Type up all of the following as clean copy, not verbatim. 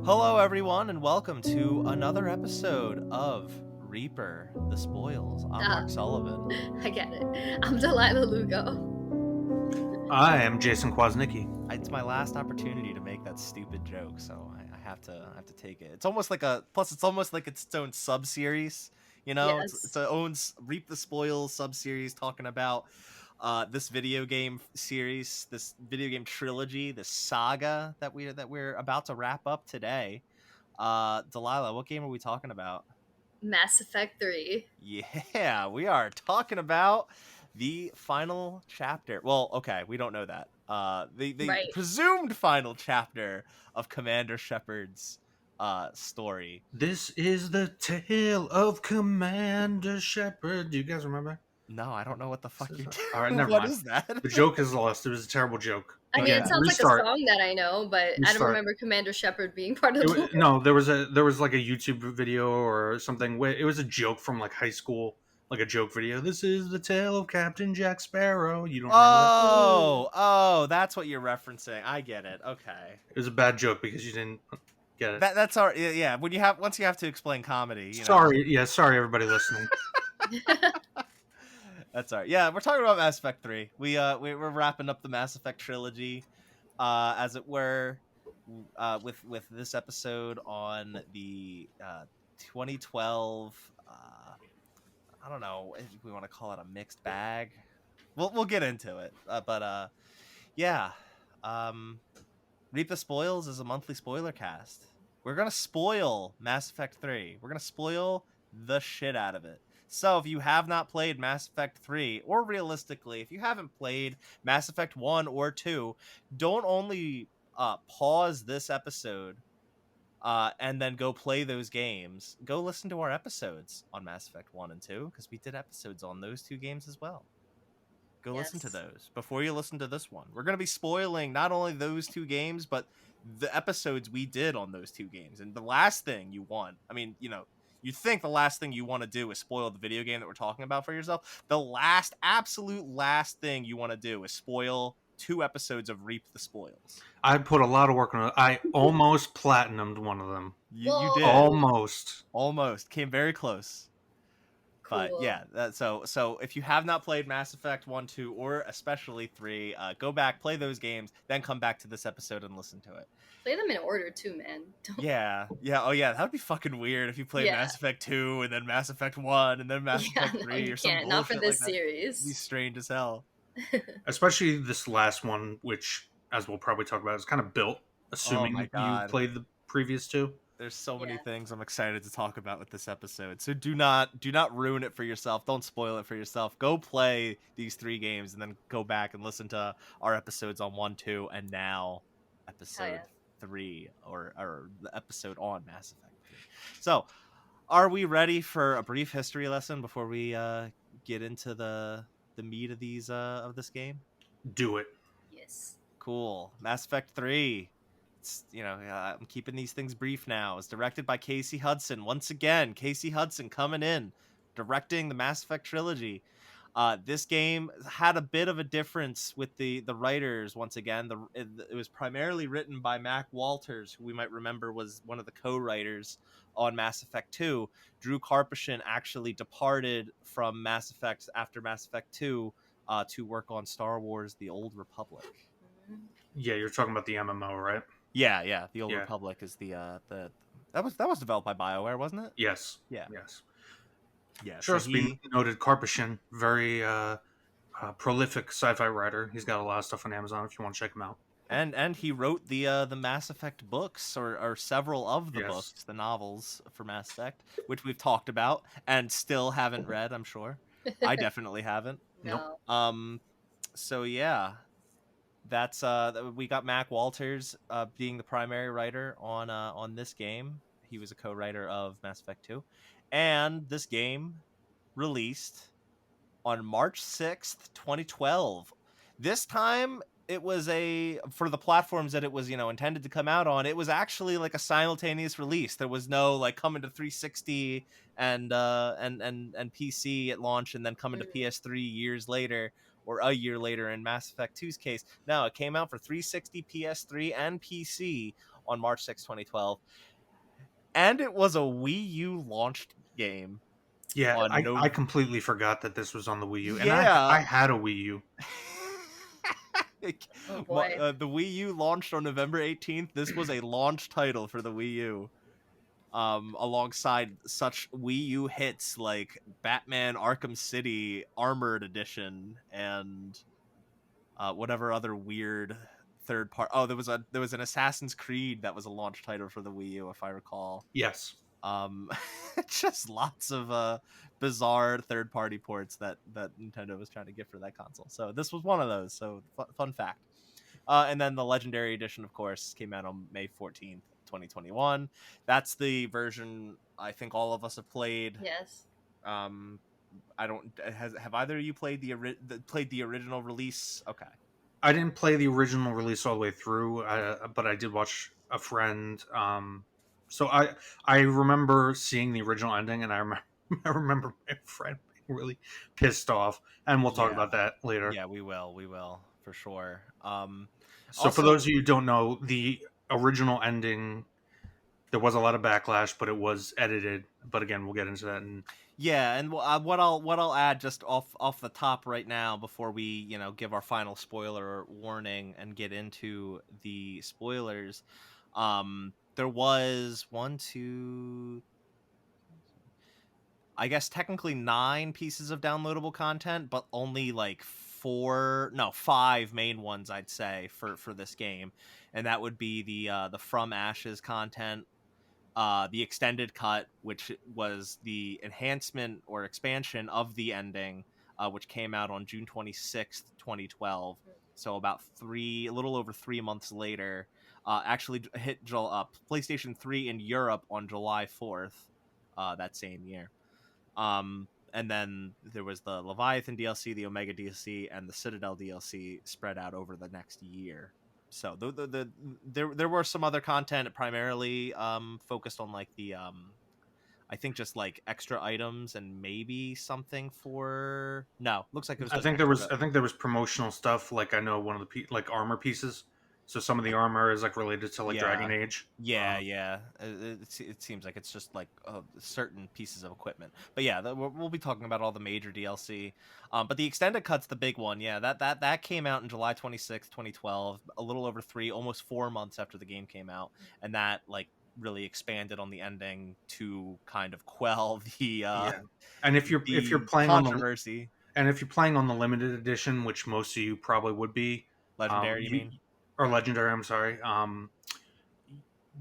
Hello, everyone, and welcome to another episode of Reaper the Spoils. I'm Mark Sullivan. I get it. I'm Delaila Lugo. I am Jason Kwasnicki. It's my last opportunity to make that stupid joke, so I have to take it. It's almost like it's almost like its own sub-series. You know, Yes. it's own Reap the Spoils sub-series talking about this video game series, this video game trilogy, this saga that we're about to wrap up today. Delaila, what game are we talking about? Mass Effect 3. Yeah, we are talking about the final chapter. Well, okay, we don't know that. The Right. presumed final chapter of Commander Shepard's story. This is the tale of Commander Shepard. Do you guys remember? No, I don't know what the fuck you're doing. All right, never What mind. is that? The joke is lost. It was a terrible joke. I mean, it sounds like a song that I know, but I don't remember Commander Shepard being part of the lore. No, there was like a YouTube video or something. It was a joke from like high school, like a joke video. This is the tale of Captain Jack Sparrow. You don't remember that? Oh, that's what you're referencing. I get it. Okay. It was a bad joke because you didn't get it. That's all. Yeah. Once you have to explain comedy. Sorry, everybody listening. That's all right. Yeah, we're talking about Mass Effect 3. We're wrapping up the Mass Effect trilogy, as it were, with this episode on the 2012. I don't know if we want to call it a mixed bag. We'll get into it, but yeah. Reap the Spoils is a monthly spoiler cast. We're gonna spoil Mass Effect 3. We're gonna spoil the shit out of it. So if you have not played Mass Effect 3, or realistically, if you haven't played Mass Effect 1 or 2, don't only pause this episode and then go play those games. Go listen to our episodes on Mass Effect 1 and 2, because we did episodes on those two games as well. Go listen to those before you listen to this one. We're going to be spoiling not only those two games, but the episodes we did on those two games. And the last thing you want, I mean, you think the last thing you want to do is spoil the video game that we're talking about for yourself. The absolute last thing you want to do is spoil 2 episodes of Reap the Spoils. I put a lot of work on it. I almost platinumed one of them. You did. Almost. Came very close. Cool. But yeah, so if you have not played Mass Effect 1, 2, or especially 3, go back, play those games, then come back to this episode and listen to it. Play them in order too, man. Yeah. Oh yeah, that would be fucking weird if you played Mass Effect 2 and then Mass Effect 1 and then Mass Effect 3 or something. Not for this series. It'd be strange as hell. Especially this last one, which, as we'll probably talk about, is kind of built assuming you played the previous two. There's so many things I'm excited to talk about with this episode. So do not ruin it for yourself. Don't spoil it for yourself. Go play these 3 games and then go back and listen to our episodes on 1, 2, and now episode 3 or the episode on Mass Effect 3. So, are we ready for a brief history lesson before we get into the meat of this game? Do it. Yes. Cool. Mass Effect 3. I'm keeping these things brief now. It's directed by Casey Hudson. Once again, Casey Hudson coming in, directing the Mass Effect trilogy. This game had a bit of a difference with the writers. Once again, it was primarily written by Mac Walters, who we might remember was one of the co-writers on Mass Effect 2. Drew Karpyshyn actually departed from Mass Effect after Mass Effect 2 to work on Star Wars: The Old Republic. Yeah, you're talking about the MMO, right? Yeah. The Old Republic is that was developed by BioWare, wasn't it? Yes. Yeah. Yes. Yeah. Just being noted, Karpyshyn, very prolific sci-fi writer. He's got a lot of stuff on Amazon if you want to check him out. And he wrote the Mass Effect books or several of the books, the novels for Mass Effect, which we've talked about and still haven't read. I'm sure I definitely haven't. No. So yeah. That's we got Mac Walters being the primary writer on this game. He was a co-writer of Mass Effect 2, and this game released on March 6th, 2012. This time it was for the platforms that it was intended to come out on. It was actually like a simultaneous release. There was no like coming to 360 and PC at launch and then coming to PS3 years later. or a year later in Mass Effect 2's case. No, it came out for 360, PS3, and PC on March 6, 2012. And it was a Wii U launched game. Yeah, On I completely forgot that this was on the Wii U, and Yeah. I had a Wii U. Oh boy. The Wii U launched on November 18th. This was a launch title for the Wii U. Alongside such Wii U hits like Batman Arkham City Armored Edition and whatever other weird third part. Oh, there was an Assassin's Creed that was a launch title for the Wii U, if I recall. Yes. Just lots of bizarre third party ports that Nintendo was trying to get for that console. So this was one of those. So fun fact. And then the Legendary Edition, of course, came out on May 14th, 2021. That's the version I think all of us have played. Yes. I don't have either of you played the original release? Okay. I didn't play the original release all the way through, but I did watch a friend. So I remember seeing the original ending, and I remember my friend being really pissed off, and we'll talk about that later. Yeah, we will for sure. So for those of you who don't know, the original ending, there was a lot of backlash, but it was edited. But again, we'll get into that. And what I'll add just off the top right now before we give our final spoiler warning and get into the spoilers. There was I guess technically 9 pieces of downloadable content, but only like 5 main ones I'd say for this game, and that would be the From Ashes content, the extended cut, which was the enhancement or expansion of the ending, which came out on June 26th, 2012. So about a little over 3 months later, actually hit PlayStation 3 in Europe on July 4th, that same year. And then there was the Leviathan DLC, the Omega DLC, and the Citadel DLC spread out over the next year. So there were some other content primarily focused on like the I think just like extra items and maybe something for looks like it was I think there was promotional stuff, like I know one of the like armor pieces. So some of the armor is like related to like Dragon Age. It seems like it's just like certain pieces of equipment. But yeah, we'll be talking about all the major DLC. But the extended cut's the big one. Yeah, that came out in July 26th, 2012, a little over almost 4 months after the game came out, and that like really expanded on the ending to kind of quell the And if you're playing controversy. If you're playing on the limited edition, which most of you probably would be, Legendary, you mean? Or Legendary, I'm sorry.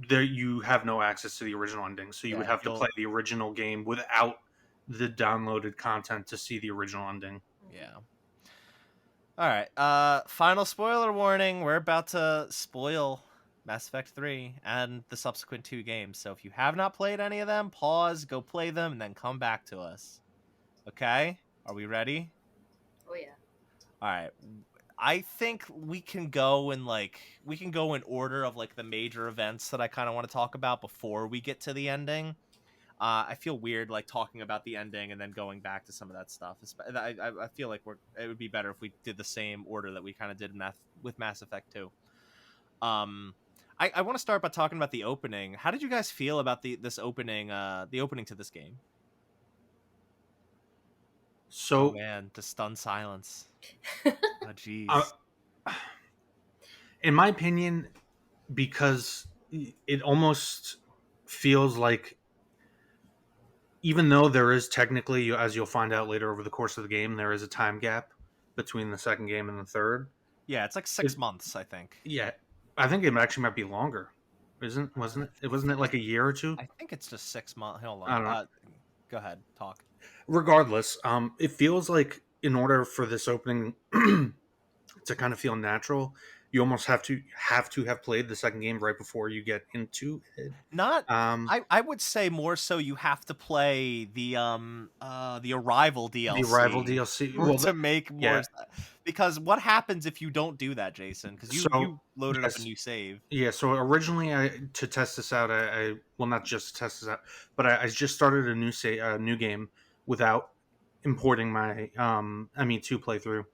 There you have no access to the original ending, so you would have to play the original game without the downloaded content to see the original ending. Yeah. All right. Final spoiler warning. We're about to spoil Mass Effect 3 and the subsequent 2 games. So if you have not played any of them, pause, go play them, and then come back to us. Okay? Are we ready? Oh yeah. All right. I think we can go in order of like the major events that I kind of want to talk about before we get to the ending. I feel weird like talking about the ending and then going back to some of that stuff. I feel like it would be better if we did the same order that we kind of did with Mass Effect 2. I want to start by talking about the opening. How did you guys feel about the opening to this game? So, oh man, the stunned silence. Oh jeez. In my opinion, because it almost feels like, even though there is technically, as you'll find out later over the course of the game, there is a time gap between the second game and the third. Yeah, it's like 6 months, I think. Yeah, I think it actually might be longer. Wasn't it like a year or 2? I think it's just 6 months. Hold on. I don't know. Go ahead, talk. Regardless, it feels like in order for this opening to kind of feel natural, you almost have to have played the second game right before you get into it. I would say more so you have to play the Arrival DLC. The Arrival DLC to make more. Because what happens if you don't do that, Jason? Because you loaded up a new save. Yeah. So originally, to test this out, I not just to test this out, but I just started a new game without importing my 2 playthrough,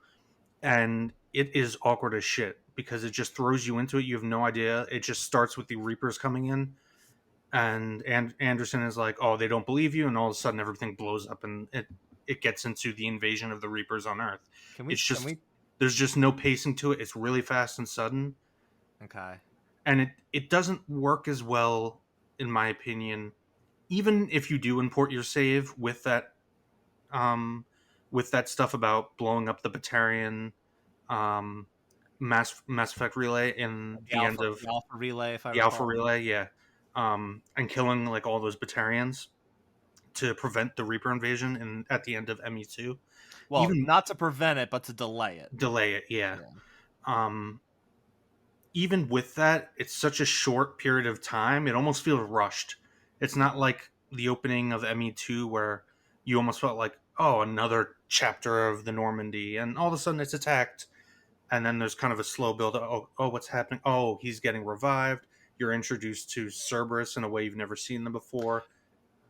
and it is awkward as shit because it just throws you into it. You have no idea. It just starts with the Reapers coming in, and Anderson is like, "Oh, they don't believe you," and all of a sudden everything blows up, and it gets into the invasion of the Reapers on Earth. Can we? It's Can just we? there's just no pacing to it. It's really fast and sudden, Okay. and it doesn't work as well, in my opinion. Even if you do import your save um, with that stuff about blowing up the Batarian um, Mass Effect relay in the end of The alpha relay, if I the Alpha recall. relay, yeah, and killing like all those Batarians to prevent the Reaper invasion in at the end of ME2. Well, Even not to prevent it, but to delay it. delay it, yeah. Yeah. Um, Even with that, it's such a short period of time. It almost feels rushed. It's not like the opening of ME2 where you almost felt like, oh, another chapter of the Normandy, and all of a sudden it's attacked, and then there's kind of a slow build. Oh, what's happening? Oh, he's getting revived. You're introduced to Cerberus in a way you've never seen them before,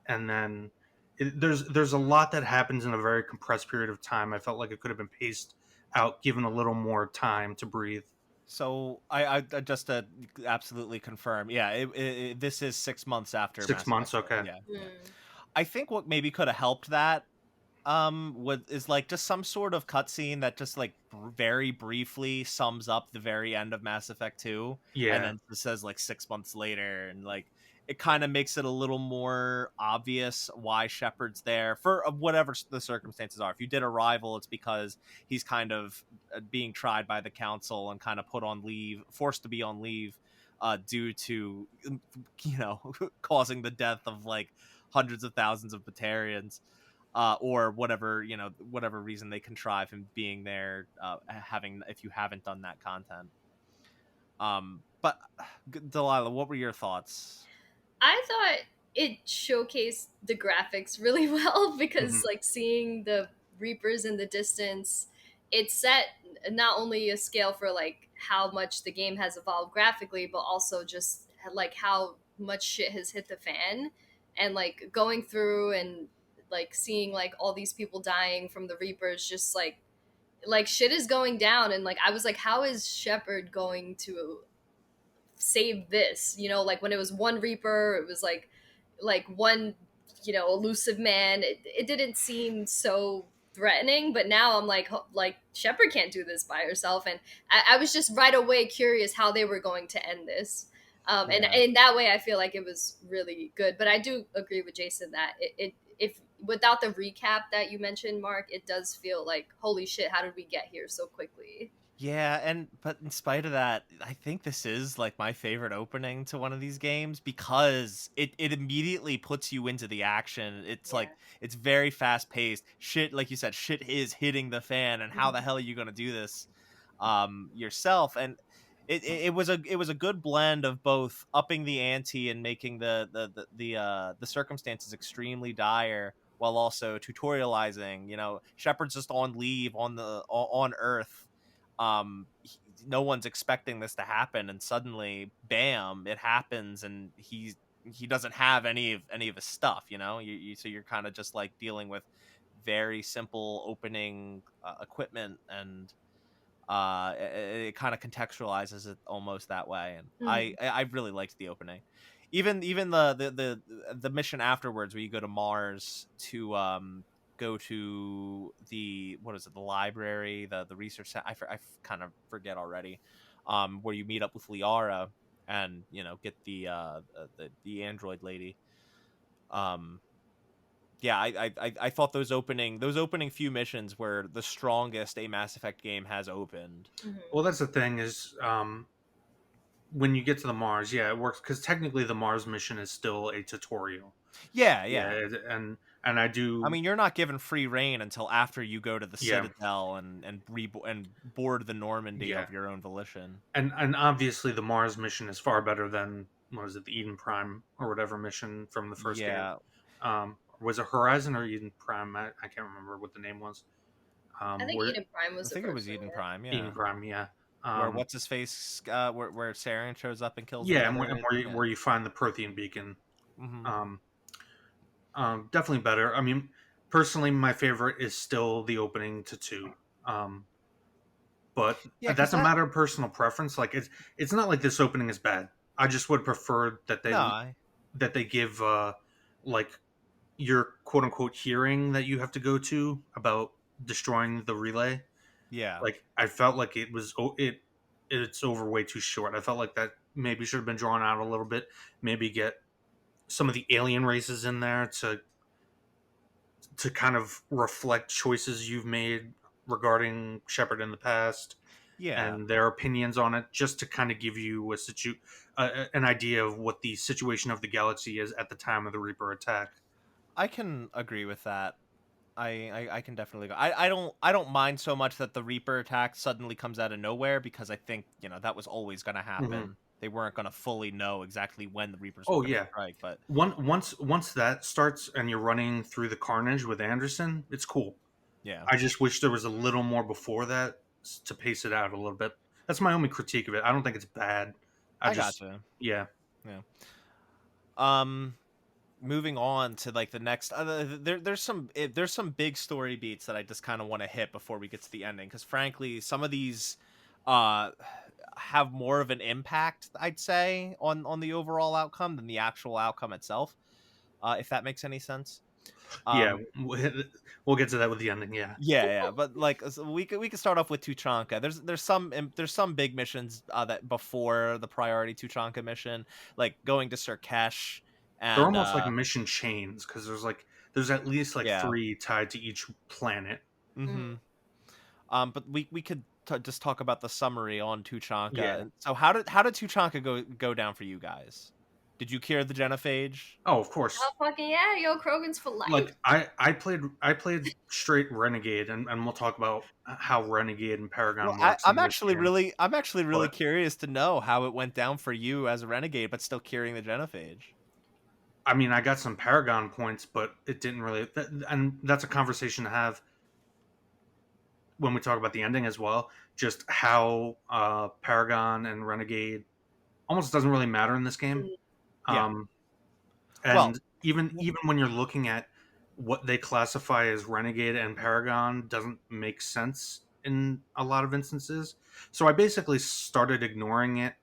and then there's a lot that happens in a very compressed period of time. I felt like it could have been paced out, given a little more time to breathe. So I just to absolutely confirm, yeah, this is 6 months after Six Mass Effect. months, okay. Yeah, yeah. Mm. I think what maybe could have helped that is like just some sort of cutscene that just like very briefly sums up the very end of Mass Effect 2, and Yeah, then it says like 6 months later, and like it kind of makes it a little more obvious why Shepard's there for whatever the circumstances are. If you did Arrival, it's because he's kind of being tried by the council and kind of put on leave, forced to be on leave due to causing the death of like hundreds of thousands of Batarians, or whatever reason they contrive him being there, having if you haven't done that content. But Delilah, what were your thoughts? I thought it showcased the graphics really well because mhm, like seeing the Reapers in the distance, it set not only a scale for like how much the game has evolved graphically, but also just like how much shit has hit the fan, and like going through and like seeing like all these people dying from the Reapers, just like shit is going down. And like I was like, how is Shepard going to save this? Like when it was one Reaper, it was like one elusive man. It didn't seem so threatening, but now I'm like Shepard can't do this by herself. And I was just right away curious how they were going to end this. And Yeah. in that way I feel like it was really good. But I do agree with Jason that it if without the recap that you mentioned, Mark, it does feel like, holy shit, how did we get here so quickly? Yeah, but in spite of that, I think this is like my favorite opening to one of these games because it immediately puts you into the action. It's Yeah. like it's very fast paced. Shit, like you said, shit is hitting the fan, and how the Mhm. hell are you gonna do this yourself? And it was a good blend of both upping the ante and making the circumstances extremely dire while also tutorializing. Shepard's just on leave on Earth. No one's expecting this to happen, and suddenly bam, it happens, and he doesn't have any of his stuff. So you're kind of just like dealing with very simple opening equipment, and it kind of contextualizes it almost that way. And I Mhm. I really liked the opening. Even the mission afterwards, where you go to Mars to go to the, what is it, the library, the research I kind of forget already, where you meet up with Liara and get the android lady. um yeah, I thought those opening few missions were the strongest a Mass Effect game has opened. Mhm. well, that's the thing is, when you get to the Mars, yeah, it works because technically the Mars mission is still a tutorial. Yeah, Yeah, yeah. and I I do, mean, you're not given free reign until after you go to the yeah, Citadel and board the Normandy yeah, of your own volition. and obviously the Mars mission is far better than, what was it, the Eden Prime or whatever mission from the first game. Yeah, Was it Horizon or Eden Prime? I can't remember what the name was. I think Where Eden Prime I was the think it first was one. Eden Yeah. Prime. Eden Yeah, Prime, yeah, where um, what's his face, where Saren shows up and kills the yeah, other. and where Yeah. where you find the Prothean beacon. Hmm. Um, Definitely better. I mean, personally, my favorite is still the opening to two. Um, but Yeah, because that's a that matter of personal preference. Like it's not like this opening is bad. I just would prefer that no, they give like your quote unquote hearing that you have to go to about destroying the relay. yeah, Like I felt like it's over way too short. I felt like that maybe should have been drawn out a little bit. Maybe get some of the alien races in there to kind of reflect choices you've made regarding Shepard in the past yeah. and their opinions on it, just to kind of give you an idea of what the situation of the galaxy is at the time of the Reaper attack. I can agree with that. I can definitely go. I don't mind so much that the Reaper attack suddenly comes out of nowhere, because I think, that was always going to Hmm. happen. They weren't going to fully know exactly when the Reapers were Oh going to yeah, strike, but once that starts and you're running through the carnage with Anderson, it's cool. yeah, I just wish there was a little more before that to pace it out a little bit. That's my only critique of it. I don't think it's bad. I I just gotcha. yeah. Yeah. Um, moving on to like the next, there's some big story beats that I just kind of want to hit before we get to the ending, because frankly, some of these, uh, have more of an impact, I'd say, on the overall outcome than the actual outcome itself. If that makes any sense. Yeah, Um, we'll get to that with the ending. Yeah, yeah, but like, so we could start off with Tuchanka. There's some big missions, that before the priority Tuchanka mission, like going to Sirkesh they're and almost like mission chains because there's at least like yeah. three tied to each planet. Mm-hmm. But we could just talk about the summary on Tuchanka. Yeah. And so how did Tuchanka go down for you guys? Did you cure the genophage? Oh, of course. Oh fucking yeah, yo, Krogan's for life. Like I played straight Renegade, and we'll talk about how Renegade and Well, Paragon I, works I'm in this actually game. really I'm actually really But curious to know how it went down for you as a renegade, but still curing the genophage. I mean, I got some Paragon points, but it didn't really. And that's a conversation to have when we talk about the ending as well. Just how Paragon and Renegade almost doesn't really matter in this game. Mm. Yeah. Um, Well, and even when you're looking at what they classify as Renegade and Paragon doesn't make sense in a lot of instances. So I basically started ignoring it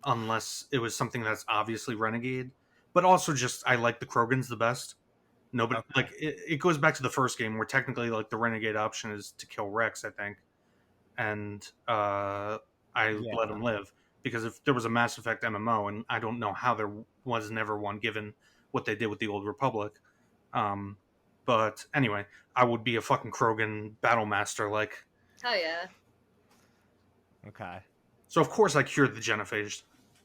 unless it was something that's obviously Renegade. But also just I like the Krogans the best. Nobody okay. like it goes back to the first game where technically like the Renegade option is to kill Rex, I think. And I let Yeah. him live because if there was a Mass Effect MMO, and I don't know how there was never one given what they did with the Old Republic. Um, but anyway, I would be a fucking Krogan battle master, like. Hell yeah. Okay. So of course I cured the genophage.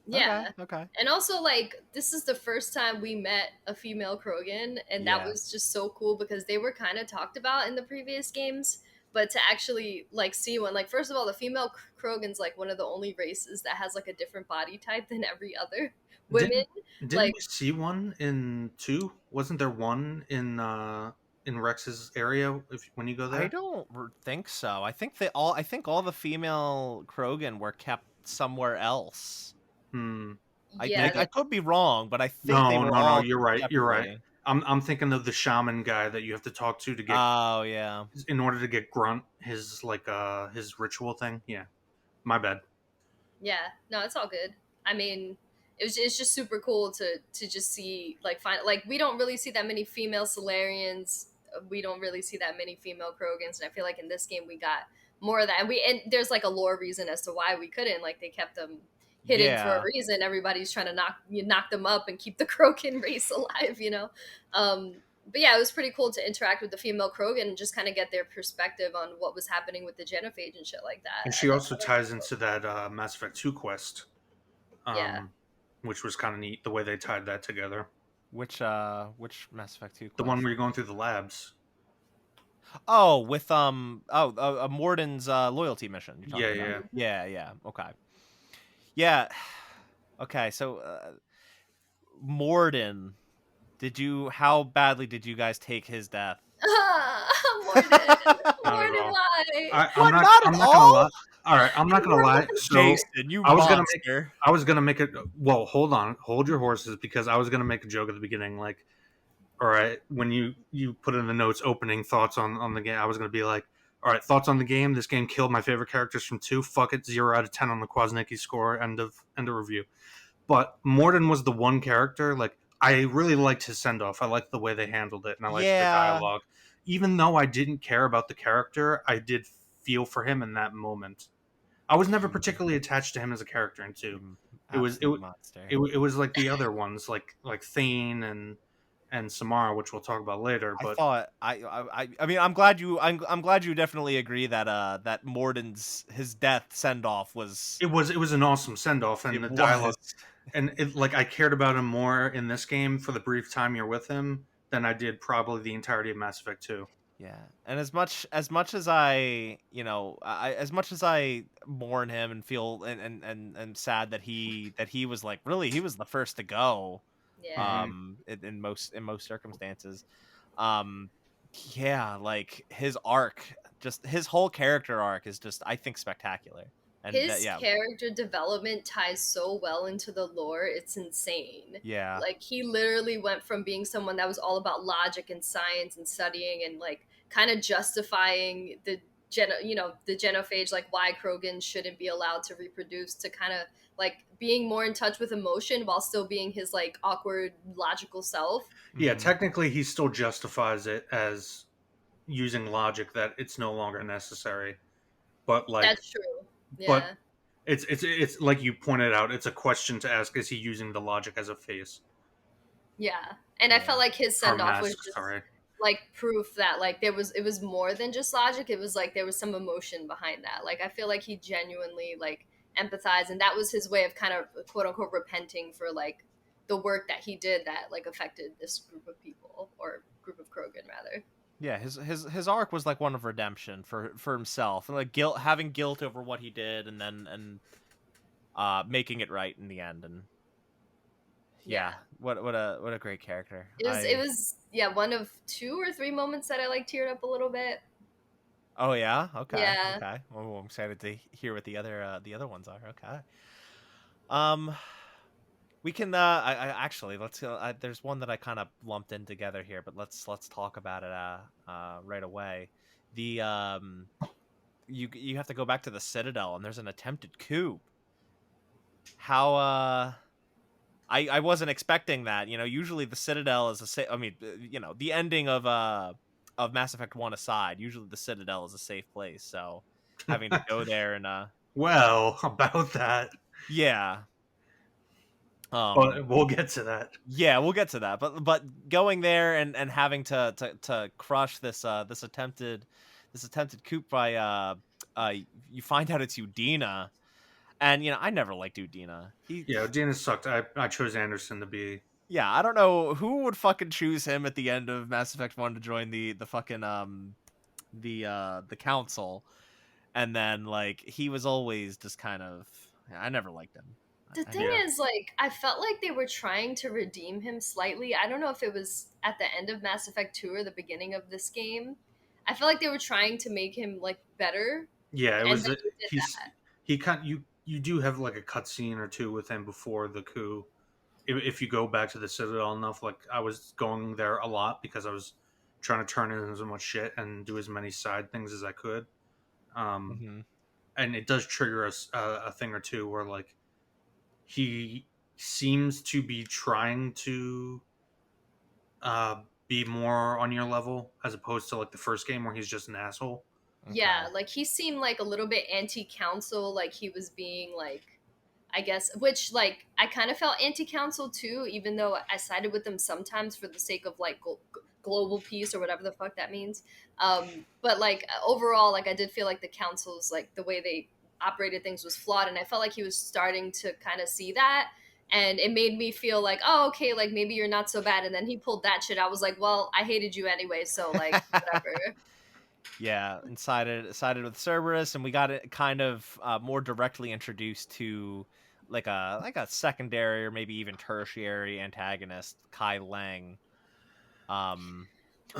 Okay. Yeah. Okay. And also, like, this is the first time we met a female Krogan, and that Yeah. was just so cool because they were kind of talked about in the previous games. But to actually, like, see one, like, first of all, the female Krogan's, like, one of the only races that has, like, a different body type than every other women. Didn't Like, we see one in 2? Wasn't there one in Rex's area when you go I there? don't think so. I think all the female Krogan were kept somewhere else. Hmm. yeah, Maybe. I could be wrong, but I think they No, were no, no. all You're kept right. You're right. separately. I'm thinking of the shaman guy that you have to talk to get Oh yeah. in order to get Grunt his ritual thing. Yeah, my bad. yeah. No, it's all good. I mean, it's just super cool to just see, like, find, like, we don't really see that many female Solarians. We don't really see that many female Krogans, and I feel like in this game we got more of that. And there's like a lore reason as to why we couldn't. Like, they kept them hidden for a Yeah. reason. Everybody's trying to knock them up and keep the Krogan race alive, you know. But yeah, it was pretty cool to interact with the female Krogan and just kind of get their perspective on what was happening with the genophage and shit like that. And she also ties into that Mass Effect 2 quest, Yeah. which was kind of neat the way they tied that together. Which Mass Effect 2 The quest? one where you're going through the labs. Oh, with Morden's loyalty mission you're Yeah, talking about. yeah. Yeah. Okay. Yeah. Okay, so Morden, how badly did you guys take his death? Morden, Not at all. why? I'm not. Not at I'm not gonna all? lie. All right, I'm not gonna lie. So Jason, you I was gonna make. monster. I was gonna make it. Well, hold on, hold your horses, because I was gonna make a joke at the beginning, like, all right, when you put in the notes opening thoughts on the game, I was gonna be like, All right, thoughts on the game? This game killed my favorite characters from 2. Fuck it, 0 out of 10 on the Kwasnicki score. End of review. But Morden was the one character, like, I really liked his send-off. I liked the way they handled it, and I liked the Yeah. dialogue. Even though I didn't care about the character, I did feel for him in that moment. I was never particularly attached to him as a character in 2. It was Absolute monster. it was like the other ones, like Thane and Samara, which we'll talk about later. But I mean, I'm glad you definitely agree that that Morden's his death send off was it was an awesome send off, and it the was. dialogue, and it, like, I cared about him more in this game for the brief time you're with him than I did probably the entirety of Mass Effect 2. Yeah, and as much as I, you know, as much as I mourn him and feel and sad that he was like, really, he was the first to go, Yeah. in most circumstances, um, yeah, like his arc, just his whole character arc is just, I think, spectacular. And His character development ties so well into the lore, it's insane. Yeah. Like, he literally went from being someone that was all about logic and science and studying and, like, kind of justifying the genophage, like why Krogan shouldn't be allowed to reproduce, to kind of, like, being more in touch with emotion while still being his, like, awkward, logical self. Yeah, technically he still justifies it as using logic, that it's no longer necessary. But, like, that's true. Yeah. But it's like you pointed out, it's a question to ask: is he using the logic as a face? Yeah, and I felt like his send off was just like proof that, like, it was more than just logic. It was like there was some emotion behind that. Like, I feel like he genuinely, like, empathized, and that was his way of kind of quote unquote repenting for, like, the work that he did that, like, affected this group of people, or group of Krogan rather. Yeah, his arc was like one of redemption for himself, and like having guilt over what he did, and then making it right in the end. And yeah, what a great character. It was one of 2 or 3 moments that I, like, teared up a little bit. Oh yeah, okay, yeah. Okay. Well, I'm excited to hear what the other ones are. Okay. We can I actually, let's there's one that I kind of lumped in together here, but let's talk about it right away. The you have to go back to the Citadel, and there's an attempted coup. How I wasn't expecting that. You know, usually the Citadel is I mean, you know, the ending of Mass Effect 1 aside, usually the Citadel is a safe place. So having to go there and well, about that. Yeah. But we'll get to that. Yeah, we'll get to that. But going there and having to crush this attempted coup by you find out it's Udina, and you know, I never liked Udina. Udina sucked. I chose Anderson to be. Yeah, I don't know who would fucking choose him at the end of Mass Effect 1 to join the fucking the council, and then, like, he was always just kind of, I never liked him. The thing is, like, I felt like they were trying to redeem him slightly. I don't know if it was at the end of Mass Effect 2 or the beginning of this game. I felt like they were trying to make him, like, better. Yeah, it was. You do have, like, a cutscene or two with him before the coup. If you go back to the Citadel enough, like, I was going there a lot because I was trying to turn in as much shit and do as many side things as I could. And it does trigger a thing or two where, like, he seems to be trying to be more on your level, as opposed to, like, the first game where he's just an asshole. Yeah, like, he seemed like a little bit anti-council, like he was being, like, I guess, which, like, I kind of felt anti-council too, even though I sided with them sometimes for the sake of, like, global peace or whatever the fuck that means. But, like, overall, like, I did feel like the council's, like, the way they operated things was flawed, and I felt like he was starting to kind of see that, and it made me feel like, oh, okay, like, maybe you're not so bad. And then he pulled that shit. I was like, well, I hated you anyway, so, like, whatever. Yeah, and sided with Cerberus, and we got it kind of more directly introduced to like a secondary or maybe even tertiary antagonist, Kai Lang.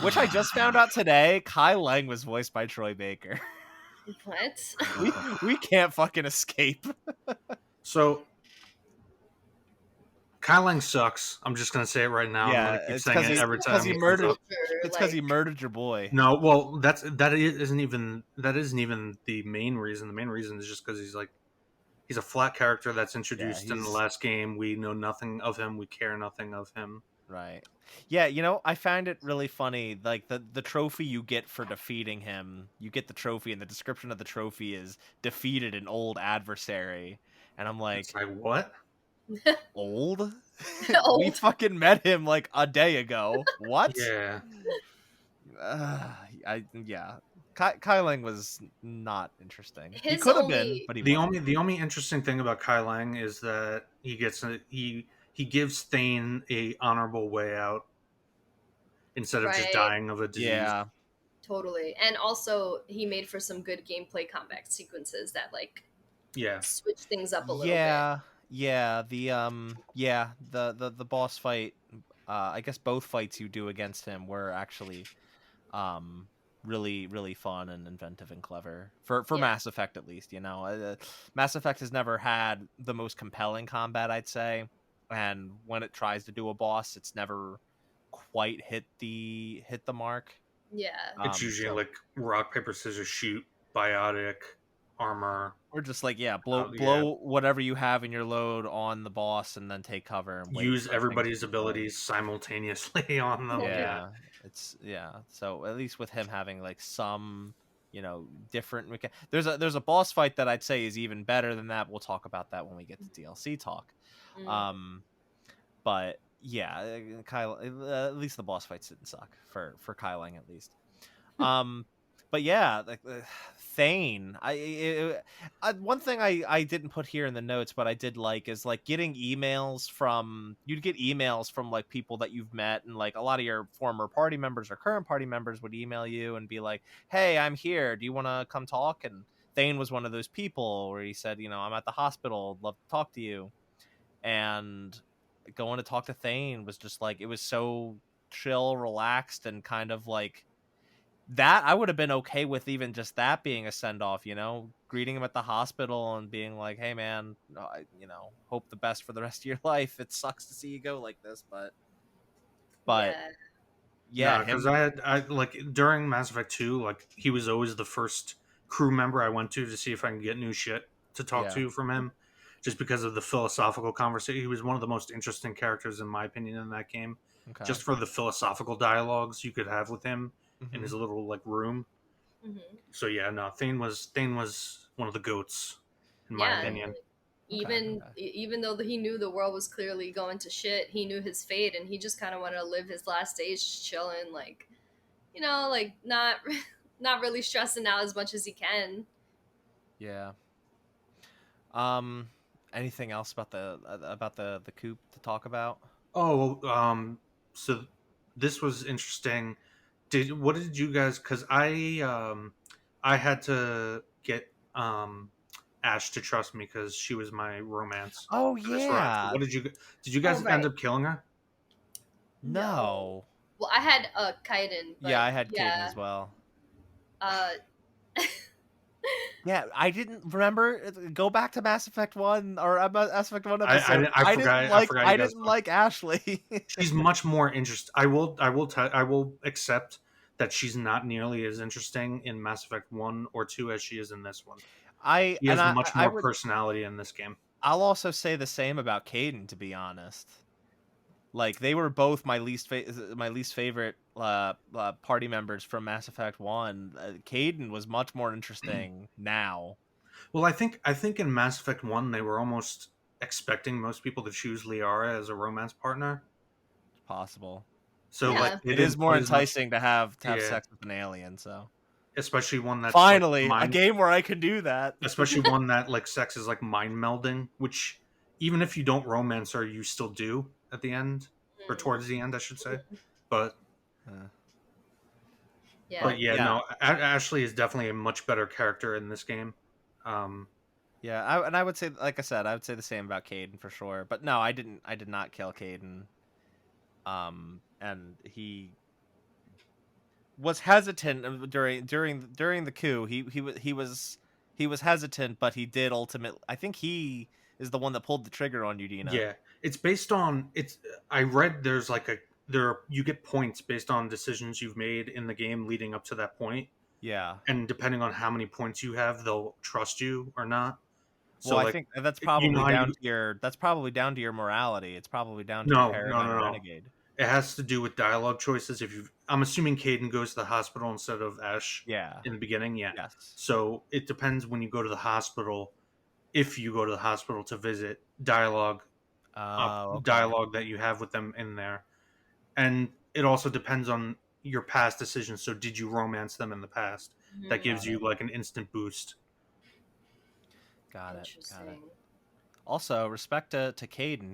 Which I just found out today, Kai Lang was voiced by Troy Baker. What? we can't fucking escape. So Kai Lang sucks. I'm just gonna say it right now. I'm Yeah, gonna keep it's saying because it he every because time he he comes murdered. up. Culture, It's because he like, murdered your boy. No, well, isn't even the main reason. The main reason is just because he's a flat character that's Yeah, introduced in the he's last game. We know nothing of him. We care nothing of him. right. Yeah, I find it really funny. Like the trophy you get for defeating him, you get the trophy, and the description of the trophy is defeated an old adversary, and I'm It's like, like what? old? We old. fucking met him like a day ago. What? Yeah. Uh, yeah. Kai Lang was not interesting. He His could have been, only but he The wasn't. only the only interesting thing about Kai Lang is that he gives Thane a honorable way out instead of just right, dying of a disease. Yeah, totally, and also he made for some good gameplay combat sequences that like Yeah. switch things up a little bit. yeah. The boss fight. I guess both fights you do against him were actually um really fun and inventive and clever for Yeah, Mass Effect at least. Mass Effect has never had the most compelling combat, I'd say, and when it tries to do a boss, it's never quite hit the mark. yeah, It's usually So like rock, paper, scissors, shoot, biotic, armor. we're just like, yeah, blow Yeah. blow whatever you have in your load on the boss, and then take cover and wait Use for things everybody's to reload. abilities simultaneously on them. Yeah. Yeah, so at least with him having like some, different there's a boss fight that I'd say is even better than that. We'll talk about that when we get to DLC talk. mm. Um, but yeah, Kyle, at least the boss fights didn't suck for Kai Lang at least. Um, but yeah, like Thane. One thing I didn't put here in the notes, but I did like is like getting emails from you'd get emails from like people that you've met, and like a lot of your former party members or current party members would email you and be like, "Hey, I'm here. Do you want to come talk?" And Thane was one of those people where he said, "I'm at the hospital. Love to talk to you." And going to talk to Thane was just like it was so chill, relaxed, and kind of like that I would have been okay with even just that being a send off, greeting him at the hospital and being like, "Hey man, hope the best for the rest of your life. It sucks to see you go like this, but Yeah, yeah, No, because him, I like during Mass Effect 2, like he was always the first crew member I went to see if I can get new shit to talk yeah, to from him, just because of the philosophical conversation. He was one of the most interesting characters in my opinion in that game, okay, just for the philosophical dialogues you could have with him in hmm his little like room. hmm So yeah, no, Thane was one of the goats in my yeah. opinion. okay, Even okay, even though he knew the world was clearly going to shit, he knew his fate, and he just kind of wanted to live his last days just chilling, like like not not really stressing out as much as he can. yeah. Um, anything else about the coop to talk about? Oh, so this was interesting. What did you guys? Because I had to get Ash to trust me because she was my romance Oh for this run. So yeah, did you Oh guys end right, up killing her? no. no, Well, I had Kaiden, yeah, but I had Caden yeah, as well. uh, Yeah, I didn't remember. Go back to Mass Effect 1 or Mass Effect 1 episode. I forgot you I guys. didn't like Ashley. She's much more interesting. I will accept that she's not nearly as interesting in Mass Effect 1 or 2 as she is in this one. I He and has I much I more would personality in this game. I'll also say the same about Caden, to be honest. Like they were both my least favorite party members from Mass Effect 1. Caden was much more interesting now. Well, I think in Mass Effect 1 they were almost expecting most people to choose Liara as a romance partner. It's possible. So like yeah, they It is didn't more put as much. enticing to have Yeah, sex with an alien, so. especially one that's like Finally, a mind game where I can do that. especially one that like sex is like mind melding, which even if you don't romance her, you still do at the end or mm, towards the end, I should say. But Uh, yeah, but but yeah, yeah, no, Ashley is definitely a much better character in this game. Um, yeah, and I would say, like I said, I would say the same about Caden for sure. But no, I did not kill Caden. And he was hesitant during the coup. He was he was hesitant, but he did ultimately. I think he is the one that pulled the trigger on you, Dina. Yeah, it's based on it's. I read there's like a there you get points based on decisions you've made in the game leading up to that point, Yeah. and depending on how many points you have, they'll trust you or not. Well, So I like, think that's you know probably how down you to your morality. It's probably down to your no no paragon no or no. renegade. It has to do with dialogue choices. If you, I'm assuming Caden goes to the hospital instead of Ash Yeah. in the beginning. Yeah. Yes. So it depends when you go to the hospital. If you go to the hospital to visit, dialogue Oh, okay. dialogue that you have with them in there, and it also depends on your past decisions. So did you romance them in the past? That Hmm. gives Got you it. like an instant boost. Got it. Got it. Interesting. Also, respect to Caden.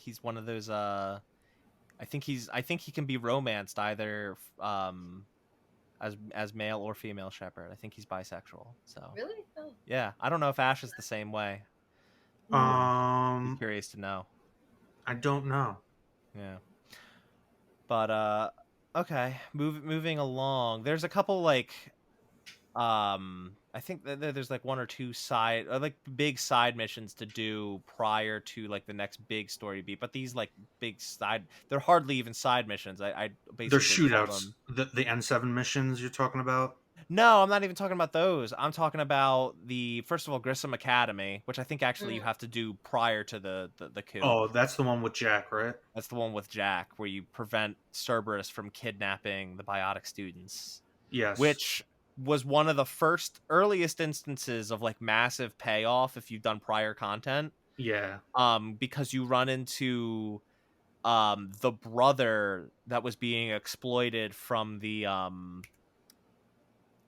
He's one of those. I think he can be romanced either as male or female Shepard. I think he's bisexual. So Really? Oh. yeah, I don't know if Ash is the same way. Hmm. Be Um, curious to know. I don't know. Yeah, but okay. Moving along. There's a couple like I think that there's like one or two side like big side missions to do prior to like the next big story beat, but these like big side, they're hardly even side missions. I They're basically call shootouts. them. The N7 missions you're talking about. No, I'm not even talking about those. I'm talking about the first of all Grissom Academy, which I think actually you Mm. have to do prior to the coup. Oh, that's the one with Jack, right? That's the one with Jack where you prevent Cerberus from kidnapping the biotic students, Yes. which was one of the first earliest instances of like massive payoff if you've done prior content. Yeah. Because you run into the brother that was being exploited from the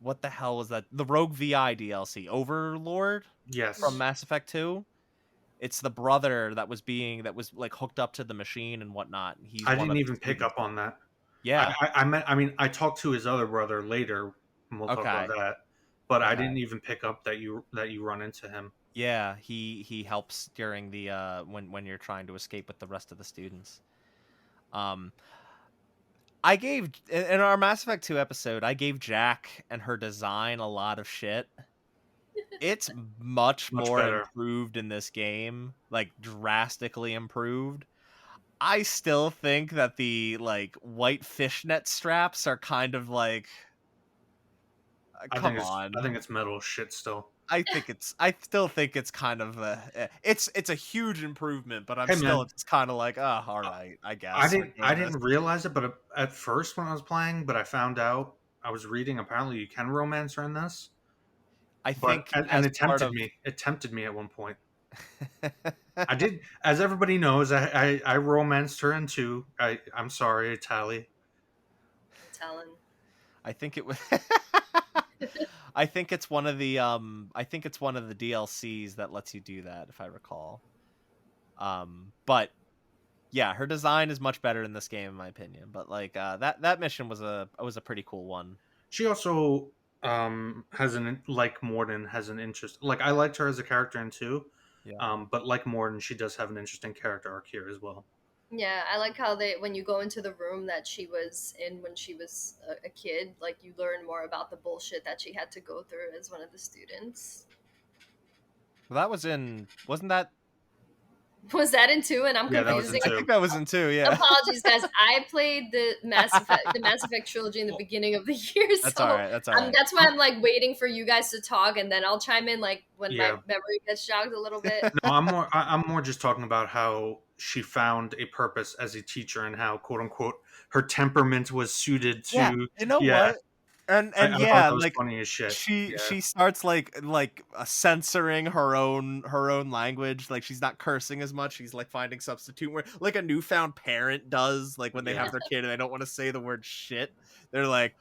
what the hell was that? The Rogue VI DLC, Overlord from Yes. Mass Effect 2. It's the brother that was like hooked up to the machine and whatnot. He's I one didn't of the even pick students up now. on that. Yeah. I mean, I talked to his other brother later, and we'll talk about Okay. that. But I Okay. didn't even pick up that you run into him. Yeah, he helps during the when you're trying to escape with the rest of the students. Um I gave in our Mass Effect 2 episode, I gave Jack and her design a lot of shit. It's much Much more better. improved in this game, like drastically improved. I still think that the like white fishnet straps are kind of like come I on. think it's metal shit still. I still think it's kind of it's a huge improvement, but I'm Hey still man, just kind of like, oh, all right, I guess we're I doing this. didn't realize it, but at first when I was playing, but I found out I was reading apparently you can romance her in this. I But think and as part of it tempted me at one point. I did, as everybody knows, I romanced her in two. I'm sorry, Tally. Talon. I think it was I think it's one of the I think it's one of the DLCs that lets you do that if I recall. But yeah, her design is much better in this game in my opinion, but like that mission was a pretty cool one. She also has an like Morden has an interest. Like I liked her as a character in two, Yeah. but like Morden, she does have an interesting character arc here as well. Yeah, I like how they when you go into the room that she was in when she was a kid, like you learn more about the bullshit that she had to go through as one of the students. Well, that was in wasn't that Was that in two? And I'm Yeah, that was in confusing. I think two. that was in 2, yeah. Apologies, guys. I played the Mass Effect trilogy in the beginning of the year, That's all so right. That's all right. that's why I'm like waiting for you guys to talk, and then I'll chime in like when my Yeah, memory gets jogged a little bit. no, I'm more just talking about how she found a purpose as a teacher and how quote unquote her temperament was suited Yeah, to. you know Yeah, what? And I thought yeah, that was like funny as shit. Yeah, she starts like censoring her own language. Like she's not cursing as much. She's like finding substitute word like a newfound parent does. Like when they yeah, have their kid and they don't want to say the word shit, they're like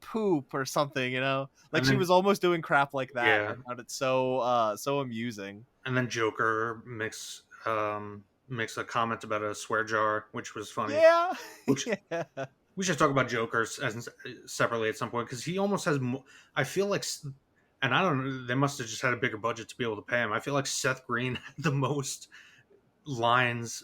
poop or something. You know, like and she then was almost doing crap like that. And yeah, I found it so amusing. and then Joker makes a comment about a swear jar, which was funny. Yeah, Which yeah. we should talk about Joker as separately at some point because he almost has. I feel like, and I don't know, they must have just had a bigger budget to be able to pay him. I feel like Seth Green had the most lines.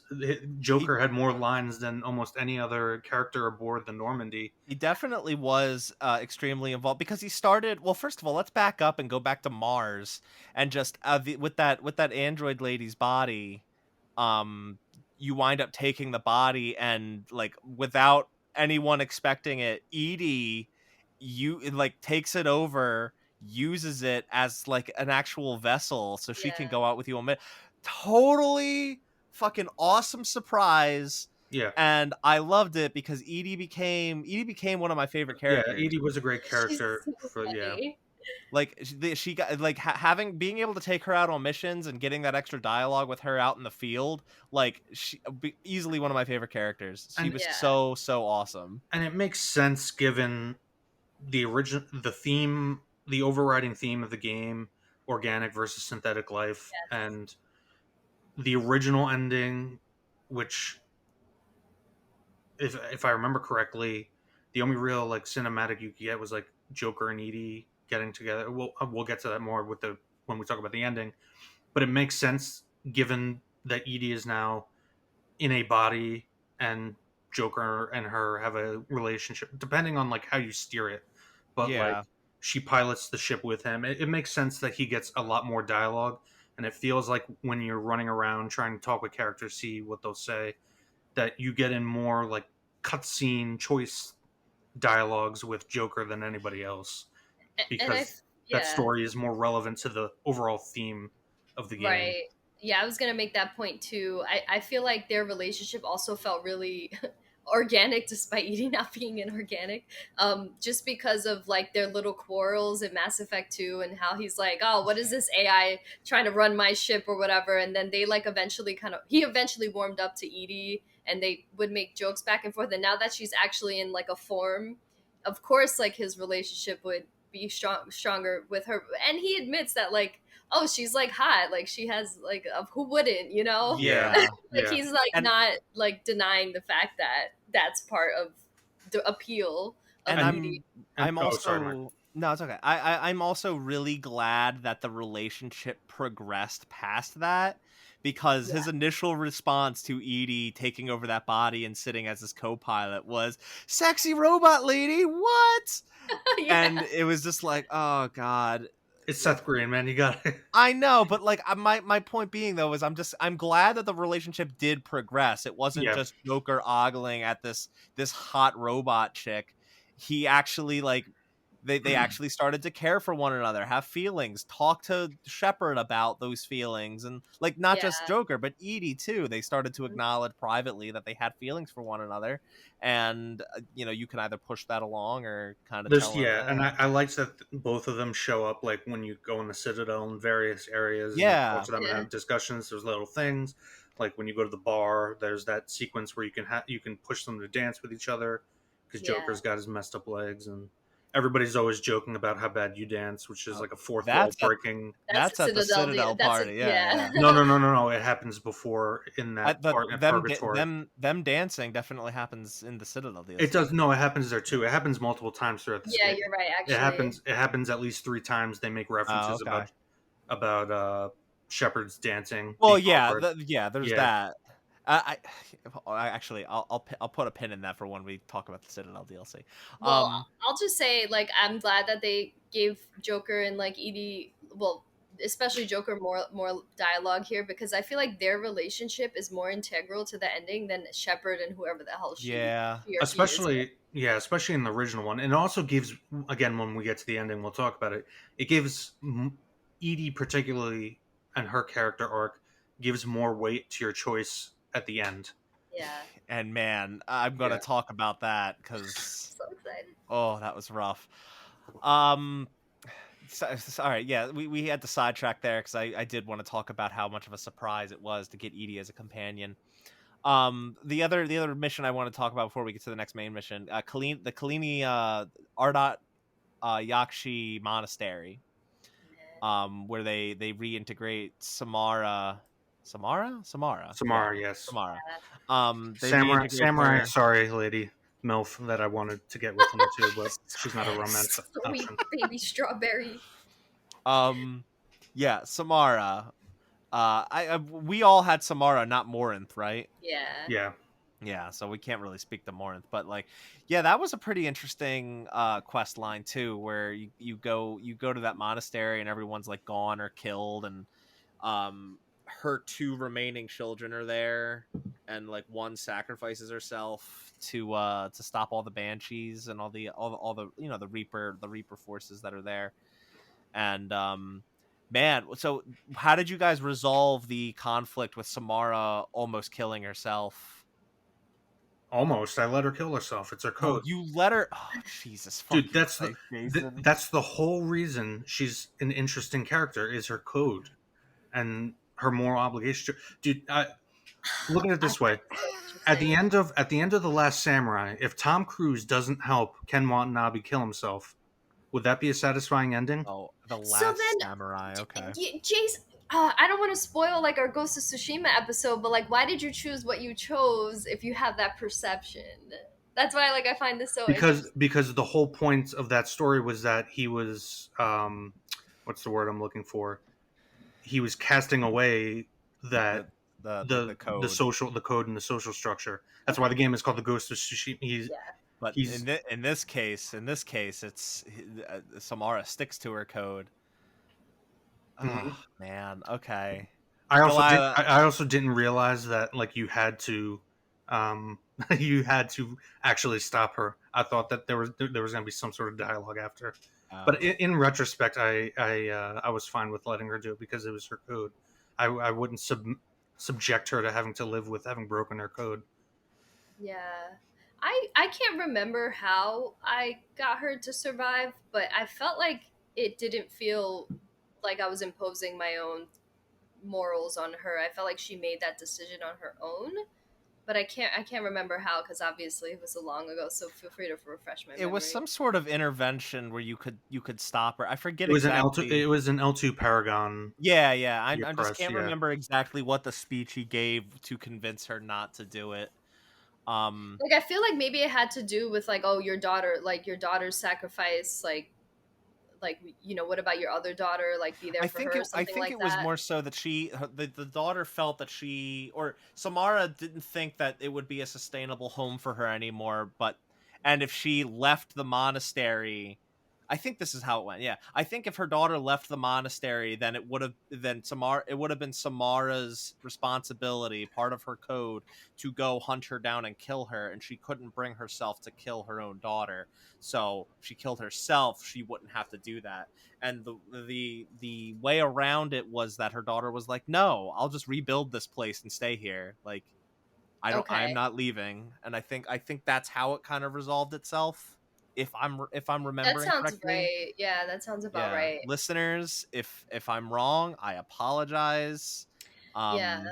Joker had more lines than almost any other character aboard the Normandy. He definitely was extremely involved because he started. Well, first of all, let's back up and go back to Mars and just with that android lady's body, um, you wind up taking the body and like without anyone expecting it, Edie, you like takes it over, uses it as like an actual vessel so she can Yeah. go out with you. Totally fucking awesome surprise. Yeah, And I loved it because Edie became one of my favorite yeah. characters. Edie was a great She's character so for funny. Like she got like having being able to take her out on missions and getting that extra dialogue with her out in the field. Like easily one of my favorite characters. She And was Yeah. so awesome. and it makes sense given the theme, the overriding theme of the game, organic versus synthetic life, Yes. and the original ending, which if I remember correctly, the only real like cinematic you could get was like Joker and Edie getting together. We'll get to that more with the when we talk about the ending, but it makes sense given that Edie is now in a body and Joker and her have a relationship, depending on like how you steer it. But like Yeah. she pilots the ship with him. It makes sense that he gets a lot more dialogue, and it feels like when you're running around trying to talk with characters, see what they'll say, that you get in more like cutscene choice dialogues with Joker than anybody else And because that yeah. story is more relevant to the overall theme of the game. Right. Yeah, I was gonna make that point too. I feel like their relationship also felt really organic despite Edie not being inorganic. Just because of like their little quarrels in Mass Effect 2 and how he's like, oh, what is this AI trying to run my ship or whatever, and then they like he eventually warmed up to Edie and they would make jokes back and forth, and now that she's actually in like a form, of course like his relationship would be stronger with her, and he admits that like, oh, she's like hot, like she has like who wouldn't, you know? Yeah. Like Yeah. he's like And- not like denying the fact that that's part of the appeal of And Edie. I'm oh, sorry, also Mark. no, it's okay. I'm also really glad that the relationship progressed past that because his initial response to Edie taking over that body and sitting as his co-pilot was sexy robot lady, what? Yeah. And it was just like, oh god. It's Seth Green, man. You got it. I know, but like my point being though is I'm glad that the relationship did progress. It wasn't Yeah. just Joker ogling at this hot robot chick. He actually like they actually started to care for one another, have feelings, talk to Shepard about those feelings, and like not just Yeah. Joker but Edie too. They started to acknowledge privately that they had feelings for one another, and you know you can either push that along or kind of tell them, And I liked that both of them show up like when you go in the Citadel in various areas and you Yeah. talk to them and Yeah. have discussions. There's little things like when you go to the bar, there's that sequence where you can push them to dance with each other because Yeah. Joker's got his messed up legs, and everybody's always joking about how bad you dance, which is like a fourth wall That's breaking. That's at the Citadel party, yeah. No. It happens before in that part in Purgatory. Them dancing definitely happens in the Citadel DLC. It does. No, it happens there too. It happens multiple times throughout the Yeah, game. you're right. Actually, It happens at least 3 times. They make references okay. about Shepard's dancing. Well, being yeah, awkward. there's Yeah. that. I actually I'll put a pin in that for when we talk about the Citadel DLC. Well, I'll just say like I'm glad that they gave Joker and like Edie, well, especially Joker more dialogue here because I feel like their relationship is more integral to the ending than Shepard and whoever the hell she. Yeah. He or she is. especially in the original one, and it also gives, again, when we get to the ending, we'll talk about it. It gives Edie particularly, and her character arc gives more weight to your choice at the end. Yeah. And man, I'm gonna Yeah. talk about that because So excited. oh, that was rough. Sorry, yeah, we had to sidetrack there because I did want to talk about how much of a surprise it was to get Edie as a companion. The other mission I want to talk about before we get to the next main mission, the Kalini Ardot Yakshi Monastery, where they reintegrate Samara, Yes. Samara. They Samurai. reintegrate her. Sorry, lady MILF that I wanted to get with him too, but she's not a romance Sweet option. baby strawberry. Yeah, Samara. we all had Samara, not Morinth, right? Yeah. Yeah. Yeah, so we can't really speak to Morinth, but like, yeah, that was a pretty interesting quest line too, where you go to that monastery and everyone's like gone or killed, and her two remaining children are there, and like one sacrifices herself to stop all the banshees and all the the reaper forces that are there, and man, so how did you guys resolve the conflict with Samara almost killing herself? Almost. I let her kill herself. It's her Oh, code. you let her. Oh, Jesus Dude, fucking Christ, Jason. that's the whole reason she's an interesting character is her code and her moral obligation. Dude, look at it I this way. get what you're saying. At the end of The Last Samurai, if Tom Cruise doesn't help Ken Watanabe kill himself, would that be a satisfying ending? Oh, the So last then, samurai. Okay. Jace, I don't want to spoil like our Ghost of Tsushima episode, but like, why did you choose what you chose if you have that perception? That's why, like, I find this so interesting. Because the whole point of that story was that he was what's the word I'm looking for? He was casting away that The the code. the code and the social structure. That's why Okay. the game is called the Ghost of Tsushima. Yeah. But He's in this case, it's Samara sticks to her code. Mhm. Oh man. Okay. I Delilah. also didn't realize that like you had to you had to actually stop her. I thought that there was going to be some sort of dialogue after. But in retrospect, I was fine with letting her do it because it was her code. I wouldn't subject her to having to live with having broken her code. Yeah. I can't remember how I got her to survive, but I felt like it didn't feel like I was imposing my own morals on her. I felt like she made that decision on her own, but I can't remember how because obviously it was so long ago. So feel free to refresh my It was memory. some sort of intervention where you could stop her. I forget It was an L2. exactly. It was an L2 Paragon. Yeah, yeah. You I just press, can't yeah. remember exactly what the speech he gave to convince her not to do it. Like I feel like maybe it had to do with like, oh, your daughter, like your daughter's sacrifice, like what about your other daughter, like be there for her, I something think like it was that. more so that the daughter felt that or Samara didn't think that it would be a sustainable home for her anymore, and if she left the monastery, I think this is how it went. Yeah. I think if her daughter left the monastery, then it would have been Samara's responsibility, part of her code, to go hunt her down and kill her, and she couldn't bring herself to kill her own daughter. So if she killed herself, she wouldn't have to do that, and the way around it was that her daughter was like, no, I'll just rebuild this place and stay here, like I'm Okay, not leaving. And I think that's how it kind of resolved itself, if I'm that remembering sounds correctly. right. Yeah, that sounds about Yeah, right. listeners, if I'm wrong, I apologize, Yeah, um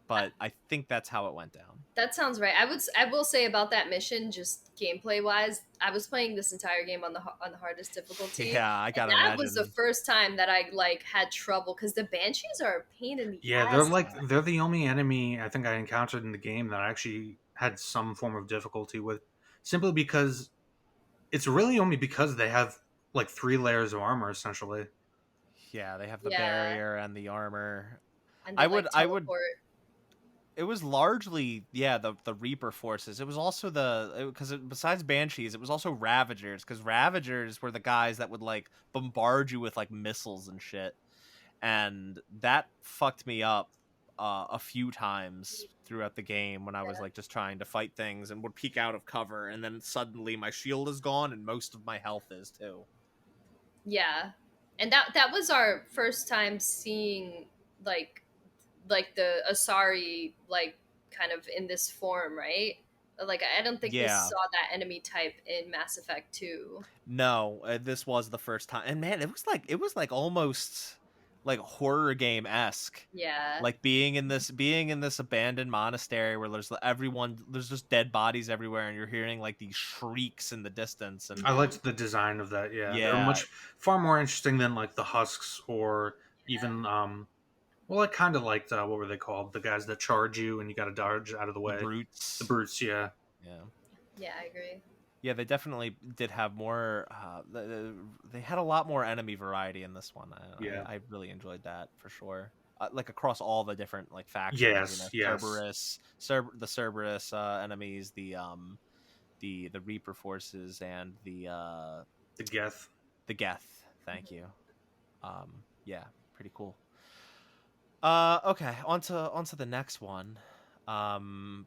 but I think that's how it went down. that sounds right. I will say about that mission, just gameplay wise, I was playing this entire game on on the hardest difficulty, Yeah, I and gotta that was the imagine. first time that I like had trouble because the banshees are a pain in the Yeah, ass. they're the only enemy I think I encountered in the game that I actually had some form of difficulty with, simply because it's really only because they have like 3 layers of armor essentially. Yeah, they have the Yeah, barrier and the armor. and they like I would teleport. It was largely, yeah, the Reaper forces. It was also because besides Banshees, it was also Ravagers, because Ravagers were the guys that would like bombard you with like missiles and shit, and that fucked me up a few times throughout the game when I was like just trying to fight things and would peek out of cover, and then suddenly my shield is gone and most of my health is too. Yeah, and that was our first time seeing like the Asari like kind of in this form, right? Like I don't think we Yeah, saw that enemy type in Mass Effect 2. no, this was the first time, and man, it was like almost like horror game esque, Yeah. like being in this abandoned monastery where there's just dead bodies everywhere, and you're hearing like these shrieks in the distance, and I Mhm. liked the design of that. Yeah, they're yeah, much far more interesting than like the husks or even well, I kind of liked what were they called? The guys that charge you and you got to dodge out of the the way. The brutes. brutes, yeah. Yeah, Yeah, I agree. yeah, they definitely did have more. They had a lot more enemy variety in this one. Yeah. I really enjoyed that for sure. like across all the different like factions. Yes, yes. The Cerberus enemies, the Reaper forces, and The Geth. the Geth. Thank you. Yeah, pretty cool. Okay, onto the next one.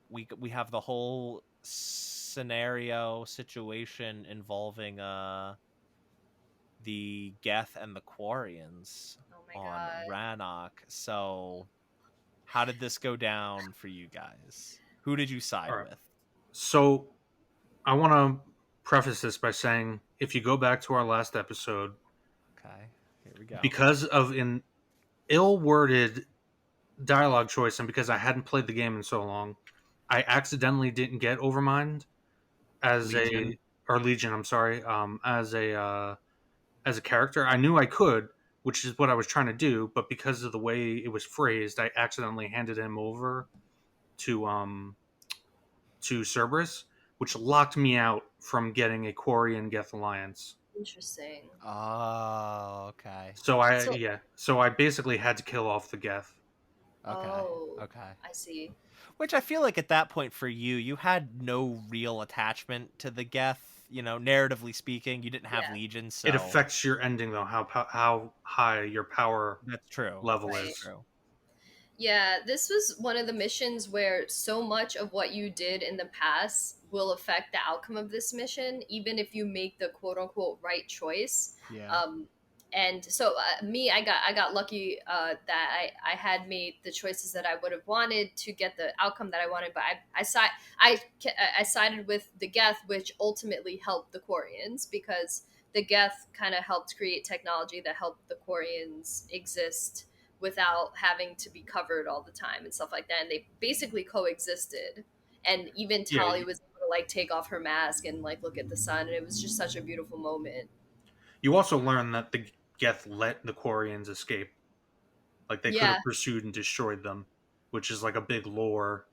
We have the whole scenario situation involving the Geth and the Quarians Oh my on god. Rannoch. So, how did this go down for you guys? Who did you side All right. with? So I want to preface this by saying if you go back to our last episode, Okay, here we go. because of an ill-worded dialogue choice and because I hadn't played the game in so long, I accidentally didn't get Overmind as Legion. Legion. I'm sorry, as a character. I knew I could, which is what I was trying to do, but because of the way it was phrased, I accidentally handed him over to Cerberus, which locked me out from getting a Quarian Geth alliance. Interesting. Oh, okay. So, So I basically had to kill off the Geth. Okay. oh, Okay. I see. Which I feel like at that point for you, you had no real attachment to the Geth. You know, narratively speaking, you didn't have Yeah. Legion, so It affects your ending though, how high your power that's true. level Right. is. True. Yeah, this was one of the missions where so much of what you did in the past will affect the outcome of this mission, even if you make the quote unquote right choice. Yeah. And so me, I got lucky that I had made the choices that I would have wanted to get the outcome that I wanted, but I sided with the Geth, which ultimately helped the Quarians because the Geth kind of helped create technology that helped the Quarians exist without having to be covered all the time and stuff like that. And they basically coexisted. And even Yeah, Tali was able to like take off her mask and like look at the sun, and it was just such a beautiful moment. you also learn that the Geth let the Quarians escape. Like they could Yeah. have pursued and destroyed them, which is like a big lore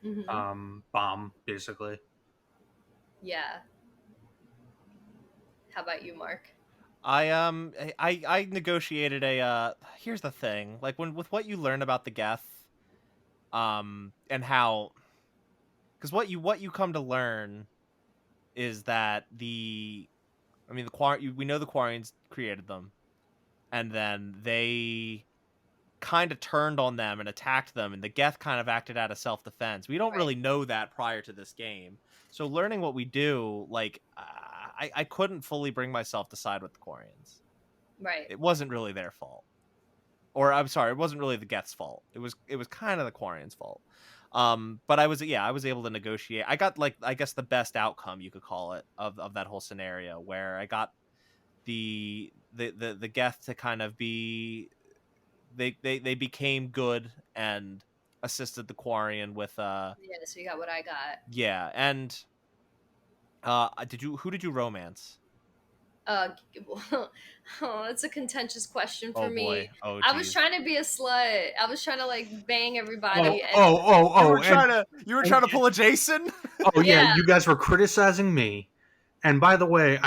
Hmm. bomb, basically. Yeah. How about you, Mark? I negotiated a here's the thing. Like when with what you learn about the Geth, and how, because what you come to learn is that we know the Quarians created them, and then they kind of turned on them and attacked them, and the Geth kind of acted out of self-defense. We don't Right. really know that prior to this game, so learning what we do, like I couldn't fully bring myself to side with the Quarians. Right. It wasn't really their fault, or I'm sorry, it wasn't really the Geth's fault. It was kind of the Quarians' fault. But I was able to negotiate. I got, like, I guess the best outcome you could call it of that whole scenario, where I got the Geth to kind of be, they became good and assisted the Quarian with Yeah, so you got what I got. yeah. And who did you romance? Uh, oh, that's a contentious question for Oh boy. me. Oh I was geez. trying to be a slut. I was trying to like bang Oh, everybody, and oh, oh, You oh, were trying to pull a Jason? oh yeah, yeah, you guys were criticizing me. And by the way,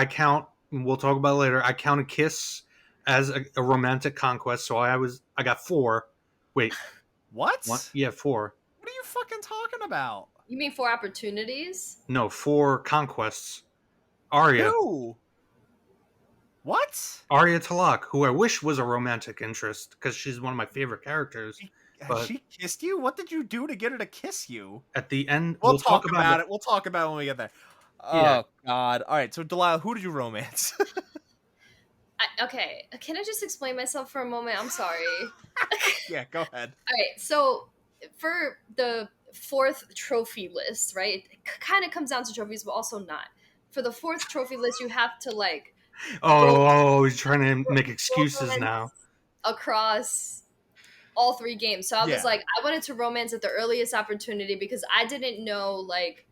we'll talk about it later, I count a kiss as a romantic conquest, so I got 4. Wait, one? What? Yeah, 4. What are you fucking talking about? you mean 4 opportunities? No, 4 conquests. Arya. Who? What? Arya Talak, who I wish was a romantic interest because she's one of my favorite characters. But She kissed you? What did you do to get her to kiss you? at the end, We'll we'll talk talk about about it. it. We'll talk about it when we get there. Yeah. Oh God! All right. So Delilah, who did you romance? Okay, can I just explain myself for a moment? I'm sorry. Yeah, go ahead. All right, so for the fourth trophy list, right? It kind of comes down to trophies, but also not. For the fourth trophy list, you have to like He's trying to make excuses romance now. across all 3 games. So I was Yeah. like, I wanted to romance at the earliest opportunity because I didn't know like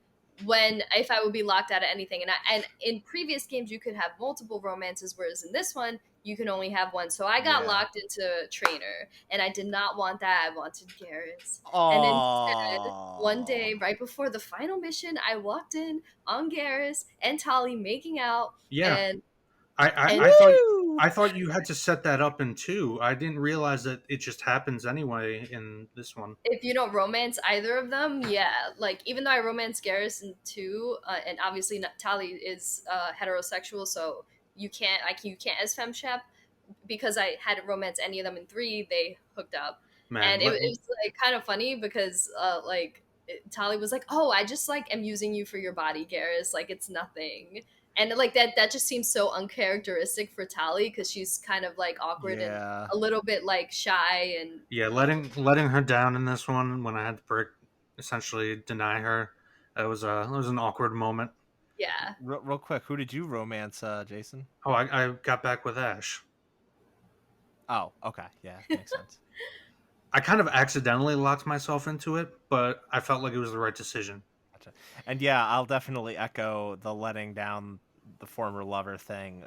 when if I would be locked out of anything. And in previous games you could have multiple romances, whereas in this one you can only have one. So I got Yeah. locked into Trainer, and I did not want that. I wanted Garrus. And instead, one day, right before the final mission, I walked in on Garrus and Tali making out, Yeah. and And I thought you had to set that up in 2. I didn't realize that it just happens anyway in this one. if you don't romance either of them, yeah, like even though I romance Garrison too, and obviously Tali is heterosexual, so you can't as femshep, because I hadn't romanced any of them in 3, they hooked up. Man, And it was like kind of funny because Tali was like, "Oh, I just like am using you for your body, Garrus. Like it's nothing." And like that just seems so uncharacteristic for Tali because she's kind of like awkward and Yeah. a little bit like shy and yeah, letting her down in this one when I had to essentially deny her, that was an awkward moment. yeah. Real quick, who did you romance, Jason? Oh, I got back with Ash. Oh, okay, yeah, makes sense. I kind of accidentally locked myself into it, but I felt like it was the right decision. Gotcha. And yeah, I'll definitely echo the letting down the former lover thing.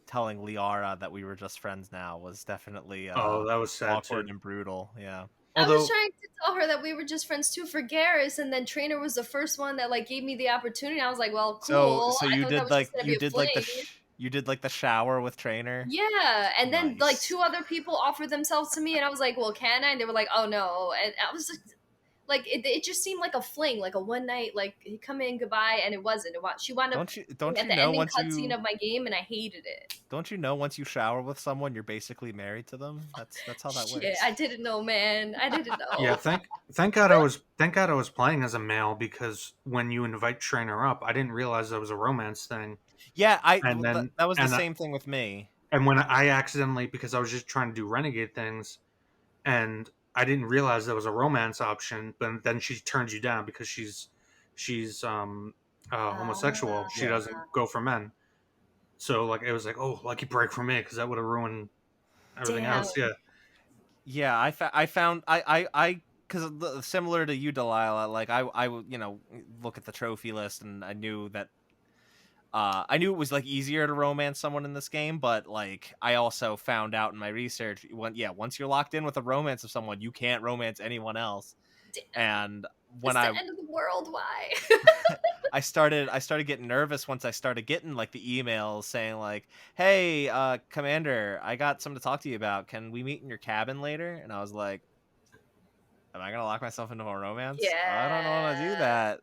Telling Liara that we were just friends now was definitely Oh, that was sad awkward too. and brutal. Yeah. I was Although, trying to tell her that we were just friends too for Garrus, and then Trainer was the first one that like gave me the opportunity. I was like, "Well, cool." So I you thought that did was just like gonna be a fling. you did like the shower with Trainer. Yeah, and then like Nice. 2 other people offered themselves to me, and I was like, "Well, can I?" And they were like, "Oh no," and I was just like, it just seemed like a fling, like a one night, like he come in, goodbye, and it wasn't. She wound up Don't at you the know ending once cutscene you of my game, and I hated it. don't you know once you shower with someone you're basically married to them? That's how that Shit, works. I didn't know, man. I didn't yeah, know. thank God I was playing as a male, because when you invite Trainer up, I didn't realize that was a romance thing. Yeah, And then that was the and same thing with me. and when I accidentally, because I was just trying to do renegade things, and I didn't realize there was a romance option, but then she turns you down because she's homosexual. She Yeah. doesn't go for men. So like it was like, oh, lucky break for me, because that would have ruined everything Damn. else. Yeah. Yeah, I found I because similar to you, Delilah. Like I would look at the trophy list and I knew that I knew it was like easier to romance someone in this game, but like I also found out in my research once you're locked in with a romance of someone, you can't romance anyone else. Damn. And when It's the end of the world. Why? I started getting nervous once I started getting like the emails saying like, "Hey, Commander, I got something to talk to you about. Can we meet in your cabin later?" And I was like, "Am I gonna lock myself into a romance? I don't want to do Yeah. that."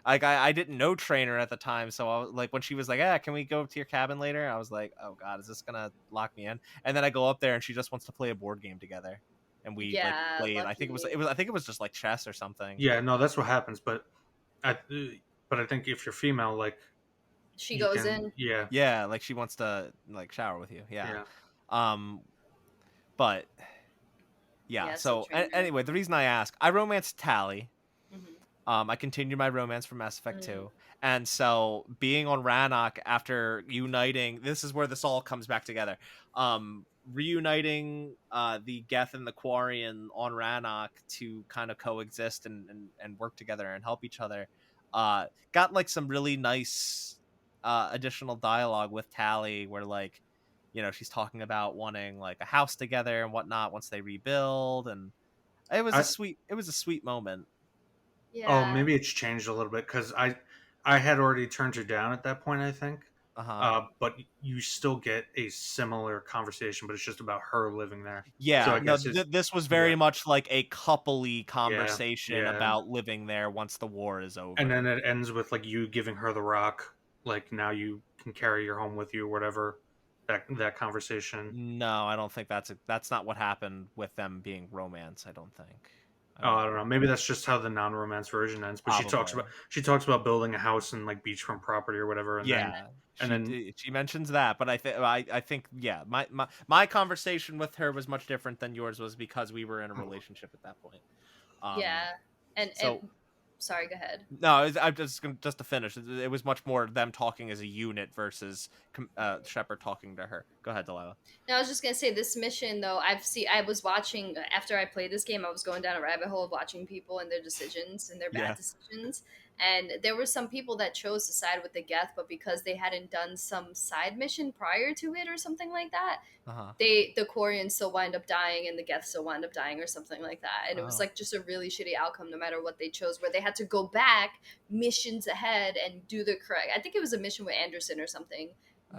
Like I didn't know Trainer at the time, so I was like, when she was like, "Yeah, can we go up to your cabin later?" I was like, "Oh God, is this gonna lock me in?" And then I go up there and she just wants to play a board game together, and we like Yeah, played. I think lucky. I think it was just like chess or something. Yeah, no, that's what happens. I, but I think if you're female, like She you goes can, in. yeah, Yeah, like she wants to like shower with you. Yeah. yeah. Um, but yeah. Yeah, so So Trainer. anyway, the reason I ask, I romanced Tally. Mhm. I continued my romance from Mass Effect Mm. 2. And so being on Rannoch after uniting, this is where this all comes back together. Reuniting the Geth and the Quarian on Rannoch to kind of coexist and work together and help each other. Got like some really nice additional dialogue with Tally where like, she's talking about wanting like a house together and whatnot once they rebuild, and I it was a sweet moment. Oh, Yeah. maybe it's changed a little bit, because I had already turned her down at that point, I think. Uh-huh. But you still get a similar conversation, but it's just about her living there. So Yeah, I no, guess it's this was yeah, very much like a coupley yeah, conversation yeah. about living there once the war is And over. then it ends with like you giving her the rock, like now you can carry your home with you, whatever. That conversation. No, I don't think that's not what happened with them being romance, I don't think. I Oh, don't I don't know. Maybe that's just how the non-romance version ends. But Probably. she talks about building a house and like beachfront property or whatever, Yeah. and then She mentions that, but I think yeah, my conversation with her was much different than yours was because we were in a relationship at that point. Yeah. And So sorry, go ahead. No, I'm just to finish. It was much more them talking as a unit versus Shepard talking to her. Go ahead, Delilah. No, I was just gonna say this mission though. I was watching after I played this game. I was going down a rabbit hole of watching people and their decisions and their bad Yeah. decisions. And there were some people that chose to side with the Geth, but because they hadn't done some side mission prior to it or something like that, Uh-huh. the Quarians still wind up dying and the Geth still wind up dying or something like that. And it was Oh. like just a really shitty outcome no matter what they chose, where they had to go back missions ahead and do the correct. I think it was a mission with Anderson or something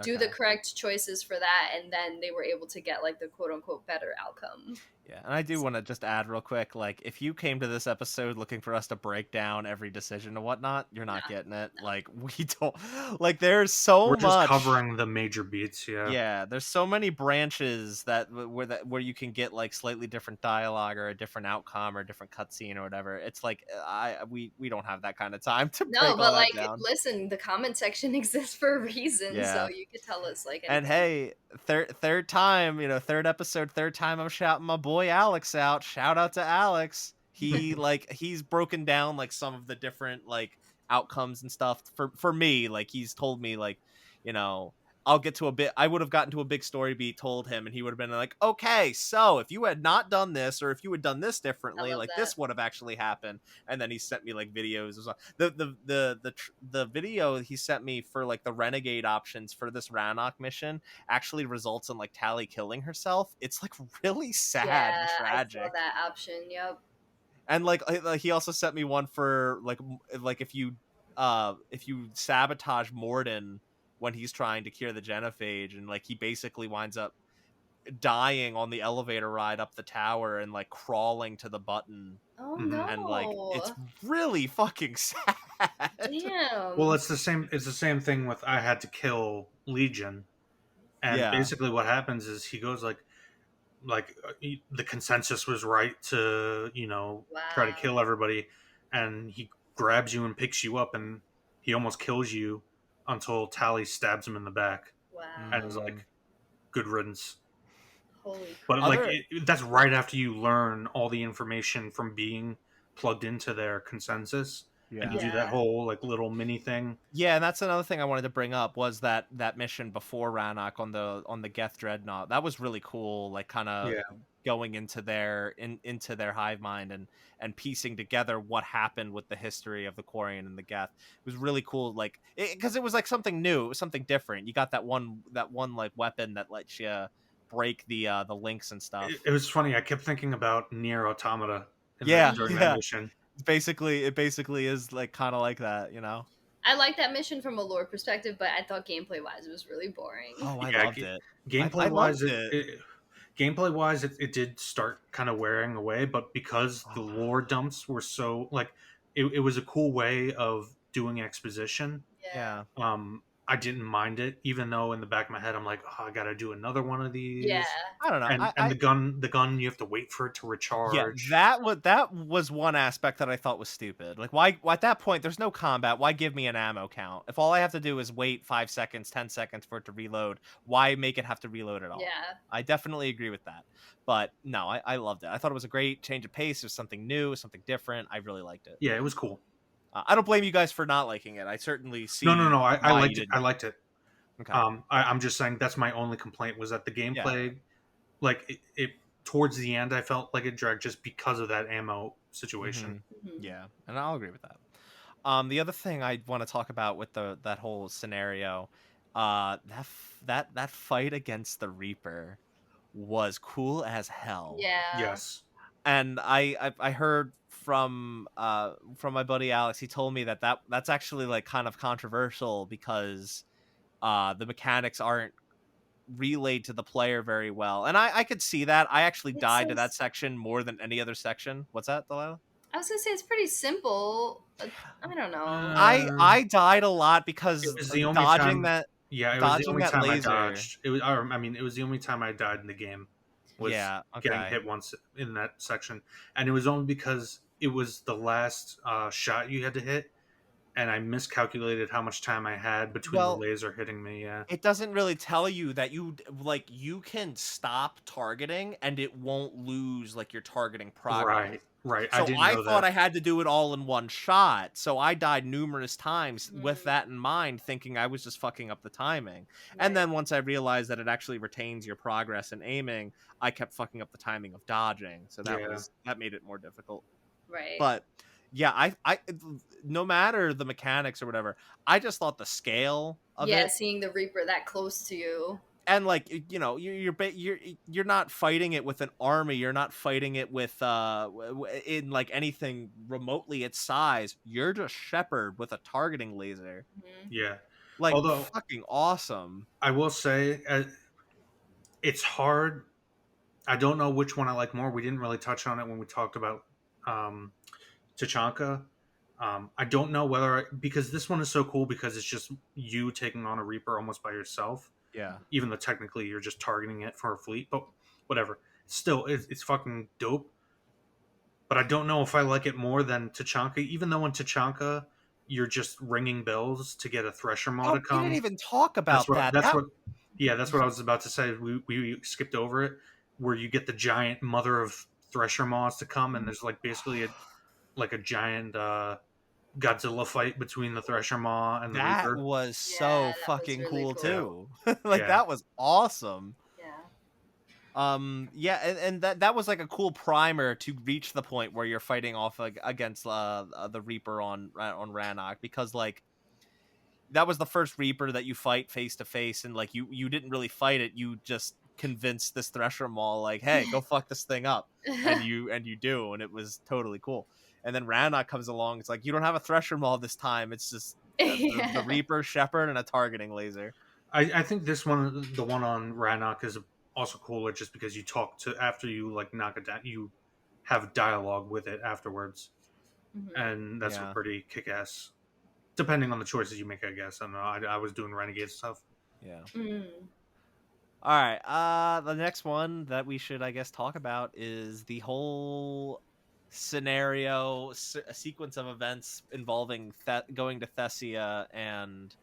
do the Okay. correct choices for that, and then they were able to get like the quote unquote better outcome. Yeah, and I do want to just add real quick, like, if you came to this episode looking for us to break down every decision and whatnot, you're not getting it. no. Like, we don't, like, there's so We're just much. covering the major beats. Yeah. Yeah, there's so many branches where you can get like slightly different dialogue or a different outcome or a different cutscene or whatever. It's like we don't have that kind of time to No, break all but that like, down. listen, the comment section exists for a reason, Yeah. so you could tell us like anything. And hey, third time, third episode, third time I'm shouting my boy Alex out. Shout out to Alex. He he's broken down like some of the different like outcomes and stuff for me. Like he's told me like, you know, I'll get to a bit. I would have gotten to a big story beat, told him, and he would have been like, okay, so if you had not done this, or if you had done this differently, love like that. this would have actually happened. And then he sent me like videos. The video he sent me for like the renegade options for this Rannoch mission actually results in like Tally killing herself. It's like really sad and Yeah, I tragic. saw that option. Yep. And like he also sent me one for like if you sabotage Morden when he's trying to cure the genophage, and like he basically winds up dying on the elevator ride up the tower and like crawling to the button, Oh Mhm. no. and like it's really fucking sad. Damn. Well, it's the same thing with I had to kill Legion, and Yeah. basically what happens is he goes like the consensus was right to try to Wow. kill everybody, and he grabs you and picks you up, and he almost kills you until Tally stabs him in the back, Wow. and is like, "Good riddance." Holy But crap. Other- that's right after you learn all the information from being plugged into their consensus, and you do that Yeah. whole like little mini thing. Yeah, and that's another thing I wanted to bring up was that mission before Rannoch on the Geth Dreadnought. That was really cool, like kind of Yeah. going into their hive mind and piecing together what happened with the history of the Quarian and the Geth. It was really cool, like because it was like something new, it was something different. You got that one like weapon that lets you break the links and stuff. It was funny. I kept thinking about Nier Automata during yeah. that mission. It basically is like kind of like that, I like that mission from a lore perspective, but I thought gameplay wise it was really boring. Oh, I Yeah, loved it. Gameplay wise, loved it. gameplay wise, it did start kind of wearing away, but because the lore dumps were so like, it was a cool way of doing exposition. Yeah. I didn't mind it, even though in the back of my head I'm like, oh, I gotta do another one of these. Yeah. I don't know. And the gun, you have to wait for it to recharge. Yeah, that was one aspect that I thought was stupid. Like, why at that point there's no combat? Why give me an ammo count if all I have to do is wait 5 seconds, 10 seconds for it to reload? Why make it have to reload at all? Yeah. I definitely agree with that. But no, I loved it. I thought it was a great change of pace. It was something new, something different. I really liked it. Yeah, it was cool. I don't blame you guys for not liking it. I certainly see. No. I why liked you it. didn't. I liked it. Okay. I'm just saying that's my only complaint was that the gameplay, like it towards the end, I felt like it dragged just because of that ammo situation. Mhm. Yeah, and I'll agree with that. The other thing I want to talk about with that whole scenario, that fight against the Reaper was cool as hell. Yeah. Yes. And I heard from my buddy Alex. He told me that's actually like kind of controversial because the mechanics aren't relayed to the player very well, and I could see that. I actually It died to says- that section more than any other section. What's that, Delaila? I was gonna say it's pretty simple. I don't know. I died a lot because It was the only dodging time- that. Yeah, it was Dodging the only that time laser. I dodged. It was. I mean, it was the only time I died in the game. Was Yeah, getting okay. hit once in that section, and it was only because it was the last shot you had to hit, and I miscalculated how much time I had between Well, the laser hitting me. Yeah. It doesn't really tell you that you can stop targeting and it won't lose like your targeting progress. Right. So I didn't I know thought that. I had to do it all in one shot. So I died numerous times with Mm. that in mind, thinking I was just fucking up the timing. Right. And then once I realized that it actually retains your progress in aiming, I kept fucking up the timing of dodging. So that made it more difficult. Right. But yeah, I no matter the mechanics or whatever, I just thought the scale of it, seeing the Reaper that close to you. and like you're not fighting it with an army, you're not fighting it with in like anything remotely its size. You're just Shepard with a targeting laser. Mhm. Yeah. Like Although fucking awesome. I will say, it's hard. I don't know which one I like more. We didn't really touch on it when we talked about um, Tachanka. I don't know because this one is so cool because it's just you taking on a Reaper almost by yourself, Yeah. even though technically you're just targeting it for a fleet. But whatever, still, it's fucking dope. But I don't know if I like it more than Tachanka, even though in Tachanka you're just ringing bells to get a Thresher Maw to Oh, we didn't come. even talk That's about what. that. That's what. Yeah, that's what I was about to say. We skipped over it, where you get the giant mother of Thresher Maws to come, and there's like basically a giant Godzilla fight between the Thresher Maw and the That Reaper. was Yeah, so that was fucking really cool Yeah, cool. too. Like yeah, that was awesome. Yeah. Yeah, and that was like a cool primer to reach the point where you're fighting off against the Reaper on Rannoch, because like that was the first Reaper that you fight face to face, and like you didn't really fight it, you just convinced this Thresher Maul like, hey, go fuck this thing up, and you do, and it was totally cool. And then Rannoch comes along, it's like, you don't have a Thresher Maul this time, it's just the Yeah. Reaper, Shepard, and a targeting laser. I think this one, the one on Rannoch, is also cooler just because you talk to after you like knock it down, you have dialogue with it afterwards, Mhm. and that's a Yeah, pretty kick ass. Depending on the choices you make, I guess. I don't know. I was doing Renegade stuff. yeah. Mm. All right. The next one that we should, I guess, talk about is the whole scenario, a sequence of events involving going to Thessia and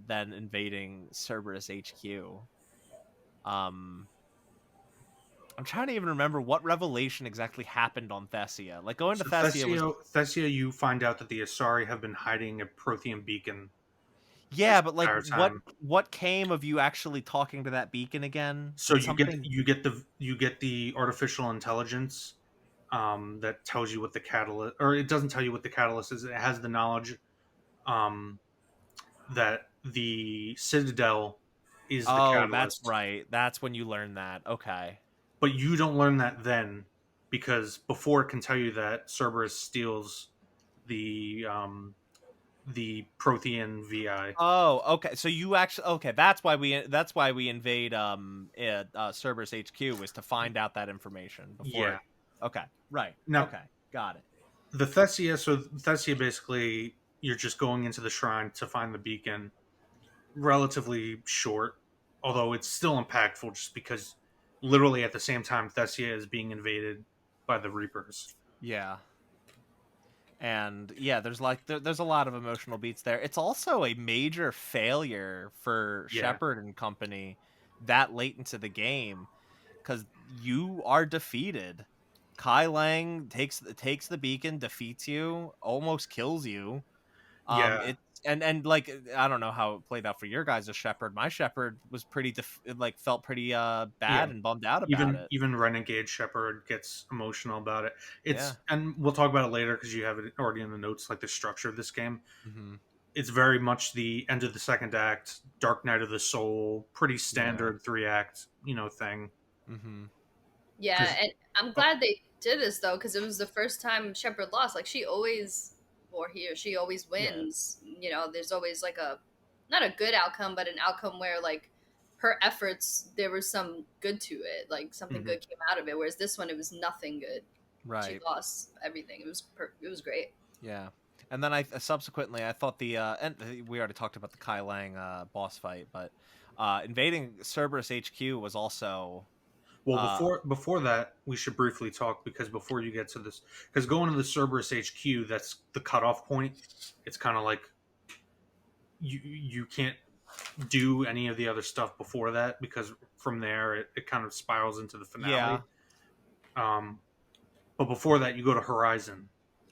then invading Cerberus HQ. Um, I'm trying to even remember what revelation exactly happened on Thessia. Like going to So Thessia was, Thessia, you find out that the Asari have been hiding a Prothean beacon yeah, this but like entire time. what came of you actually talking to that beacon again? So Did something? you get the artificial intelligence that tells you what the catalyst, or it doesn't tell you what the catalyst is. It has the knowledge um, that the Citadel is the Oh, that's catalyst, right. That's when you learn that. Okay. but you don't learn that then because before it can tell you that Cerberus steals the Prothean VI. Oh, okay. So you actually, okay. That's why we invade Cerberus HQ, was to find out that information before Yeah. it. Okay. Right. Now Okay. Got it. the Thessia, so Thessia basically you're just going into the shrine to find the beacon. Relatively short, although it's still impactful just because literally at the same time Thessia is being invaded by the Reapers. Yeah. And yeah, there's like there's a lot of emotional beats there. It's also a major failure for Yeah. Shepard and company that late into the game, because you are defeated. Kai Lang takes the beacon, defeats you, almost kills you. Yeah. It and like, I don't know how it played out for your guys' Shepherd. My Shepherd was pretty like felt pretty Yeah. bad and bummed out about Even it. even Renegade Shepard gets emotional about it. Yeah. And we'll talk about it later because you have it already in the notes, like the structure of this game. Hmm. It's very much the end of the second act, Dark Night of the Soul, pretty Yeah. standard 3 act, thing. Hmm. Yeah, Because and I'm glad they did this though, because it was the first time Shepard lost. Like she always, or he or she always Yeah. wins. You know, there's always like a, not a good outcome, but an outcome where like her efforts, there was some good to it. Like something Mhm. good came out of it. Whereas this one, it was nothing good. She Right. lost everything. It was great. Yeah. And then I subsequently I thought we already talked about the Kai Lang boss fight, but invading Cerberus HQ was also Well, uh before that, we should briefly talk because before you get to this, because going to the Cerberus HQ, that's the cutoff point. It's kind of like you can't do any of the other stuff before that because from there it kind of spirals into the yeah. finale. Um, but before that, you go to Horizon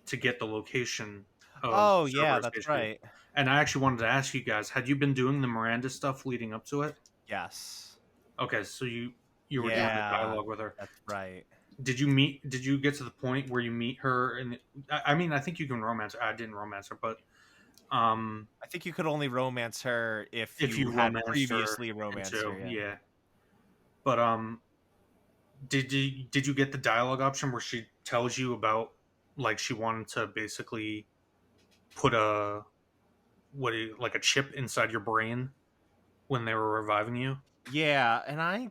to get the location of Oh yeah, Cerberus that's HQ. right. And I actually wanted to ask you guys: had you been doing the Miranda stuff leading up to it? Yes. Okay, so you were doing Yeah. the Yeah, dialogue with her. that's right. Did you get to the point where you meet her and I mean I think you can romance her. I didn't romance her, but um I think you could only romance her if if you you had romanced her previously romanced into her, yeah. yeah. But did you get the dialogue option where she tells you about like she wanted to basically put a like a chip inside your brain when they were reviving you. Yeah, and I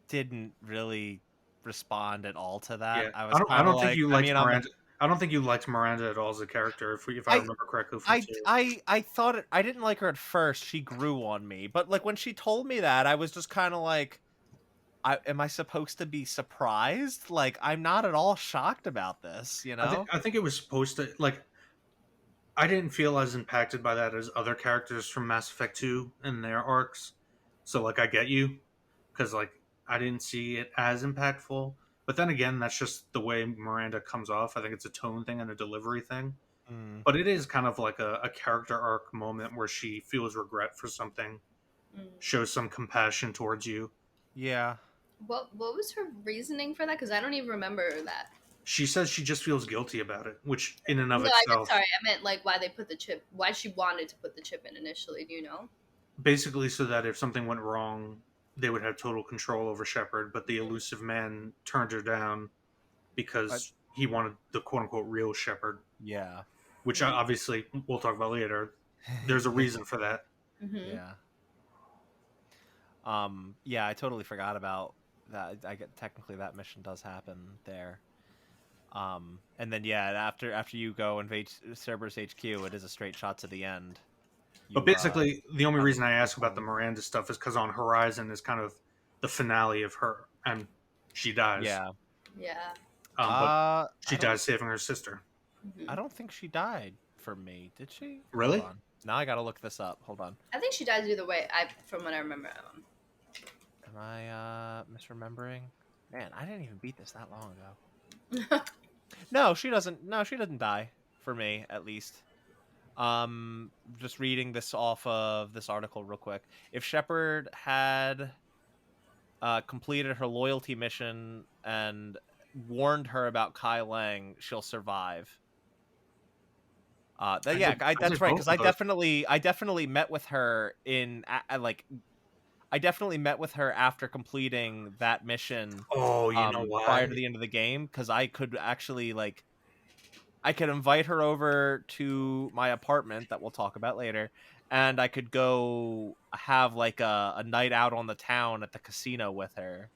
didn't really respond at all to that. Yeah, I I was don't. I kind of don't think like, you I liked mean, Miranda. I don't think you liked Miranda at all as a character, if I I remember correctly from two. I thought I didn't like her at first. She grew on me, but like when she told me that, I was just kind of like, am I supposed to be surprised? Like, I'm not at all shocked about this, you know? I think it was supposed to like. I didn't feel as impacted by that as other characters from Mass Effect 2 and their arcs. So like I get you, because like I didn't see it as impactful. But then again, that's just the way Miranda comes off. I think it's a tone thing and a delivery thing. Mm, But it is kind of like a character arc moment where she feels regret for something, Mm. shows some compassion towards you. yeah. What was her reasoning for that? Because I don't even remember that. She says she just feels guilty about it, which in and of No, I meant itself, sorry. I meant like why they put the chip. Why she wanted to put the chip in initially. Do you know? basically so that if something went wrong, they would have total control over Shepard. But the Mhm. elusive man turned her down I, because he wanted the quote unquote real Shepard, yeah. which Mm. obviously we'll talk about later. There's a reason for that. Mhm. Yeah. Yeah, I totally forgot about that. I get technically that mission does happen there. And then yeah, after you go invade Cerberus HQ, it is a straight shot to the end. But You basically, the only have reason a I ask about the checkpoint. Miranda stuff is because on Horizon is kind of the finale of her, and she dies. Yeah. Yeah. But I she dies saving her sister. Mhm. don't think she died for me. Did she? Hold Really? on. Now I gotta look this up. Hold on. I think she dies either way. From what I remember. Am I misremembering? Man, I didn't even beat this that long ago. No, she doesn't. No, she doesn't die for me, at least. Just reading this off of this article real quick. If Shepard had completed her loyalty mission and warned her about Kai Lang, she'll survive. Yeah, I that's did right. both Because of those. I definitely met with her like, I definitely met with her after completing that mission, Oh, you know prior why? to the end of the game, because I could actually like, I could invite her over to my apartment that we'll talk about later, and I could go have like a night out on the town at the casino with her.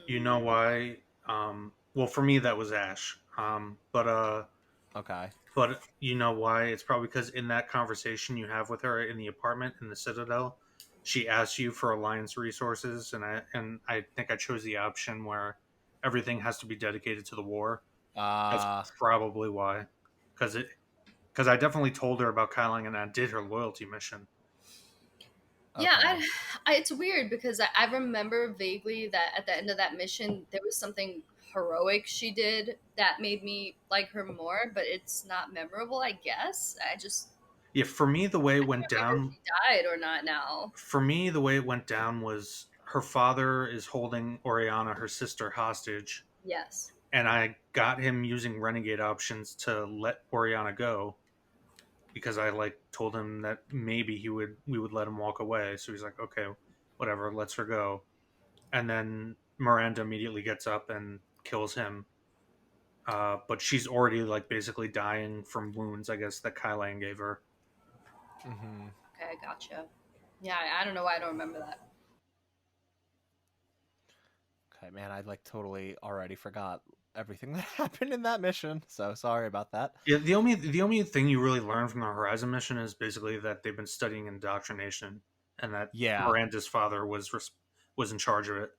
You know Mm. why? Well, for me that was Ash. Okay. But you know why? It's probably because in that conversation you have with her in the apartment in the Citadel, she asks you for Alliance resources, and I think I chose the option where everything has to be dedicated to the war. That's Uh probably why, because because I definitely told her about Kyling and I did her loyalty mission. Yeah, okay. it's weird because I remember vaguely that at the end of that mission there was something heroic she did that made me like her more, but it's not memorable. I guess I just Yeah, for me the way it went can't remember if down. she died or not now. For me the way it went down was her father is holding Oriana, her sister, hostage, Yes. and I got him using renegade options to let Oriana go because I like told him that maybe we would let him walk away. So he's like, okay, whatever, lets her go. And then Miranda immediately gets up and kills him. But she's already like basically dying from wounds, I guess, that Kylan gave her. Mm-hmm. Okay, gotcha. Yeah, I don't know why I don't remember that. Okay, man, I like totally already forgot everything that happened in that mission. So sorry about that. Yeah, the only thing you really learn from the Horizon mission is basically that they've been studying indoctrination, and that Yeah. Miranda's father was in charge of it.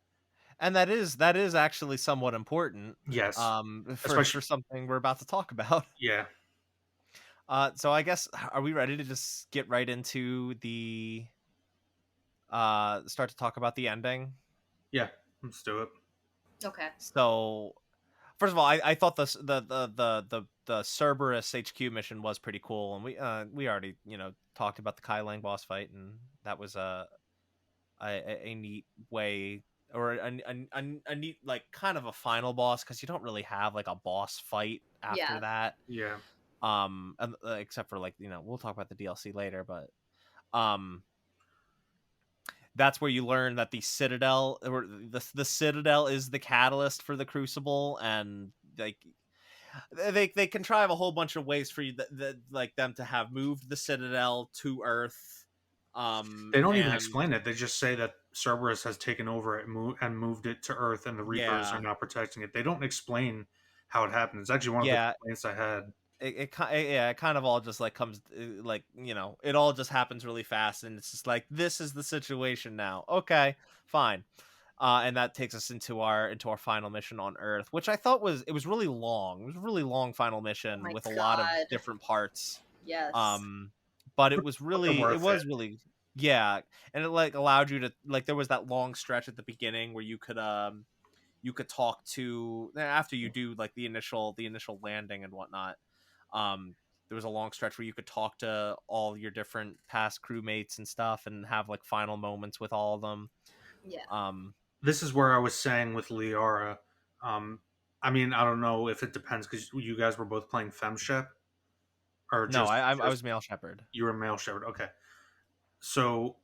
And that is actually somewhat important, Yes, for especially something we're about to talk about. yeah, So I guess, are we ready to just get right into the start to talk about the ending? yeah. Let's do it. Okay. So first of all, I thought the Cerberus HQ mission was pretty cool, and we already talked about the Kai Lang boss fight, and that was a neat way, or a neat, like, kind of a final boss, because you don't really have like a boss fight after Yeah. that, Yeah, except for, like, we'll talk about the DLC later, but um that's where you learn that the Citadel, or the Citadel, is the catalyst for the Crucible, and like, they contrive a whole bunch of ways for you that like them to have moved the Citadel to Earth. They don't even And explain it. They just say that Cerberus has taken over it and moved it to Earth, and the Reapers are yeah, now protecting it. They don't explain how it happened. It's actually one of the yeah, complaints I had. yeah, it kind of all just like comes like, it all just happens really fast, and it's just like, this is the situation now. Okay, fine. And that takes us into our final mission on Earth, which I thought was really long. It was a really long final Oh mission my with a lot of god. different parts. Yes. Um, but But, but they're it worth it. was really, yeah, and it like allowed you to, like, there was that long stretch at the beginning where you could talk to, after you do like the initial landing and whatnot. um there was a long stretch where you could talk to all your different past crewmates and stuff and have like final moments with all of them. Yeah. um This is where I was saying with Liara. Um, I mean, I don't know if it depends because you guys were both playing FemShep or no, I just was male shepherd. you were male Shepard. Okay, so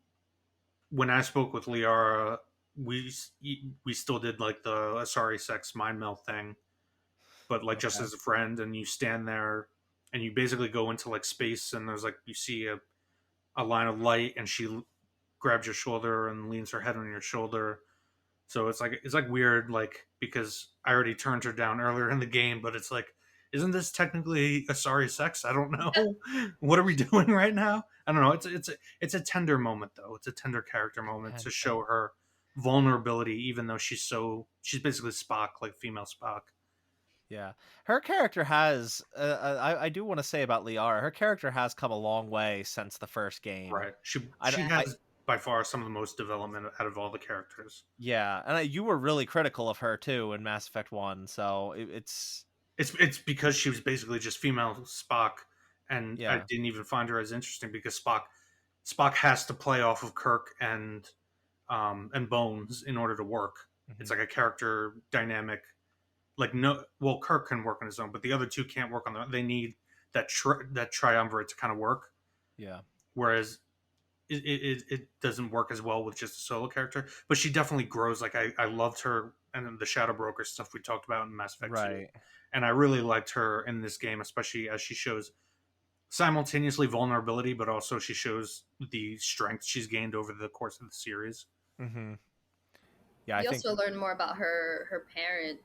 when I spoke with Liara, we we still did like the Asari sex mind meld thing, but like just Okay. as a friend, and you stand there and you basically go into like space, and there's like you see a line of light, and she grabs your shoulder and leans her head on your shoulder. So it's like weird, like because I already turned her down earlier in the game, but it's like, isn't this technically a sorry sex? I don't know. What are we doing right now? I don't know. It's a tender moment though. It's a tender character moment to show her vulnerability, even though she's basically Spock, like female Spock. Yeah, her character has. I do want to say about Liara, her character has come a long way since the first game. Right. She I, she I has by far some of the most development out of all the characters. yeah, and you were really critical of her too in Mass Effect One, so it's It's because she was basically just female Spock, and I yeah. didn't even find her as interesting because Spock has to play off of Kirk and Bones in order to work. It's Mhm. like a character dynamic. Like no, well, Kirk can work on his own, but the other two can't work on their own. They need that triumvirate to kind of work. Yeah. Whereas it doesn't work as well with just a solo character. But she definitely grows. Like I loved her and the Shadow Broker stuff we talked about in Mass Effect 2. Right. And I really liked her in this game, especially as she shows simultaneously vulnerability, but also she shows the strength she's gained over the course of the series. Mm-hmm. Yeah, I You think. also learn more about her parent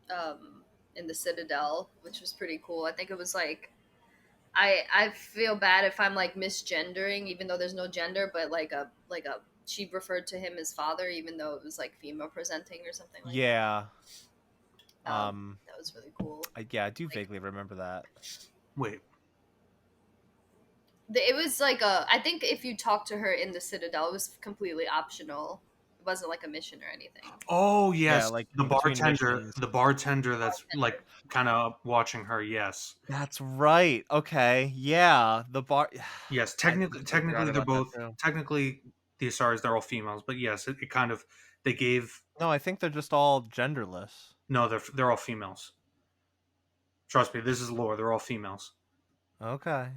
um, in the Citadel, which was pretty cool. I think it was like I feel bad if I'm like misgendering, even though there's no gender, but like a she referred to him as father, even though it was like female presenting or something like that. Yeah. Um. That was really cool. Yeah, I do Like vaguely remember that. Wait, it was like a. I think if you talk to her in the Citadel, it was completely optional. It wasn't like a mission or anything. oh Yeah, yes, like the in between bartender, missions. the bartender that's like Bartender. kind of watching her. Yes, That's right. Okay. Yeah. The bar. yes. I completely forgot Technically, they're about that both too. technically the Asaris. They're all females, but yes, it kind of they gave No, I think they're just all genderless. no, they're all females. Trust me, this is lore. They're all females. Okay.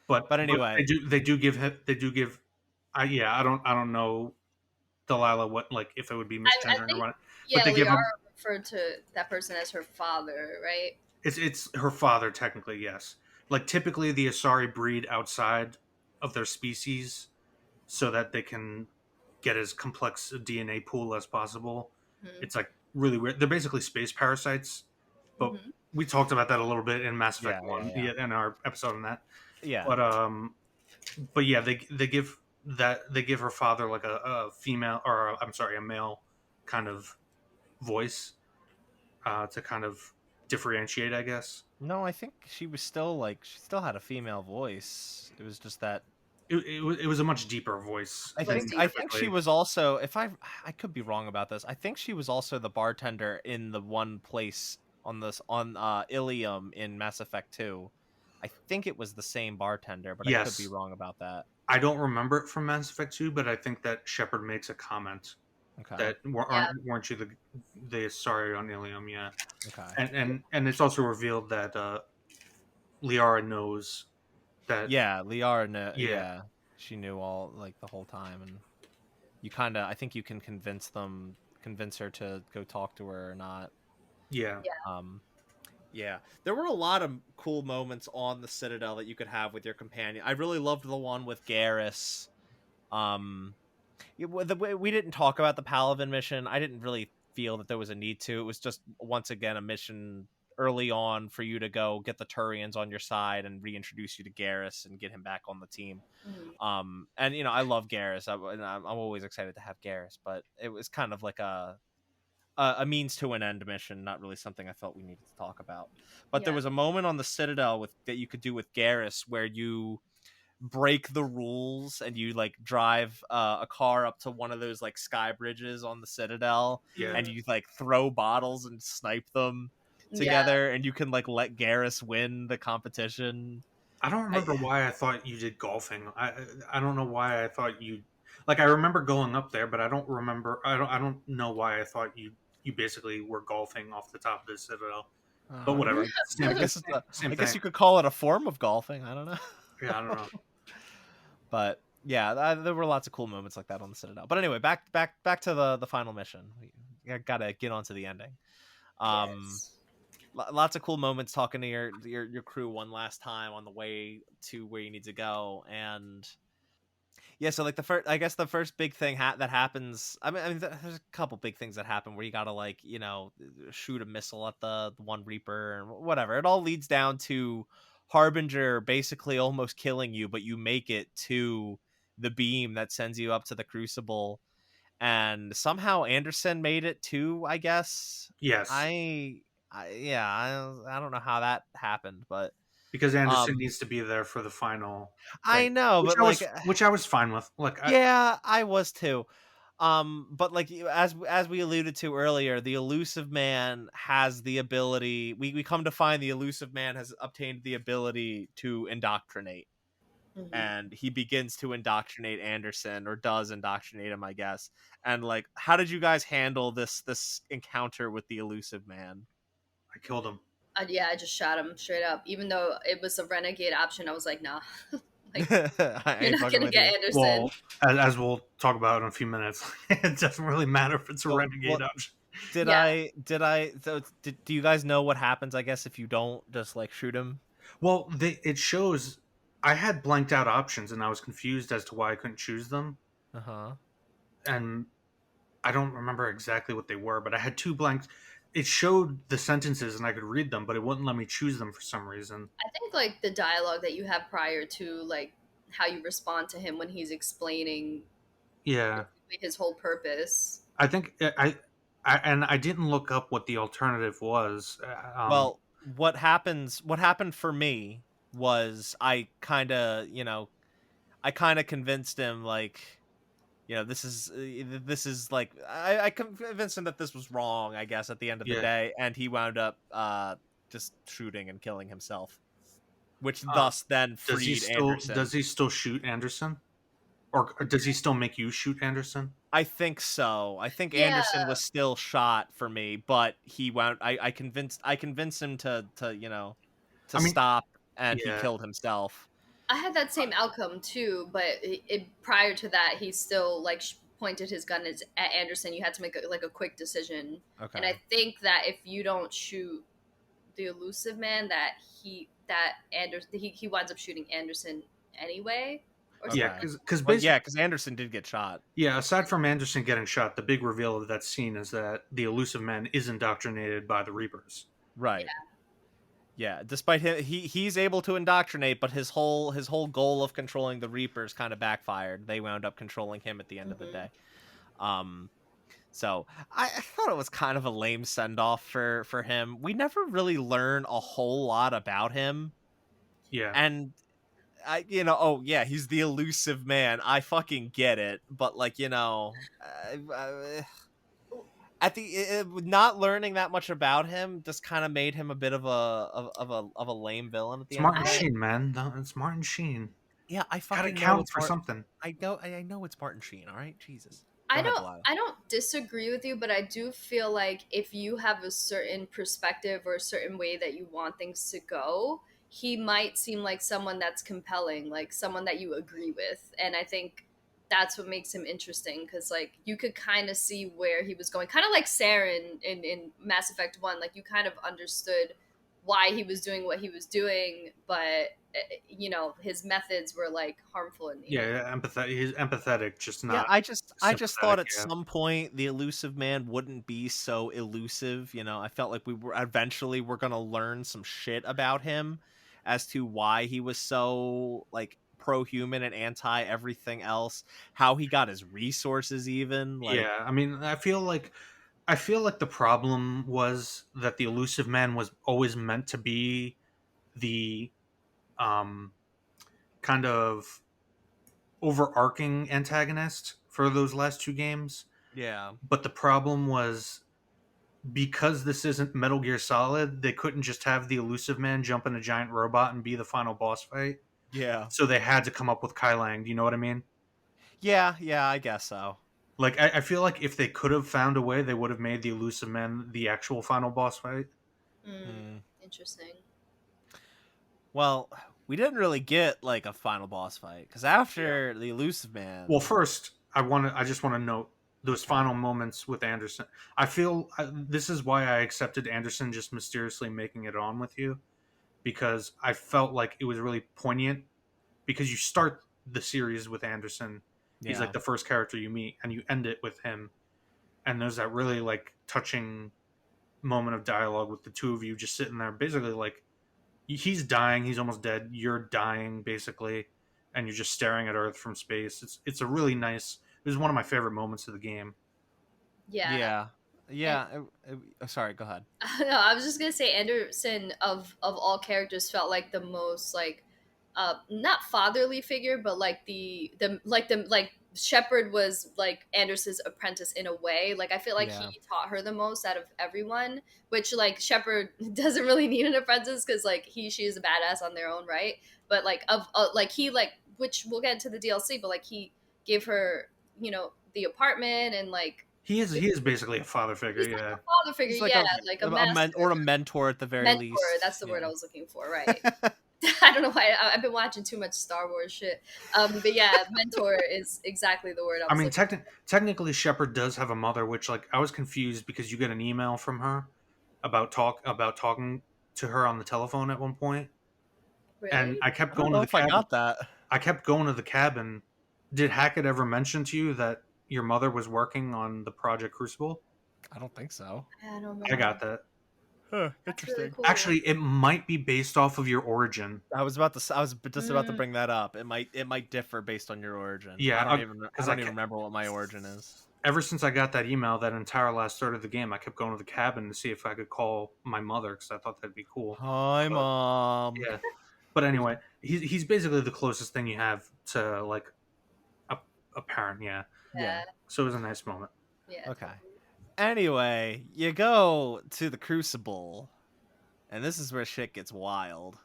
But But but anyway, they do give. Yeah, I don't know Delilah what like if it would be I misgendering or think what, but yeah, they give a Liara referred to that person as her father, right? it's her father technically, yes. Like typically the Asari breed outside of their species so that they can get as complex a DNA pool as possible. Mm-hmm. It's like really weird. They're basically space parasites, but Mm-hmm. we talked about that a little bit in Mass yeah, Effect yeah, One, yeah, yeah, in our episode on that. yeah. But yeah, they give her father like a female or I'm sorry, a male kind of voice to kind of differentiate, I guess. No, I think she was still like she still had a female voice. It was just that It was a much deeper voice It was than I deeper. think she typically. was also, if I could be wrong about this. I think she was also the bartender in the one place on Ilium in Mass Effect 2. I think it was the same bartender, but I could be Yes, wrong about that. I don't remember it from Mass Effect 2, but I think that Shepard makes a comment Okay. that Yeah. weren't you the sorry on Ilium, yeah. Okay. And it's also revealed that Liara knows that Yeah, Liara yeah, yeah, she knew all like the whole time, and I think you can convince her to go talk to her or not. yeah. Yeah. Um Yeah, there were a lot of cool moments on the Citadel that you could have with your companion. I really loved the one with Garrus. Um, we didn't talk about the Paladin mission. I didn't really feel that there was a need to. It was just once again a mission early on for you to go get the Turians on your side and reintroduce you to Garrus and get him back on the team. Mhm. And I love Garrus. I'm always excited to have Garrus, but it was kind of like a means to an end mission, not really something I felt we needed to talk about. But there Yeah. was a moment on the Citadel that you could do with Garrus where you break the rules and you like drive a car up to one of those like sky bridges on the Citadel, Yeah. and you like throw bottles and snipe them Yeah. together, and you can like let Garrus win the competition. I don't remember why I thought you did golfing. I don't know why I thought you like. I remember going up there, but I don't remember. I don't know why I thought you basically were golfing off the top of the Citadel. But whatever. I guess Same I guess thing. you could call it a form of golfing. I don't know. Yeah, I don't know. But yeah, there were lots of cool moments like that on the Citadel. But anyway, back to the final mission. We gotta get on to the ending. Yes. Lots of cool moments talking to your crew one last time on the way to where you need to go. And yeah, so like the first big thing that happens. I mean, there's a couple big things that happen where you gotta like shoot a missile at the one Reaper and whatever. It all leads down to Harbinger basically almost killing you, but you make it to the beam that sends you up to the Crucible, and somehow Anderson made it too. I guess. Yes, I don't know how that happened, but because Anderson um, needs to be there for the final I thing, know, but like, which I was fine with. Like, yeah, I was too. But like as we alluded to earlier, the elusive man has the ability. We come to find the elusive man has obtained the ability to indoctrinate, Mhm. and he begins to indoctrinate Anderson, or does indoctrinate him, I guess. And like, how did you guys handle this encounter with the elusive man? I killed him. Yeah, I just shot him straight up. Even though it was a renegade option, I was like, nah, like I you're ain't not fucking gonna with get you. Anderson. Well, as we'll talk about in a few minutes, it doesn't really matter if it's a So, renegade option. Yeah. Do you guys know what happens, I guess, if you don't just like shoot him? Well, it shows. I had blanked out options, and I was confused as to why I couldn't choose them. Uh-huh. And I don't remember exactly what they were, but I had two blanks. It showed the sentences, and I could read them, but it wouldn't let me choose them for some reason. I think like the dialogue that you have prior to like how you respond to him when he's explaining Yeah, his whole purpose. I think and I didn't look up what the alternative was. Well, what happened for me was I kind of convinced him, like, this is like, I convinced him that this was wrong, I guess, at the end of the Yeah. day, and he wound up just shooting and killing himself, which Uh, thus then freed Anderson. Does he still shoot Anderson, or does he still make you shoot Anderson? I think so. I think Yeah. Anderson was still shot for me, but he wound. I convinced him to I mean, stop, and he yeah. killed himself. I had that same outcome too, but prior to that, he still like pointed his gun at Anderson. You had to make like a quick decision, Okay. and I think that if you don't shoot the elusive man, he winds up shooting Anderson anyway. Or Okay. Yeah, because because Anderson did get shot. Yeah, aside from Anderson getting shot, the big reveal of that scene is that the elusive man is indoctrinated by the Reapers. Right. Yeah. Despite him, he's able to indoctrinate, but his whole goal of controlling the Reapers kind of backfired. They wound up controlling him at the end of the day. So I thought it was kind of a lame send off for him. We never really learn a whole lot about him. Yeah. And oh yeah, he's the elusive man. I fucking get it, but like, at the not learning that much about him just kind of made him a bit of a lame villain at the It's end of Martin the day. Sheen, man. No, it's Martin Sheen. Yeah, I Gotta fucking know count it's for something. I know it's Martin Sheen. All right, Jesus. I Go ahead, don't Delilah. I don't disagree with you, but I do feel like if you have a certain perspective or a certain way that you want things to go, he might seem like someone that's compelling, like someone that you agree with. And I think that's what makes him interesting because like you could kind of see where he was going, kind of like Saren in Mass Effect 1. Like you kind of understood why he was doing what he was doing, but his methods were like harmful in the end. Yeah, empathetic. He's empathetic, just Yeah, not I just thought sympathetic. at Yeah, some point the elusive man wouldn't be so elusive. I felt like we're gonna learn some shit about him as to why he was so like pro-human and anti everything else, how he got his resources even. Like, yeah. I mean, I feel like the problem was that the elusive man was always meant to be the um kind of overarching antagonist for those last two games. yeah, But the problem was, because this isn't Metal Gear Solid, they couldn't just have the elusive man jump in a giant robot and be the final boss fight. yeah, So they had to come up with Kai Lang. Do you know what I mean? yeah, I guess so. Like, I feel like if they could have found a way, they would have made the elusive man the actual final boss fight. Hmm. Interesting. Well, we didn't really get like a final boss fight because Yeah. after the elusive man. Well, first, I just want to note those Okay. final moments with Anderson. I feel this is why I accepted Anderson just mysteriously making it on with you, because I felt like it was really poignant, because you start the series with Anderson. He's like Yeah. the first character you meet, and you end it with him. And there's that really like touching moment of dialogue with the two of you just sitting there, basically like he's dying, he's almost dead, you're dying basically, and you're just staring at Earth from space. It's a really nice. It was one of my favorite moments of the game. Yeah. Yeah. And Yeah. Sorry, go ahead. no, I was just gonna say Anderson of all characters felt like the most like not fatherly figure, but like the Shepard was like Anderson's apprentice in a way. Like I feel like Yeah. he taught her the most out of everyone, which like Shepard doesn't really need an apprentice because like she is a badass on their own right. But like like he like which we'll get into the DLC, but like he gave her the apartment and like He is basically a father figure. he's like Yeah. a father figure, He's like yeah, like a master. or a mentor at the very Mentor, least. that's the word I Yeah. was looking for, right? I don't know why I've been watching too much Star Wars shit. But yeah, mentor is exactly the word I I was mean, looking technically, Shepard does have a mother, which like I was confused because you get an email from her about talking to her on the telephone at one point, for. and Really? I kept I don't going to know the if I cabin. got that. I kept going to the cabin. Did Hackett ever mention to you that your mother was working on the Project Crucible? I don't think so. I don't I remember. got that. Huh, That's really interesting. cool. Actually, it might be based off of your origin. I was just about to Mm, bring that up. It might differ based on your origin. I Yeah, I because don't even remember what my origin is. ever since I got that email, that entire last third of the game, I kept going to the cabin to see if I could call my mother because I thought that'd be cool. Hi, But mom. yeah, but anyway, he's basically the closest thing you have to like a, a parent. Yeah, Yeah. yeah, so it was a nice moment. yeah. Okay. Totally. Anyway, you go to the Crucible, and this is where shit gets wild.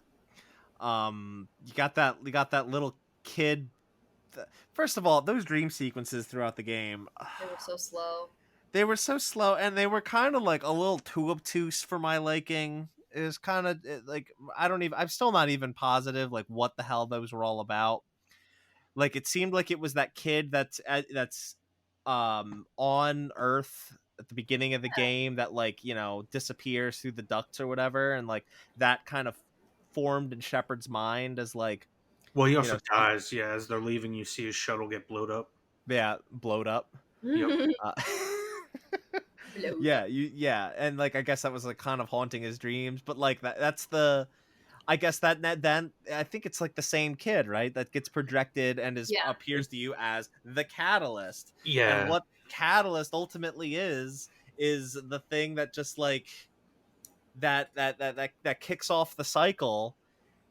You got that little kid. First of all, those dream sequences throughout the game, They were so slow. they were so slow, and they were kind of like a little too obtuse for my liking. It was kind of like I'm still not even positive like what the hell those were all about. Like it seemed like it was that kid that's on Earth at the beginning of the game that like disappears through the ducts or whatever, and like that kind of formed in Shepard's mind as like Well, he you also know some, dies. Yeah, as they're leaving, you see his shuttle get blowed up. yeah, blowed up. Yep. Uh, Blowed yeah, up. and like I guess that was like kind of haunting his dreams, but like that's the I guess that then I think it's like the same kid, right? That gets projected and Yeah, appears to you as the catalyst. And Yeah. what catalyst ultimately is the thing that just like that kicks off the cycle.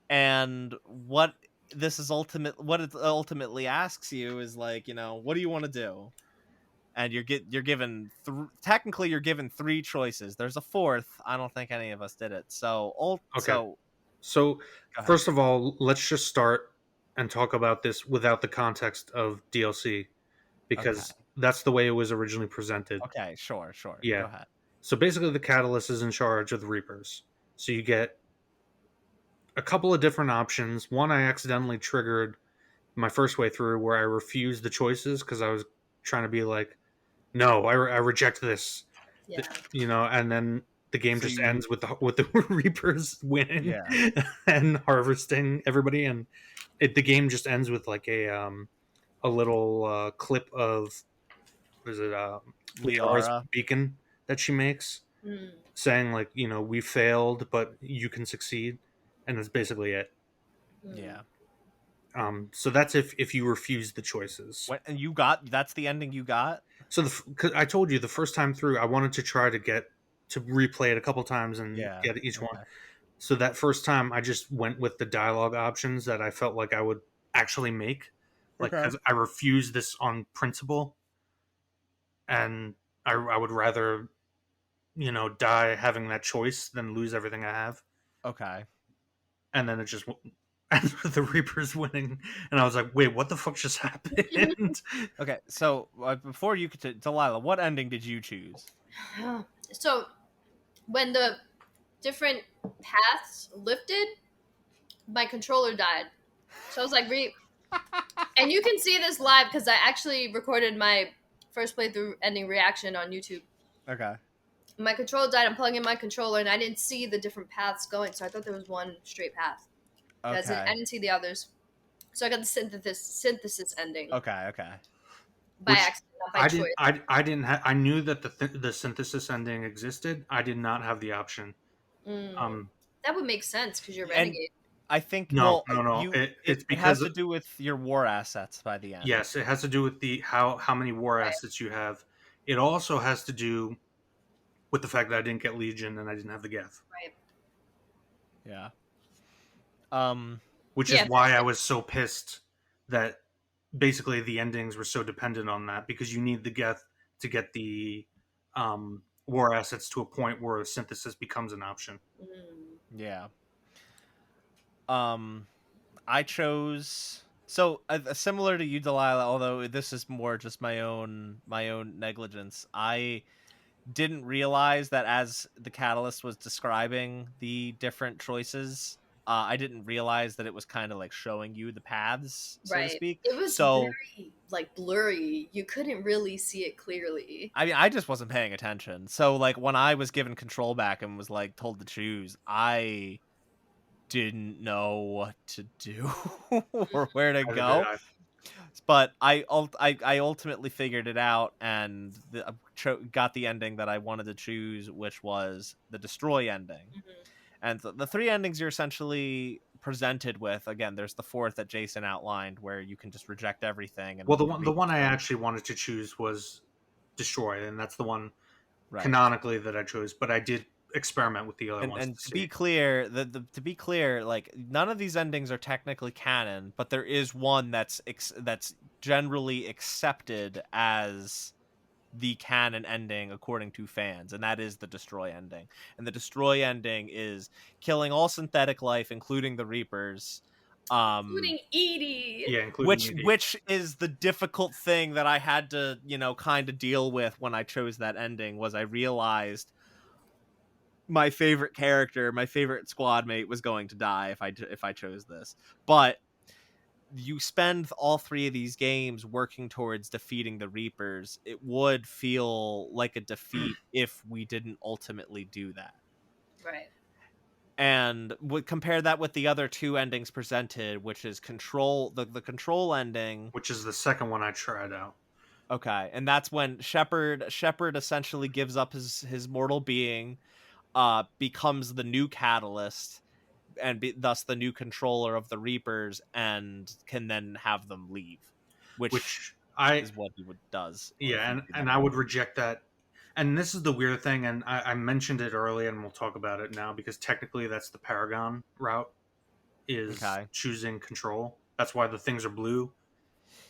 And what it ultimately asks you is like, what do you want to do? And you're given technically you're given three choices. There's a fourth. I don't think any of us did it. Okay. So So go ahead. first of all, let's just start and talk about this without the context of DLC, Okay. because that's the way it was originally presented. Okay, sure. Go Yeah. ahead. So basically, the Catalyst is in charge of the Reapers. So you get a couple of different options. One I accidentally triggered my first way through, where I refused the choices because I was trying to be like, no, I reject this. yeah. And then the game So just you, ends with the Reapers winning yeah, and harvesting everybody, and the game just ends with like a little clip of, what is it, Liara's Liara. beacon that she makes, Mm. saying like, we failed, but you can succeed, and that's basically it. Mm. Yeah. So that's if you refuse the choices. What and that's the ending you got? So 'cause I told you the first time through, I wanted to try to replay it a couple times and Yeah. get each one. Okay. So that first time, I just went with the dialogue options that I felt like I would actually make, like, Okay. because I refuse this on principle, and I would rather die having that choice than lose everything I have. Okay. And then it just ends with the Reapers winning, and I was like, wait, what the fuck just happened? Okay. So before you could, Delilah, what ending did you choose? So when the different paths lifted, my controller died. So I was like, and you can see this live because I actually recorded my first playthrough ending reaction on YouTube. Okay. My controller died. I'm plugging in my controller, and I didn't see the different paths going, so I thought there was one straight path. I Okay. didn't see the others, so I got the synthesis ending Okay. Okay. by Which accident, not by choice. I didn't I knew that the synthesis ending existed. I did not have the option. Mm. Um, That would make sense because you're And renegade. I think, no, well, no, no. you It's it has because, to do with your war assets by the end. yes, it has to do with the how many war Right. assets you have. It also has to do with the fact that I didn't get Legion and I didn't have the Geth, Right. Yeah. Um. which is Yeah. why I was so pissed that basically the endings were so dependent on that, because you need the Geth to get the war assets to a point where synthesis becomes an option. Mm. Yeah. Um. I chose similar to you, Delilah. Although this is more just my own negligence. I didn't realize that as the catalyst was describing the different choices, I didn't realize that it was kind of like showing you the paths, so to Right. speak. It was So very like blurry. You couldn't really see it clearly. I mean, I just wasn't paying attention. So like when I was given control back and was like told to choose, I didn't know what to do or where to Neither did go. I. But I ultimately figured it out and got the ending that I wanted to choose, which was the destroy ending. Mm-hmm. And the three endings you're essentially presented with, again, there's the fourth that Jason outlined, where you can just reject everything Well, and the one I actually wanted to choose was destroy, and that's the one right. canonically that I chose. But I did experiment with the other ones And to to be see. clear, to be clear, like none of these endings are technically canon, but there is one that's generally accepted as the canon ending according to fans, and that is the destroy ending. And the destroy ending is killing all synthetic life, including the Reapers. Including Edie. Yeah, including Which ED. which is the difficult thing that I had to, kind of deal with when I chose that ending, was I realized my favorite character, my favorite squad mate was going to die if I chose this. But you spend all three of these games working towards defeating the Reapers. It would feel like a defeat if we didn't ultimately do that. Right. And would compare that with the other two endings presented, which is control, the control ending. Which is the second one I tried out. Okay, and that's when Shepard essentially gives up his mortal being, becomes the new catalyst, and thus the new controller of the Reapers, and can then have them leave, which Which I is what he does. If Yeah, you and do and that I would ending. reject that. And this is the weird thing, and I mentioned it earlier, and we'll talk about it now, because technically that's the Paragon route, is Okay, choosing control. That's why the things are blue.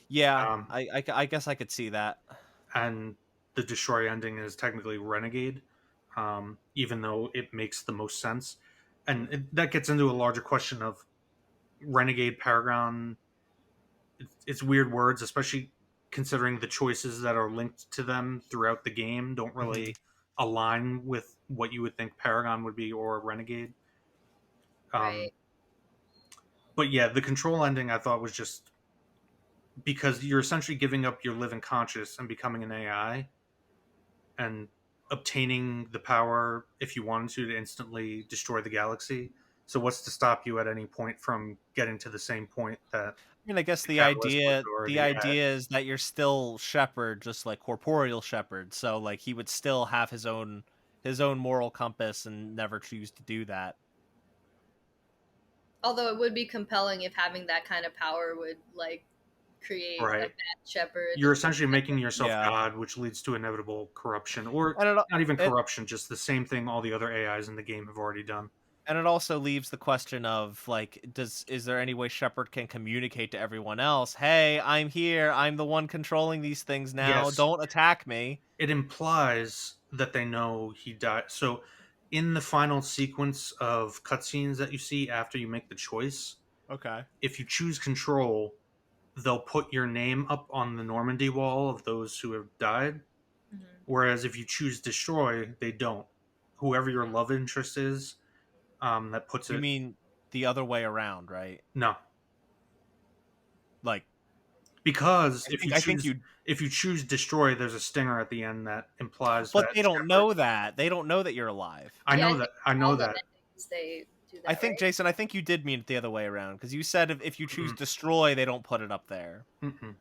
yeah, Um, I guess I could see that. and the destroy ending is technically renegade, even though it makes the most sense. And that gets into a larger question of renegade, Paragon. It's weird words, especially considering the choices that are linked to them throughout the game don't Hmm. really align with what you would think Paragon would be or Renegade. Um, Right. but yeah, the control ending I thought was just because you're essentially giving up your living conscious and becoming an AI, and obtaining the power if you wanted to instantly destroy the galaxy. So what's to stop you at any point from getting to the same point that I mean, I guess the catalyst was the already at? idea is that you're still Shepard, just like corporeal Shepard. So like he would still have his own moral compass and never choose to do that. Although it would be compelling if having that kind of power would like create a Right. bad shepherd. You're essentially making yourself Yeah, God, which leads to inevitable corruption, or and not even it corruption, just the same thing all the other AIs in the game have already done. and it also leaves the question of like, is there any way Shepard can communicate to everyone else? Hey, I'm here. I'm the one controlling these things now. Yes, Don't attack me. it implies that they know he died. So, in the final sequence of cutscenes that you see after you make the choice, Okay. if you choose control, they'll put your name up on the Normandy wall of those who have died. Mhm. Whereas if you choose destroy, they don't. Whoever your love interest is, that puts You it. mean the other way around, right? No, Like, because I think you, if you choose destroy, there's a stinger at the end that implies but that they don't Shepard. know that. They don't know that you're alive. I Yeah, I know think that. I know all the that. endings they do I that, think right? Jason, I think you did mean it the other way around because you said if you choose Mm-mm, destroy, they don't put it up there. mm-mm.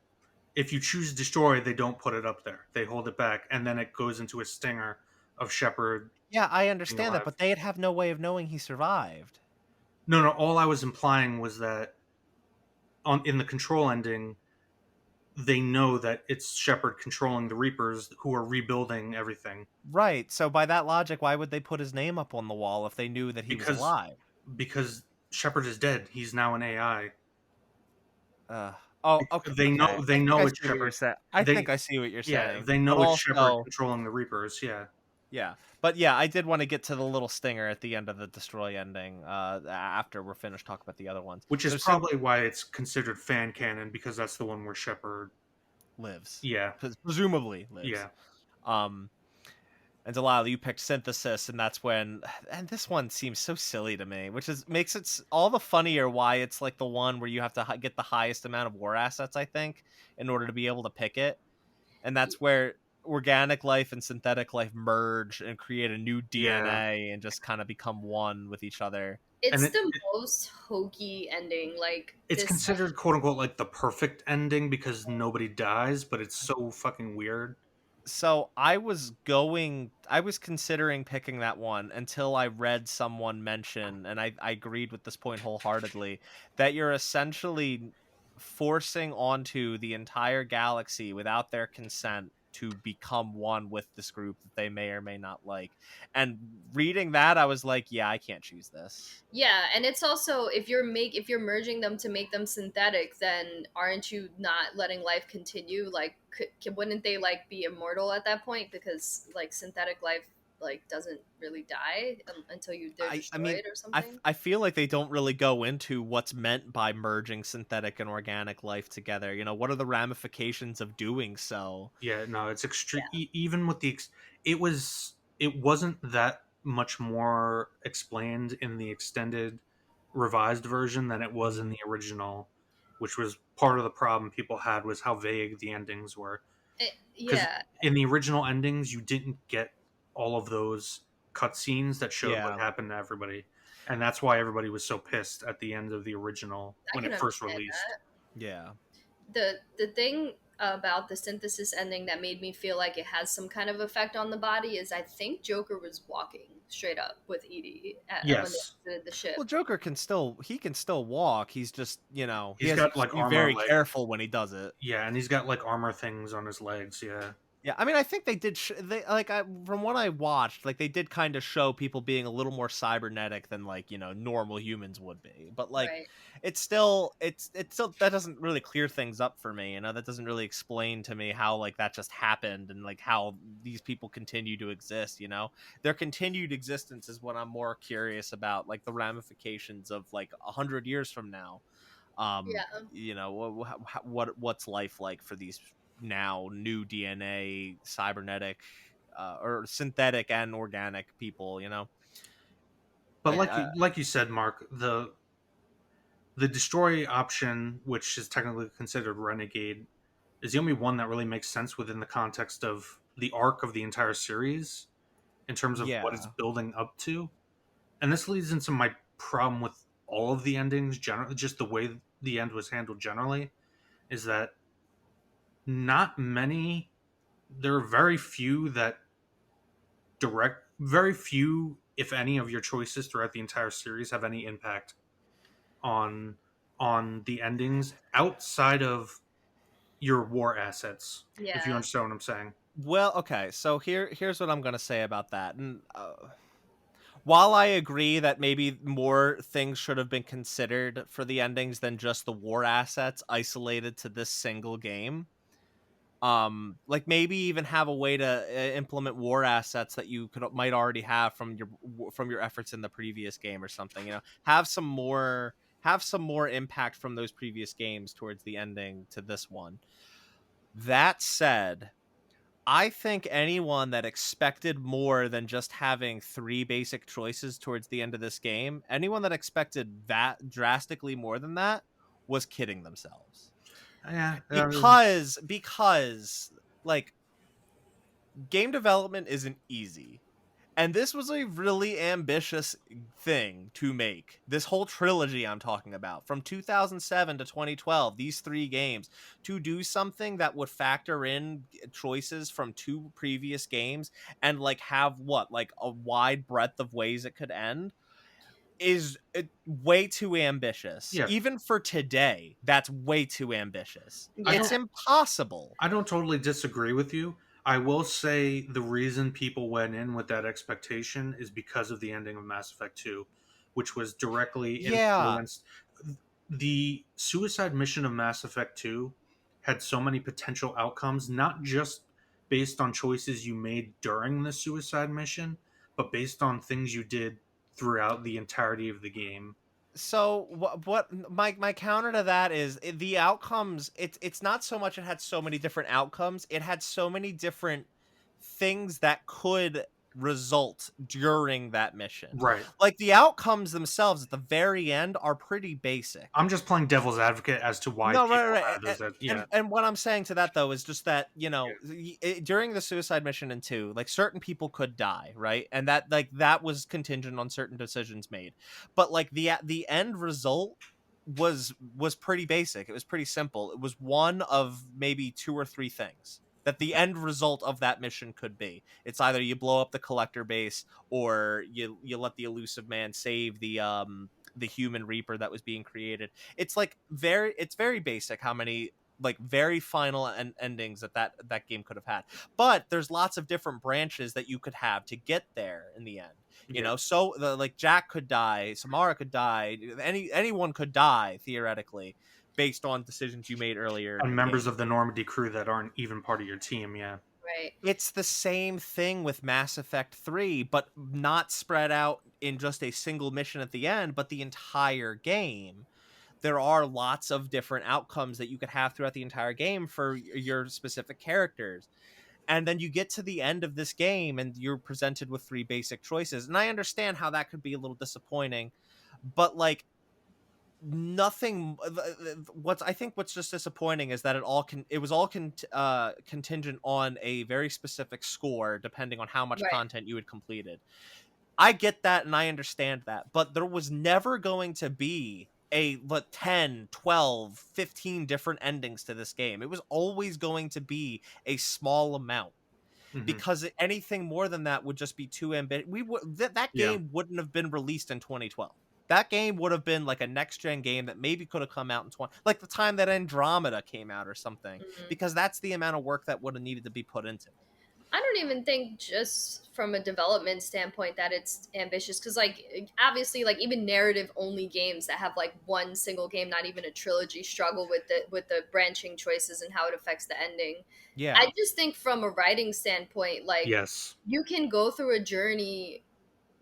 If you choose destroy, they don't put it up there. They hold it back, and then it goes into a stinger of Shepard Yeah, I being understand that, alive. but they'd have no way of knowing he survived. No, no. All I was implying was that in the control ending, they know that it's Shepard controlling the Reapers who are rebuilding everything Right. So by that logic, why would they put his name up on the wall if they knew that he was because alive? Shepard is dead. He's now an AI. Uh, oh, okay. They Okay. know I they think I know see it's what you're Shepard. saying. I think They I see what you're Yeah, saying. they But know it's Shepard also, controlling the Reapers. Yeah, yeah. But yeah, I did want to get to the little stinger at the end of the destroy ending. After we're finished talking about the other ones. which is So Synth probably why it's considered fan canon because that's the one where Shepard. lives, Yeah, presumably lives. yeah. Um, And Delilah, you picked synthesis, and that's when. And this one seems so silly to me, which is makes it all the funnier why it's like the one where you have to get the highest amount of war assets, I think, in order to be able to pick it. And that's where organic life and synthetic life merge and create a new Yeah, DNA and just kind of become one with each other. and It's the most hokey ending. Like it's this, considered quote unquote like the perfect ending because nobody dies, but it's so fucking weird. So I was considering picking that one until I read someone mention, and I agreed with this point wholeheartedly, that you're essentially forcing onto the entire galaxy without their consent to become one with this group that they may or may not like. And reading that, I was like, yeah, I can't choose this. yeah, and it's also if you're merging them to make them synthetic, then aren't you not letting life continue? Like, wouldn't they like be immortal at that point? Because like synthetic life like doesn't really die until they're I mean, destroyed or something. I feel like they don't really go into what's meant by merging synthetic and organic life together. You know, what are the ramifications of doing so? Yeah, no, it's extreme. Yeah. Even with it wasn't that much more explained in the extended revised version than it was in Mm. the original, which was part of the problem people had was how vague the endings were. Because Yeah, in the original endings, you didn't get all of those cutscenes that showed what Yeah, happened to everybody, and that's why everybody was so pissed at the end of the original I when can it first understand released. that. yeah. The thing about the synthesis ending that made me feel like it has some kind of effect on the body is I think Joker was walking straight up with Edie when they Yes, exited the ship. Well, Joker can still walk. He's just, he he's has to got like be armor very leg. careful when he does it. Yeah, and he's got like armor things on his legs. Yeah, Yeah, I mean, I think they did. They like from what I watched, like they did kind of show people being a little more cybernetic than like normal humans would be. But like, Right. it's still that doesn't really clear things up for me. That doesn't really explain to me how like that just happened and like how these people continue to exist. Their continued existence is what I'm more curious about, like the ramifications of like 100 years from now. Yeah. What's life like for these now new DNA cybernetic or synthetic and organic people. but I, Yeah. like you said, Mark, the destroy option, which is technically considered renegade, is the only one that really makes sense within the context of the arc of the entire series. in terms of what it's Yeah. building up to. And this leads into my problem with all of the endings generally, just the way the end was handled generally, is that not many, there are very few that very few, if any, of your choices throughout the entire series have any impact on the endings outside of your war assets, if you Yeah. understand what I'm saying. Well, okay. So here's what I'm gonna say about that. And while I agree that maybe more things should have been considered for the endings than just the war assets isolated to this single game, like maybe even have a way to implement war assets that you could might already have from your efforts in the previous game or something. Have some more impact from those previous games towards the ending to this one. That said, I think anyone that expected more than just having three basic choices towards the end of this game, anyone that expected that drastically more than that, was kidding themselves. Yeah, Because like game development isn't easy. And this was a really ambitious thing to make. This whole trilogy I'm talking about, from 2007 to 2012, these three games, to do something that would factor in choices from two previous games and like have what, like a wide breadth of ways it could end, is way too ambitious. yeah. Even for today, that's way too ambitious. I It's Yeah. don't impossible. I don't totally disagree with you. I will say the reason people went in with that expectation is because of the ending of Mass Effect 2, which was directly Yeah. influenced. The suicide mission of Mass Effect 2 had so many potential outcomes, not just based on choices you made during the suicide mission, but based on things you did throughout the entirety of the game. So my counter to that is the outcomes. It's not so much it had so many different outcomes, it had so many different things that could result during that mission. Right. Like the outcomes themselves at the very end are pretty basic. I'm just playing devil's advocate as to why No, right, people right, had those. Yeah. and what I'm saying to that though is just that Yeah. during the suicide mission in two, like certain people could die, right, and that like that was contingent on certain decisions made, but like the end result was pretty basic. It was pretty simple. It was one of maybe two or three things that the end result of that mission could be. It's either you blow up the collector base or you let the elusive man save the human reaper that was being created. It's very basic how many like very final endings that game could have had, but there's lots of different branches that you could have to get there in the end. Yeah. So like Jack could die, Samara could die, anyone could die theoretically based on decisions you made earlier in And the members game. of the Normandy crew that aren't even part of your team. Yeah. Right. It's the same thing with Mass Effect 3, but not spread out in just a single mission at the end, but the entire game. There are lots of different outcomes that you could have throughout the entire game for your specific characters. And then you get to the end of this game and you're presented with three basic choices. And I understand how that could be a little disappointing, but like nothing what's just disappointing is that it was all contingent on a very specific score depending on how much Right. content you had completed. I get that and I understand that, but there was never going to be a 10, 12, 15 different endings to this game. It was always going to be a small amount, Hmm. because anything more than that would just be too ambitious. That Yeah. game wouldn't have been released in 2012. That game would have been like a next gen game that maybe could have come out in 20, like the time that Andromeda came out or something, Mhm. because that's the amount of work that would have needed to be put into it. I don't even think just from a development standpoint that it's ambitious because like obviously like even narrative only games that have like one single game, not even a trilogy, struggle with the branching choices and how it affects the ending. Yeah. I just think from a writing standpoint, like Yes. you can go through a journey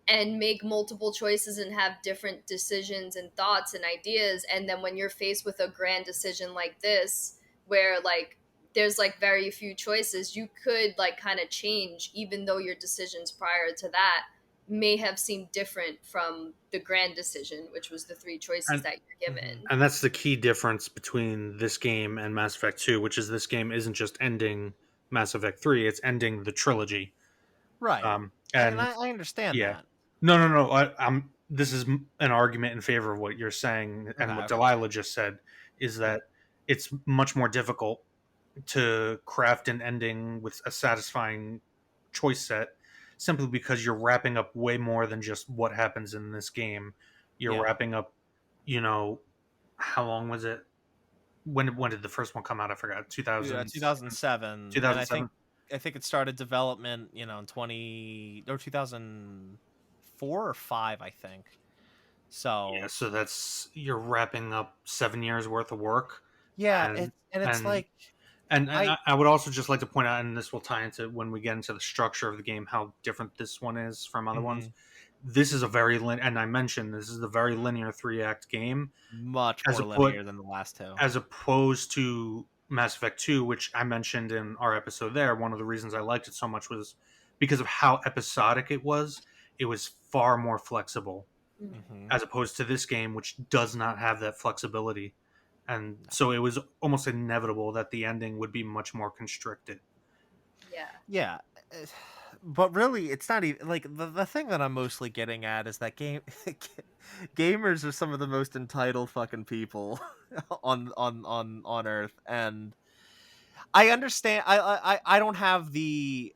and make multiple choices and have different decisions and thoughts and ideas, and then when you're faced with a grand decision like this where like there's like very few choices, you could like kind of change even though your decisions prior to that may have seemed different from the grand decision, which was the three choices And that you're Mhm. given. and that's the key difference between this game and Mass Effect 2, which is this game isn't just ending Mass Effect 3, it's ending the trilogy. Right. And And I understand yeah, that. no. This is an argument in favor of what you're saying, and Okay. what Okay. Delilah just said is that it's much more difficult to craft an ending with a satisfying choice set, simply because you're wrapping up way more than just what happens in this game. You're Yeah. wrapping up, you know, how long was it? When did the first one come out? I forgot. Yeah, 2000, 2007, and 2007. I think it started development, in 20 or 2004 or 5, I think. Yeah, So so that's, you're wrapping up 7 years worth of work. yeah, and it's and like and I I would also just like to point out, and this will tie into when we get into the structure of the game, how different this one is from other ones. Mhm. This is a very and I mentioned this is a very linear 3-act game, Much as more a put linear than the last two. as opposed to Mass Effect 2, which I mentioned in our episode there. One of the reasons I liked it so much was because of how episodic it was. It was far more flexible, Hmm. as opposed to this game, which does not have that flexibility. And so it was almost inevitable that the ending would be much more constricted. Yeah. Yeah, eh, but really, it's not even like the thing that I'm mostly getting at is that gamers are some of the most entitled fucking people on Earth, and I understand. I don't have the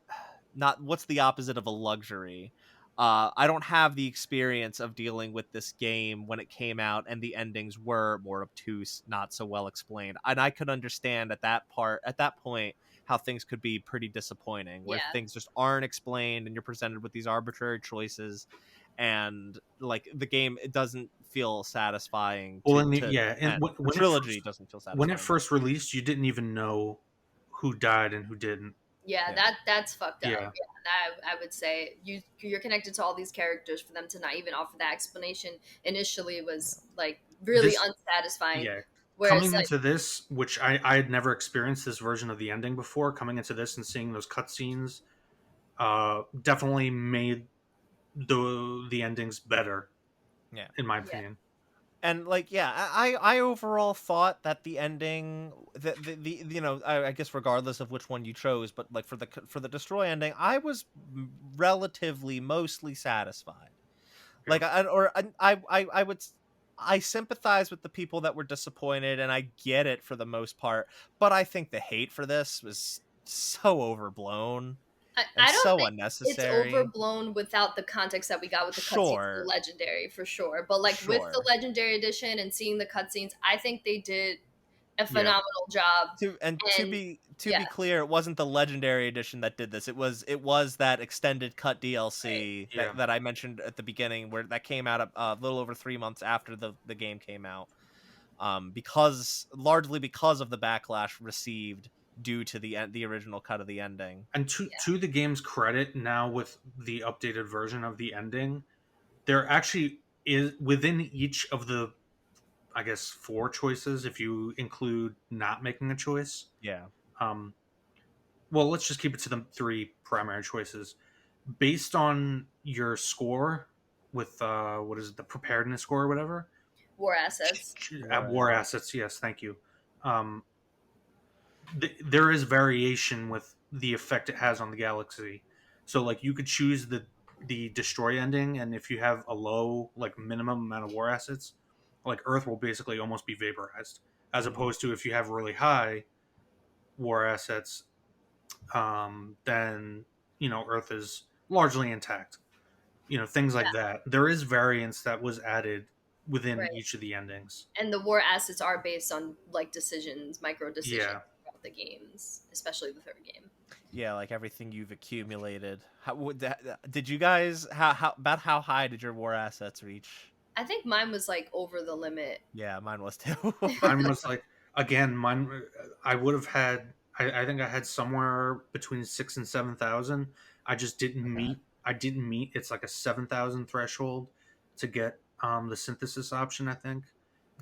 not what's the opposite of a luxury. I don't have the experience of dealing with this game when it came out and the endings were more obtuse, not so well explained. And I could understand at that point how things could be pretty disappointing, where Yeah. things just aren't explained and you're presented with these arbitrary choices, and like the game, it doesn't feel satisfying Well, to and end. The trilogy doesn't feel when it satisfying. first released, you didn't even know who died and who didn't. Yeah, Yeah. that's fucked up. Yeah, Yeah, that I would say you're connected to all these characters. For them to not even offer that explanation initially was like really this unsatisfying. yeah. Whereas Coming like into this, which I had never experienced this version of the ending before, coming into this and seeing those cutscenes, definitely made the endings better, Yeah. in my yeah, opinion. And like, yeah, I overall thought that the ending, the I guess regardless of which one you chose, but like for the destroy ending, I was relatively mostly satisfied. Yeah. Like I would I sympathize with the people that were disappointed, and I get it for the most part, but I think the hate for this was so overblown and I don't so think it's unnecessary. overblown without the context that we got with the cutscenes for Sure, Legendary for sure. But like with the sure. Legendary Edition and seeing the cutscenes, I think they did a Yeah. phenomenal job. And To yeah, be clear, it wasn't the legendary edition that did this. It was that extended cut right. DLC Yeah. that I mentioned at the beginning, where that came out a little over 3 months after the game came out. Because largely because of the backlash received due to the original cut of the ending. And to the game's credit, now with the updated version of the ending, there actually is, within each of the, I guess, four choices, if you include not making a choice. Yeah. Um, well, let's just keep it to the three primary choices. Based on your score with what is it, the preparedness score or whatever, War assets. War war assets. assets. Yes, thank you. Um, there is variation with the effect it has on the galaxy. So like you could choose the destroy ending, and if you have a low, like, minimum amount of war assets, like Earth will basically almost be vaporized. As Mhm. opposed to if you have really high war assets, then Earth is largely intact. Things like that. There is variance that was added within Right. each of the endings. And the war assets are based on like decisions, micro decisions Yeah. throughout the games, especially the third game. Yeah, like everything you've accumulated. How would that, did you guys how high did your war assets reach? I think mine was like over the limit. Yeah, mine was too. Mine was like, again, mine. I would have had. I think I had somewhere between 6 and 7,000. I just didn't Okay. meet. I didn't meet. It's like a 7,000 threshold to get the synthesis option, I think.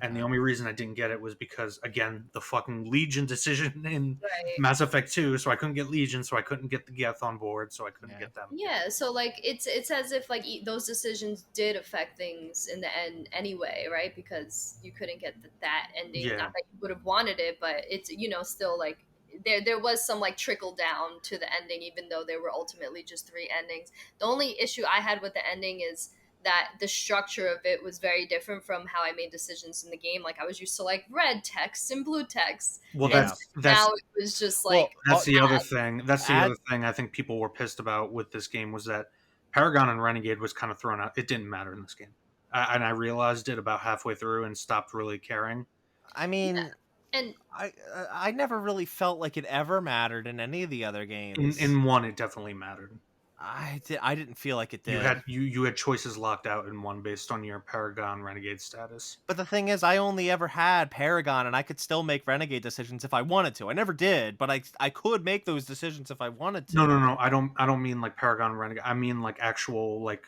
And the Okay. only reason I didn't get it was because, again, the fucking Legion decision in Right. Mass Effect 2. So I couldn't get Legion. So I couldn't get the Geth on board. So I couldn't Yeah. get them. Yeah, so like it's as if like those decisions did affect things in the end anyway, right? Because you couldn't get that ending. Yeah. Not that you would have wanted it, but it's still like there was some like trickle down to the ending, even though there were ultimately just 3 endings. The only issue I had with the ending is that the structure of it was very different from how I made decisions in the game. Like I was used to like red text and blue text, Well, and Yeah. that's now it was just Well, like that's the other thing. That's the add other thing I think people were pissed about with this game was that Paragon and Renegade was kind of thrown out. It didn't matter in this game, and I realized it about halfway through and stopped really caring. I mean, and I never really felt like it ever mattered in any of the other games. In one, it definitely mattered. I didn't feel like it did. You had choices locked out in one based on your Paragon Renegade status. But the thing is, I only ever had Paragon, and I could still make Renegade decisions if I wanted to. I never did, but I could make those decisions if I wanted to. No. I don't mean like Paragon Renegade. I mean like actual like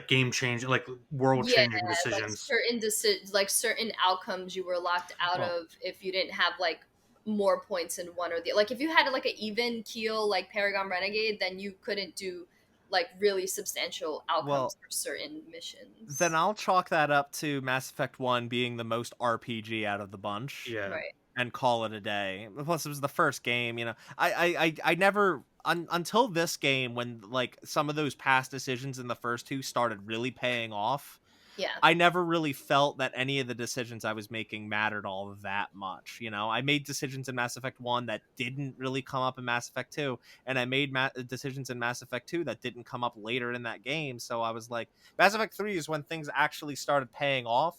game changing, like world yeah, changing like decisions. certain outcomes you were locked out Well- of if you didn't have like more points in one or the like. If you had like an even keel like Paragon Renegade, then you couldn't do like really substantial outcomes Well, for certain missions. Then I'll chalk that up to Mass Effect 1 being the most RPG out of the bunch. Yeah. Right. And call it a day. Plus, it was the first game. I never until this game, when like some of those past decisions in the first 2 started really paying off. Yeah. I never really felt that any of the decisions I was making mattered all that much. I made decisions in Mass Effect 1 that didn't really come up in Mass Effect 2, and I made decisions in Mass Effect 2 that didn't come up later in that game. So I was like, Mass Effect 3 is when things actually started paying off.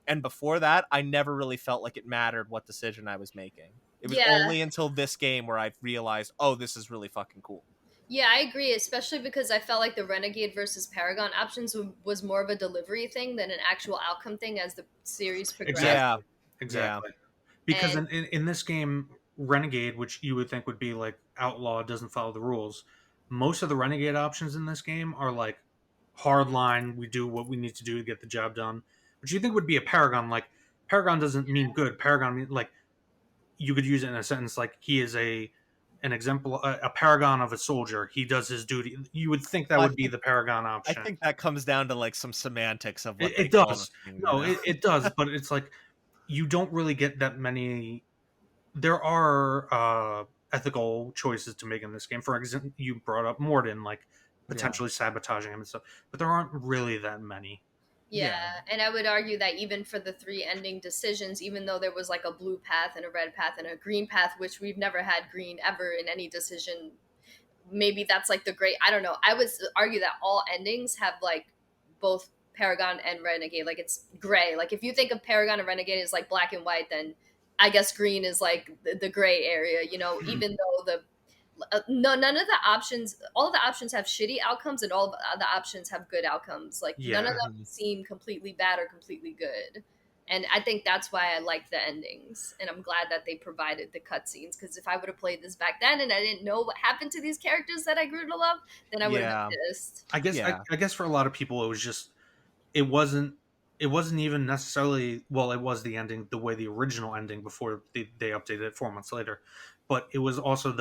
And before that, I never really felt like it mattered what decision I was making. It was Yeah. only until this game where I realized, oh, this is really fucking cool. Yeah, I agree, especially because I felt like the Renegade versus Paragon options was more of a delivery thing than an actual outcome thing as the series progressed. Exactly. Yeah. Exactly. Because And in this game, Renegade, which you would think would be like outlaw, doesn't follow the rules, most of the Renegade options in this game are like hard line. We do what we need to do to get the job done. Which you think would be a Paragon. Like Paragon doesn't mean good. Paragon mean like you could use it in a sentence like he is an example, a paragon of a soldier. He does his duty. You would think that I would be the Paragon I option. think that comes down to like some semantics of what It, they it call does. the thing, No, it does. But it's like you don't really get that many. There are ethical choices to make in this game. For example, you brought up Morden, like potentially sabotaging him and stuff, but there aren't really that many. yeah, and I would argue that even for the 3 ending decisions, even though there was like a blue path and a red path and a green path, which we've never had green ever in any decision, maybe that's like the great, I don't know. I would argue that all endings have like both Paragon and Renegade. Like it's gray. Like if you think of Paragon and Renegade as like black and white, then I guess green is like the gray area, even though none of the options, all of the options have shitty outcomes and all of the options have good outcomes. Like none of Yeah. them seem completely bad or completely good. And I think that's why I like the endings. And I'm glad that they provided the cutscenes. Because if I would have played this back then and I didn't know what happened to these characters that I grew to love, then I would have been pissed. I guess Yeah. I guess for a lot of people it was just it wasn't even necessarily, well, it was the ending the way the original ending before they updated it 4 months later, but it was also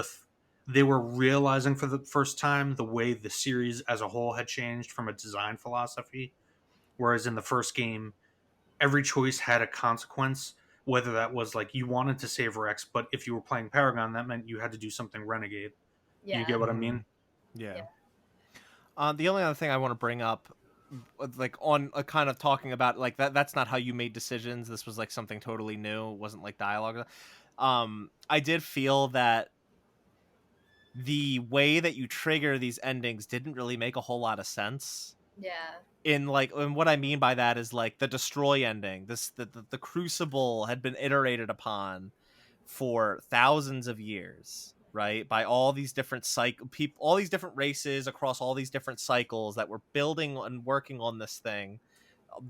they were realizing for the first time the way the series as a whole had changed from a design philosophy, whereas in the first game every choice had a consequence, whether that was like you wanted to save Rex, but if you were playing Paragon that meant you had to do something Renegade. Yeah. You get what I mean? Yeah. Yeah. The only other thing I want to bring up, like on a kind of talking about like that's not how you made decisions. This was like something totally new. It wasn't like dialogue. I did feel that the way that you trigger these endings didn't really make a whole lot of sense. Yeah. And what I mean by that is like the destroy ending. The Crucible had been iterated upon for thousands of years, right? By all these different all these different races across all these different cycles that were building and working on this thing,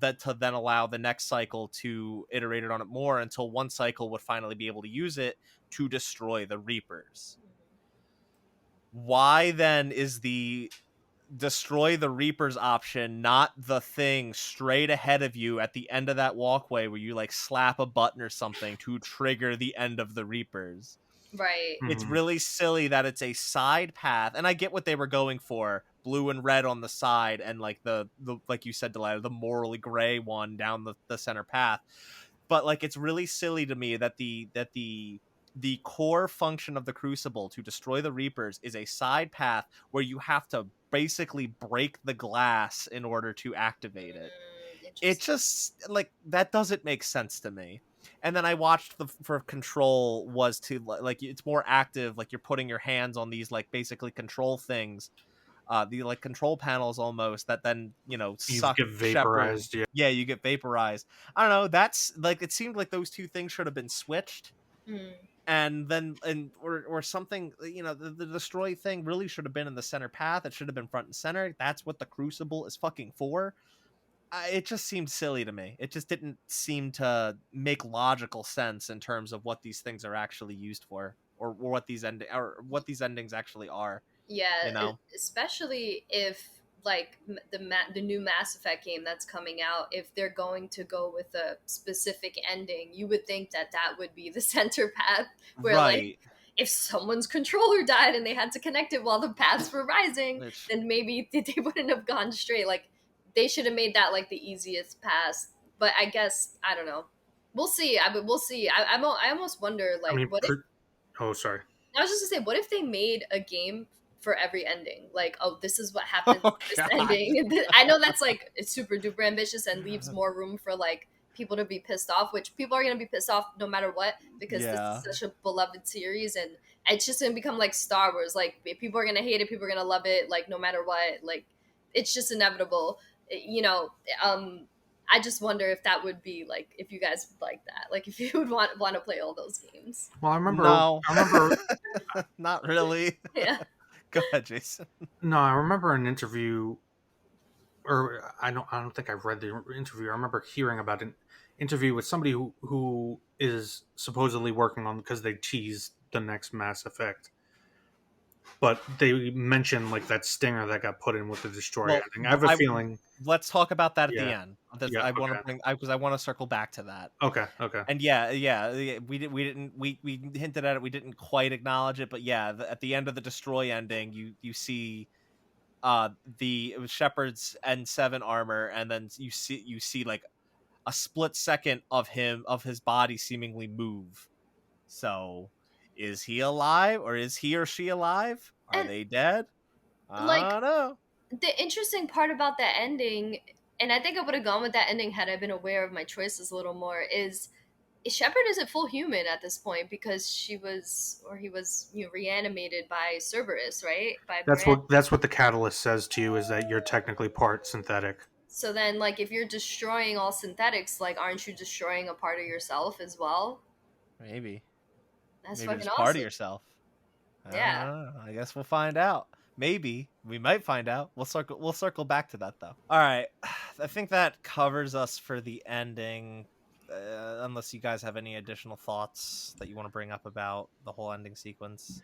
that to then allow the next cycle to iterate on it more until one cycle would finally be able to use it to destroy the Reapers. Why then is the destroy the Reapers option not the thing straight ahead of you at the end of that walkway where you like slap a button or something to trigger the end of the Reapers? Right. It's Mhm. really silly that it's a side path, and I get what they were going for, blue and red on the side and like the like you said, Delilah, the morally gray one down the center path. But like it's really silly to me that the the core function of the Crucible to destroy the Reapers is a side path where you have to basically break the glass in order to activate it. It Interesting. just like that doesn't make sense to me. And then I watched the for Control was to like it's more active, like you're putting your hands on these like basically control things, the like control panels almost that then You suck get Shepard. vaporized. Yeah. Yeah, you get vaporized. I don't know. That's like it seemed like those two things should have been switched, Mm. and then or something. The destroy thing really should have been in the center path. It should have been front and center. That's what the Crucible is fucking for. It just seemed silly to me. It just didn't seem to make logical sense in terms of what these things are actually used for, or what these endings actually are. Yeah, You know, especially if like the new Mass Effect game that's coming out, if they're going to go with a specific ending, you would think that that would be the center path where like right? if someone's controller died and they had to connect it while the paths were rising, Which then maybe they wouldn't have gone straight. Like they should have made that like the easiest pass. But I guess I don't know. We'll see. We'll see. I almost wonder I like mean, what if oh, sorry. I was just gonna say, what if they made a game for every ending? Like, oh, this is what happens oh in this god, ending. I know that's like it's super duper ambitious and leaves more room for like people to be pissed off, which people are gonna be pissed off no matter what because this yeah. is such a beloved series and it's just gonna become like Star Wars. Like people are gonna hate it, people are gonna love it, like no matter what. Like it's just inevitable. You know, I just wonder if that would be like if you guys would like that, like if you would want to play all those games. Well, No, I remember, not really. Yeah. Go ahead, Jason. no, I remember an interview, or I don't think I've read the interview. I remember hearing about an interview with somebody who is supposedly working on because they teased the next Mass Effect, but they mentioned like that stinger that got put in with the destroy Well, ending. I have a feeling. let's talk about that at the Yeah, end. That's, yeah, I want to okay, bring because I want to circle back to that. okay. And yeah, we hinted at it. We didn't quite acknowledge it, but yeah, at the end of the destroy ending, you see the Shepard's N7 armor, and then you see like a split second of his body seemingly move. So, is he alive, or is he or she alive? Are And they dead? like I don't know. the interesting part about that ending, and I think I would have gone with that ending had I been aware of my choices a little more, is Shepard isn't full human at this point because she was or he was reanimated by Cerberus, right? By Brand. That's what the catalyst says to you is that you're technically part synthetic. So then, like, if you're destroying all synthetics, like, aren't you destroying a part of yourself as well? Maybe That's maybe fucking just part of awesome. yourself. I don't Yeah. know. I guess we'll find out. Maybe we might find out. We'll circle back to that though. All right, I think that covers us for the ending. Unless you guys have any additional thoughts that you want to bring up about the whole ending sequence.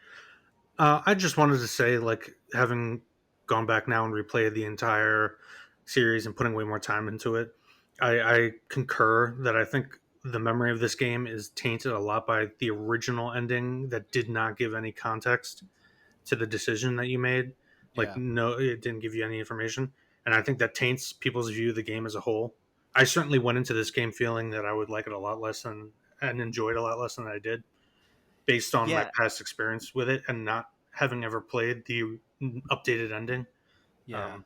I just wanted to say, like, having gone back now and replayed the entire series and putting way more time into it, I concur that I think the memory of this game is tainted a lot by the original ending that did not give any context to the decision that you made. Like, Yeah. no, it didn't give you any information. And I think that taints people's view of the game as a whole. I certainly went into this game feeling that I would like it a lot less and enjoy it a lot less than I did based on my Yeah. past experience with it and not having ever played the updated ending. Yeah.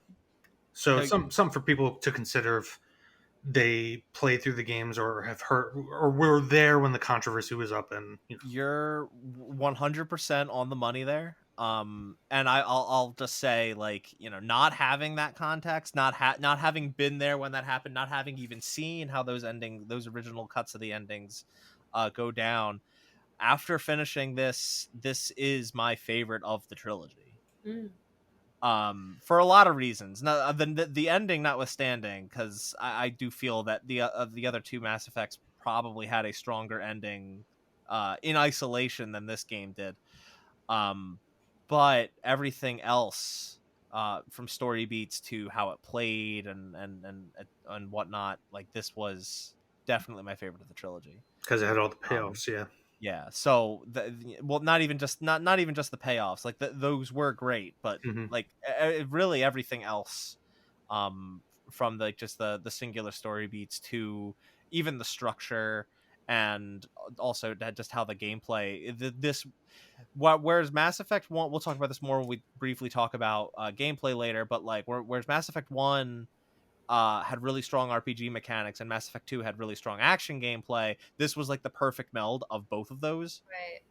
So No, some for people to consider if they play through the games or have heard or were there when the controversy was up. And you're 100% on the money there. And I'll just say, like, not having that context, not having been there when that happened, not having even seen how those original cuts of the endings go down. After finishing this is my favorite of the trilogy. Mm. For a lot of reasons. Now, the ending notwithstanding, because I do feel that the other two Mass Effects probably had a stronger ending in isolation than this game did. But everything else, from story beats to how it played and whatnot, like, this was definitely my favorite of the trilogy because it had all the payoffs. Yeah, so well, not even just the payoffs, like those were great, but Mm-hmm. like really everything else, from just the singular story beats to even the structure and also just how the gameplay whereas Mass Effect 1, we'll talk about this more when we briefly talk about gameplay later, but like whereas Mass Effect 1 had really strong RPG mechanics and Mass Effect 2 had really strong action gameplay, this was like the perfect meld of both of those. Right.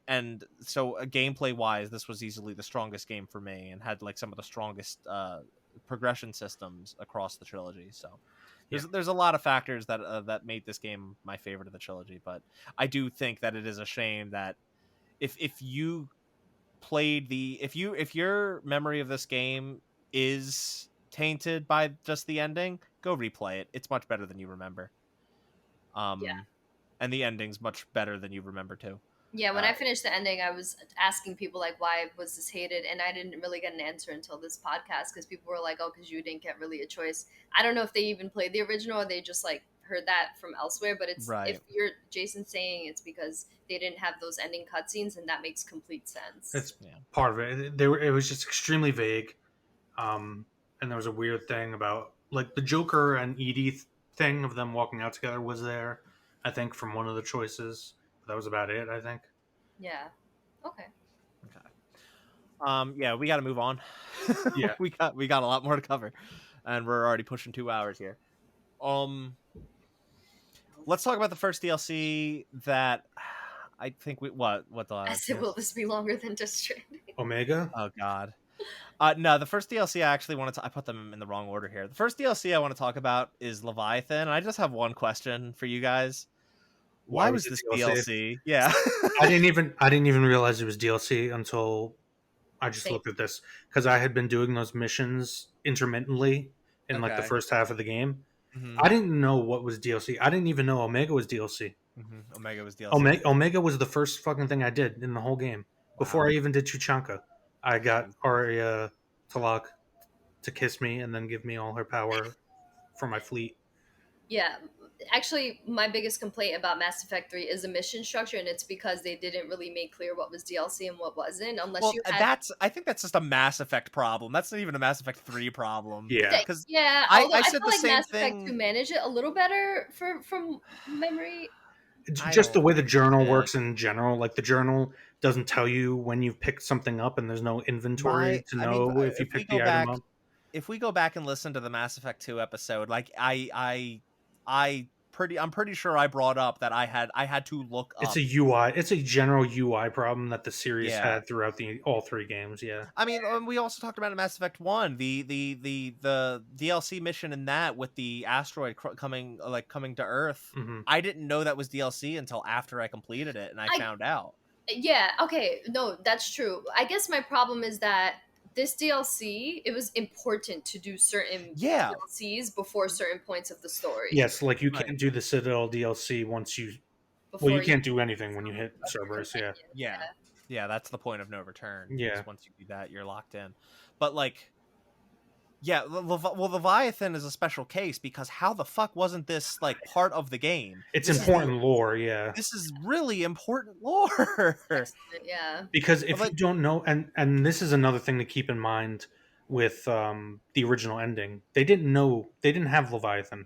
And so gameplay wise, this was easily the strongest game for me and had like some of the strongest progression systems across the trilogy. So there's a lot of factors that made this game my favorite of the trilogy, but I do think that it is a shame that if you played if your memory of this game is tainted by just the ending, go replay it. It's much better than you remember. Yeah. And the ending's much better than you remember too. Yeah, when I finished the ending, I was asking people like, "Why was this hated?" And I didn't really get an answer until this podcast because people were like, "Oh, because you didn't get really a choice." I don't know if they even played the original or they just like heard that from elsewhere. But it's Right. if you're Jason saying it's because they didn't have those ending cutscenes, and that makes complete sense. It's part of it. It was just extremely vague, and there was a weird thing about like the Joker and Edie thing of them walking out together was there. I think from one of the choices. That was about it, I think. Yeah. Okay. Yeah, we got to move on. Yeah. we got a lot more to cover, and we're already pushing 2 hours here. Let's talk about the first DLC that I think what the I said, will this be longer than Death Stranding? Omega? Oh God. No, the first DLC I actually wanted to. I put them in the wrong order here. The first DLC I want to talk about is Leviathan, and I just have one question for you guys. Why was this DLC? Yeah. I didn't even realize it was DLC until I just looked at this because I had been doing those missions intermittently in like the first half of the game. Mm-hmm. I didn't know what was DLC. I didn't even know Omega was DLC. Mm-hmm. Omega was DLC. Omega was the first fucking thing I did in the whole game. Wow. Before I even did Chichanka, I got Arya Talak to kiss me and then give me all her power for my fleet. Yeah. Actually, my biggest complaint about Mass Effect 3 is the mission structure, and it's because they didn't really make clear what was DLC and what wasn't. Unless I think that's just a Mass Effect problem. That's not even a Mass Effect 3 problem. Yeah, because I said feel the like same Mass thing. Effect 2 managed it a little better from memory. Just the way the journal works in general. Like the journal doesn't tell you when you've picked something up, and there's no inventory to know if you picked the item up. If we go back and listen to the Mass Effect 2 episode, like I'm pretty sure I brought up that I had to look up. It's a UI. It's a general UI problem that the series had throughout all three games. Yeah. I mean, we also talked about in Mass Effect 1, the DLC mission in that with the asteroid coming to Earth. Mm-hmm. I didn't know that was DLC until after I completed it, and I found out. Yeah. Okay. No, that's true. I guess my problem is that this DLC, it was important to do certain DLCs before certain points of the story. Yes, like you can't do the Citadel DLC once you... Well, you can't do anything when you hit Cerberus, Yeah, that's the point of no return. Yeah. Once you do that, you're locked in. But, like... Yeah, Leviathan is a special case because how the fuck wasn't this, like, part of the game? It's important lore, yeah. This is really important lore. Yeah. Because if you don't know, and this is another thing to keep in mind with the original ending, they didn't have Leviathan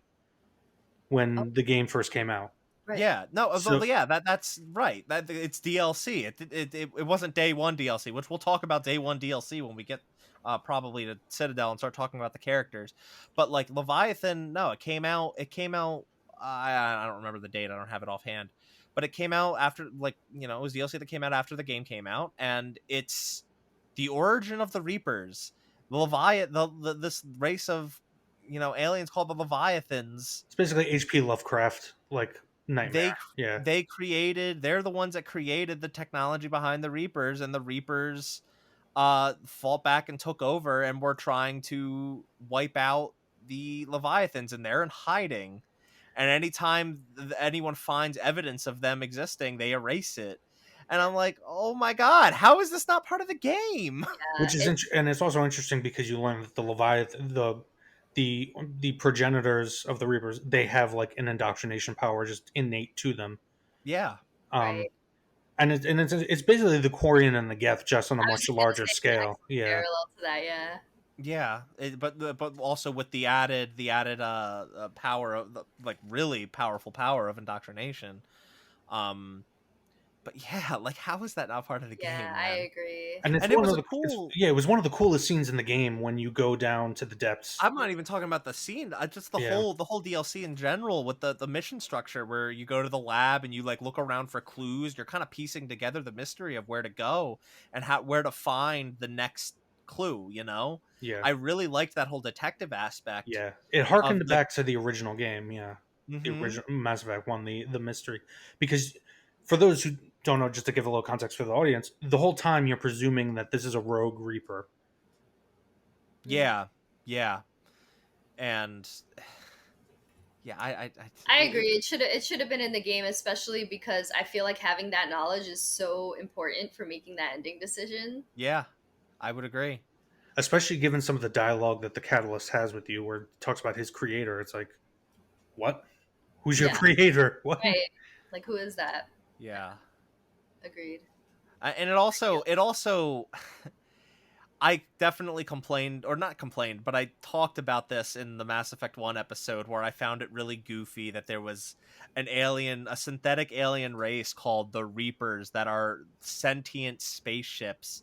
when the game first came out. Right. Yeah, no, that's right. That it's DLC. It wasn't day one DLC, which we'll talk about day one DLC when we get probably to Citadel and start talking about the characters. But like Leviathan, no, it came out. I don't remember the date. I don't have it offhand, but it came out after, like, it was DLC that came out after the game came out, and it's the origin of the Reapers. This race of aliens called the Leviathans. It's basically H.P. Lovecraft, like. Nightmare. They're the ones that created the technology behind the Reapers, and the Reapers fought back and took over and were trying to wipe out the Leviathans, and they're in hiding, and anytime anyone finds evidence of them existing, they erase it. And I'm like, oh my god, how is this not part of the game? Which is and it's also interesting because you learn that the Leviathan, the progenitors of the Reapers, they have like an indoctrination power just innate to them. Yeah. Right. And it's basically the Quarian and the Geth, just on a much larger scale. Yeah. Parallel to that, yeah. Yeah, but also with the added power of the, like, really powerful power of indoctrination. Um, but yeah, like, how is that not part of the Yeah, game, I man? agree. And it's And it one was of a the cool. it was one of the coolest scenes in the game when you go down to the depths. I'm not even talking about the scene. Just Yeah, the whole DLC in general with the mission structure where you go to the lab and you like look around for clues. You're kind of piecing together the mystery of where to go and how where to find the next clue. You know, yeah, I really liked that whole detective aspect yeah. It of harkened like. back to the original game. Yeah, the Hmm. original Mass Effect One, the mystery, because for those who don't know, just to give a little context for the audience, the whole time you're presuming that this is a rogue Reaper. Mhm. Yeah, yeah, and yeah, I agree. It should have been in the game, especially because I feel like having that knowledge is so important for making that ending decision. yeah, I would agree. Especially given some of the dialogue that the Catalyst has with you, where it talks about his creator. It's like, what? Who's your Yeah, creator? What? right. Like, who is that? Yeah, Agreed. and it also I definitely complained, or not complained, but I talked about this in the Mass Effect 1 episode where I found it really goofy that there was a synthetic alien race called the Reapers that are sentient spaceships.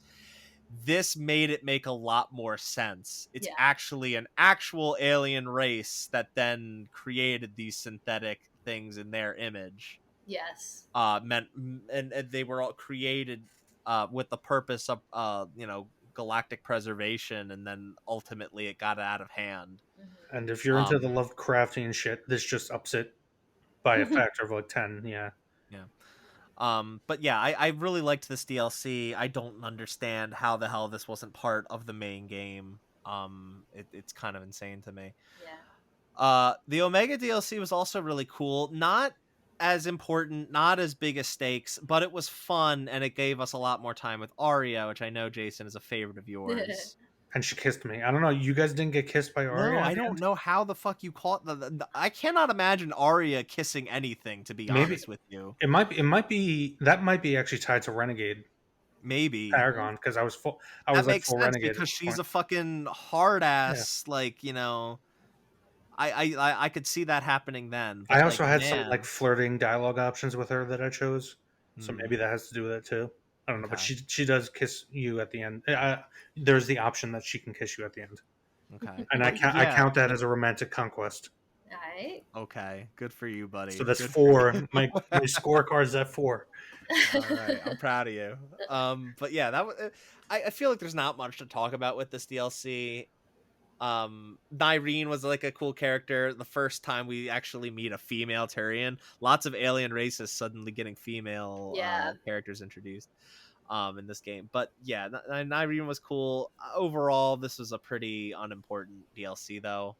This made it make a lot more sense. It's Yeah. actually an actual alien race that then created these synthetic things in their image. Yes. And they were all created with the purpose of galactic preservation, and then ultimately it got out of hand. And if you're into the um Lovecraftian shit, this just ups it by a Mhm. factor of like 10. Yeah, yeah. But yeah, I really liked this DLC. I don't understand how the hell this wasn't part of the main game. It's kind of insane to me. Yeah. The Omega DLC was also really cool. Not as important, not as big as stakes, but it was fun and it gave us a lot more time with Arya, which I know, Jason, is a favorite of yours. and she kissed me. I don't know. You guys didn't get kissed by No, Arya I at the don't end? know how the fuck you caught I cannot imagine Arya kissing anything, to be Maybe honest with you. it might be. It might be that might be actually tied to Renegade Maybe. Paragon because I was full. I That was like makes full sense Renegade at because this she's point. a fucking hard Yeah. ass, like, I could see that happening then, I but like, also had some like man. flirting dialogue options with her that I chose, so Hmm, maybe that has to do with it too. I don't know, but okay. she does kiss you at the end. There's the option that she can kiss you at the end, Okay. and But I yeah. count that as a romantic conquest. All right. Okay, good for you, So buddy. that's Good for you. four. My scorecard's at 4. All right, I'm proud of you. But yeah, that was. I feel like there's not much to talk about with this DLC. Nyreen was like a cool character. The first time we actually meet a female Turian, lots of alien races suddenly getting female Yeah. characters introduced in this game. But yeah, Nyreen was cool. Overall, this was a pretty unimportant DLC, though.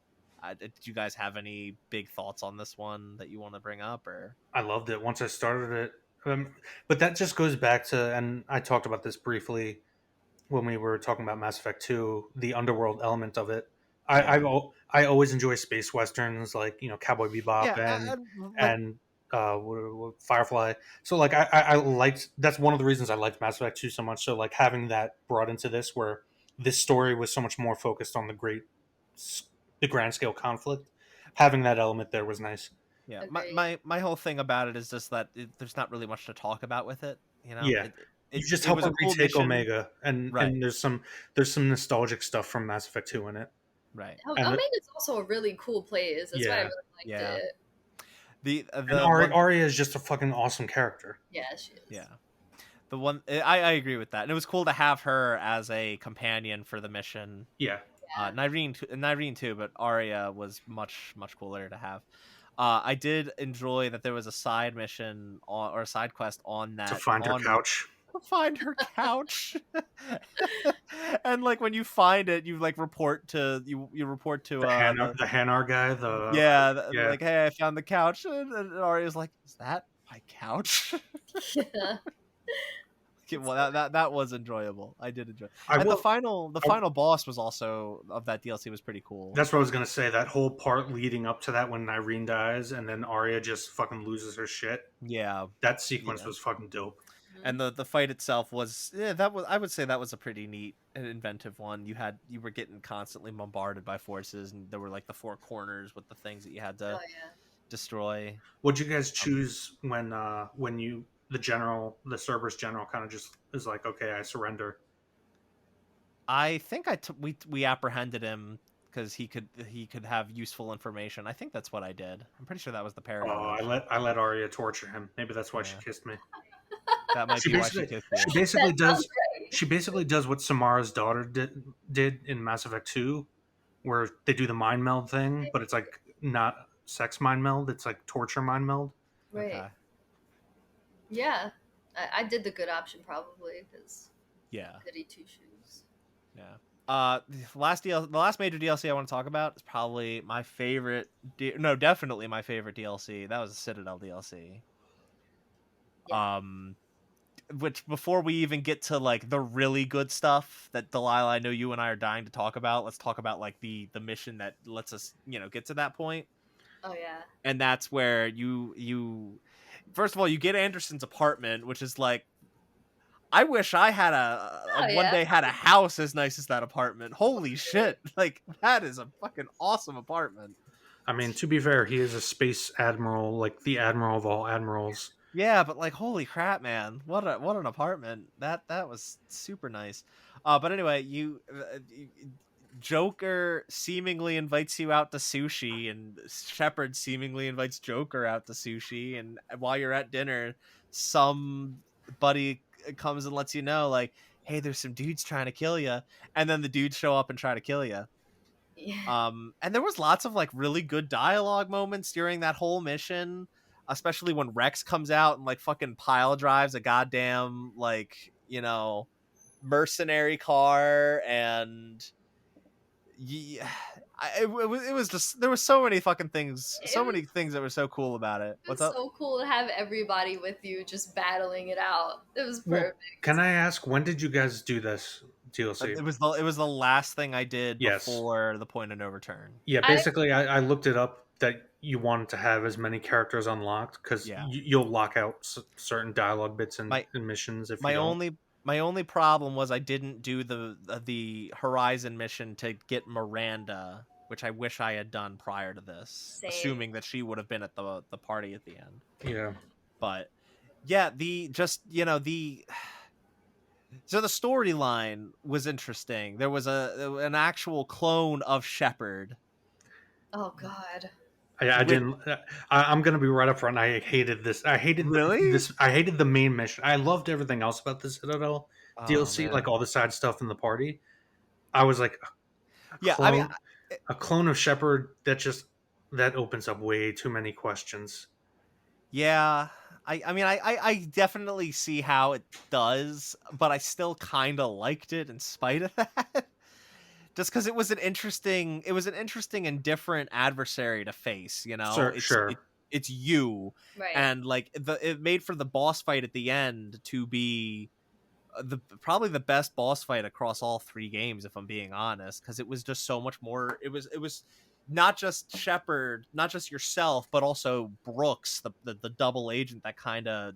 Did you guys have any big thoughts on this one that you want to bring up, or? I loved it once I started it, but that just goes back to, and I talked about this briefly when we were talking about Mass Effect 2, the underworld element of it. Yeah, I always enjoy space westerns like Cowboy Bebop yeah, like, and Firefly. So like I liked, that's one of the reasons I liked Mass Effect 2 so much. So like having that brought into this, where this story was so much more focused on the grand scale conflict, having that element there was nice. yeah. Agreed. My whole thing about it is just that there's not really much to talk about with it. Yeah, you just It help was her a cool retake mission. Omega, and Right, there's some nostalgic stuff from Mass Effect 2 in it, right. and Omega's also a really cool place. That's why I yeah, really liked Yeah. it. and The one. Arya is just a fucking awesome character. Yeah, she Yeah. is. The one I agree with that, and it was cool to have her as a companion for the mission. Yeah, Yeah. Nyreen too, but Arya was much cooler to have. I did enjoy that there was a side mission or a side quest on to that find her on couch, to find her couch, and like when you find it, you like you report to the Hanar guy, the yeah, yeah. like, hey, I found the couch, and Arya's like, is that my couch? Yeah. Okay, It's well, hilarious. that was enjoyable. I did enjoy, I and will. the I, final boss was also of that DLC was pretty cool. that's what I was gonna say. That whole part leading up to that, when Irene dies and then Arya just fucking loses her shit. Yeah, That sequence yeah, was fucking dope. And the fight itself was I would say that was a pretty neat and inventive one. You were getting constantly bombarded by forces, and there were like the four corners with the things that you had to Oh yeah. destroy. What'd you guys choose when you the Cerberus general kind of just is like, okay, I surrender? I think we apprehended him because he could have useful information. I think that's what I did. I'm pretty sure that was the paragon Oh, option. I let Arya torture him. Maybe that's why she Yeah, kissed me. that might She be why she basically kissed she you. That basically sounds does right. she basically does what Samara's daughter did in Mass Effect 2, where they do the mind meld thing, but it's like not sex mind meld, it's like torture mind meld. Right. Okay. Yeah. I did the good option probably because Yeah. goody two shoes. Yeah. The last major DLC I want to talk about is probably my favorite. No, definitely my favorite DLC. That was a Citadel DLC. Yeah. Which before we even get to like the really good stuff that Delilah, I know you and I are dying to talk about. Let's talk about like the mission that lets us, get to that point. Oh yeah. And that's where you first of all you get Anderson's apartment, which is like I wish I had a Oh one yeah. day had a house as nice as that apartment. Holy shit. Like that is a fucking awesome apartment. I mean, to be fair, he is a space admiral, like the admiral of all admirals. Yeah, but like holy crap, man. What an apartment. That was super nice. But anyway, Joker seemingly invites you out to sushi, and Shepard seemingly invites Joker out to sushi, and while you're at dinner, somebody comes and lets you know like, "Hey, there's some dudes trying to kill you." And then the dudes show up and try to kill you. Yeah. And there was lots of like really good dialogue moments during that whole mission, especially when Rex comes out and like fucking pile drives a goddamn like, mercenary car. And yeah, it was just there was so many fucking things, It so was, many things that were so cool about it. it What's was up? so cool to have everybody with you just battling it out. It was Well, perfect. can I ask, when did you guys do this DLC? It was the last thing I did Yes. before the point of no return. Yeah, I basically, I looked it up that you wanted to have as many characters unlocked because Yeah. you'll lock out certain dialogue bits My and missions if you My don't. only problem was I didn't do the Horizon mission to get Miranda, which I wish I had done prior to this, same. assuming that she would have been at the party at the end. Yeah. But yeah, the just the so the storyline was interesting. There was an actual clone of Shepard. Oh god. I Which didn't. I'm gonna be right up front. I hated this. I hated really? this. I hated the main mission. I loved everything else about the Citadel Oh DLC, like man. all the side stuff in the party. I was like a Yeah, I mean, a clone of Shepard. That opens up way too many questions. yeah. I definitely see how it does, but I still kind of liked it in spite of that. Just because it was an interesting and different adversary to face. Sure, sure. It's you, Right. and like it made for the boss fight at the end to be the probably the best boss fight across all three games, if I'm being honest, because it was just so much more. It was not just Shepard, not just yourself, but also Brooks, the double agent that kind of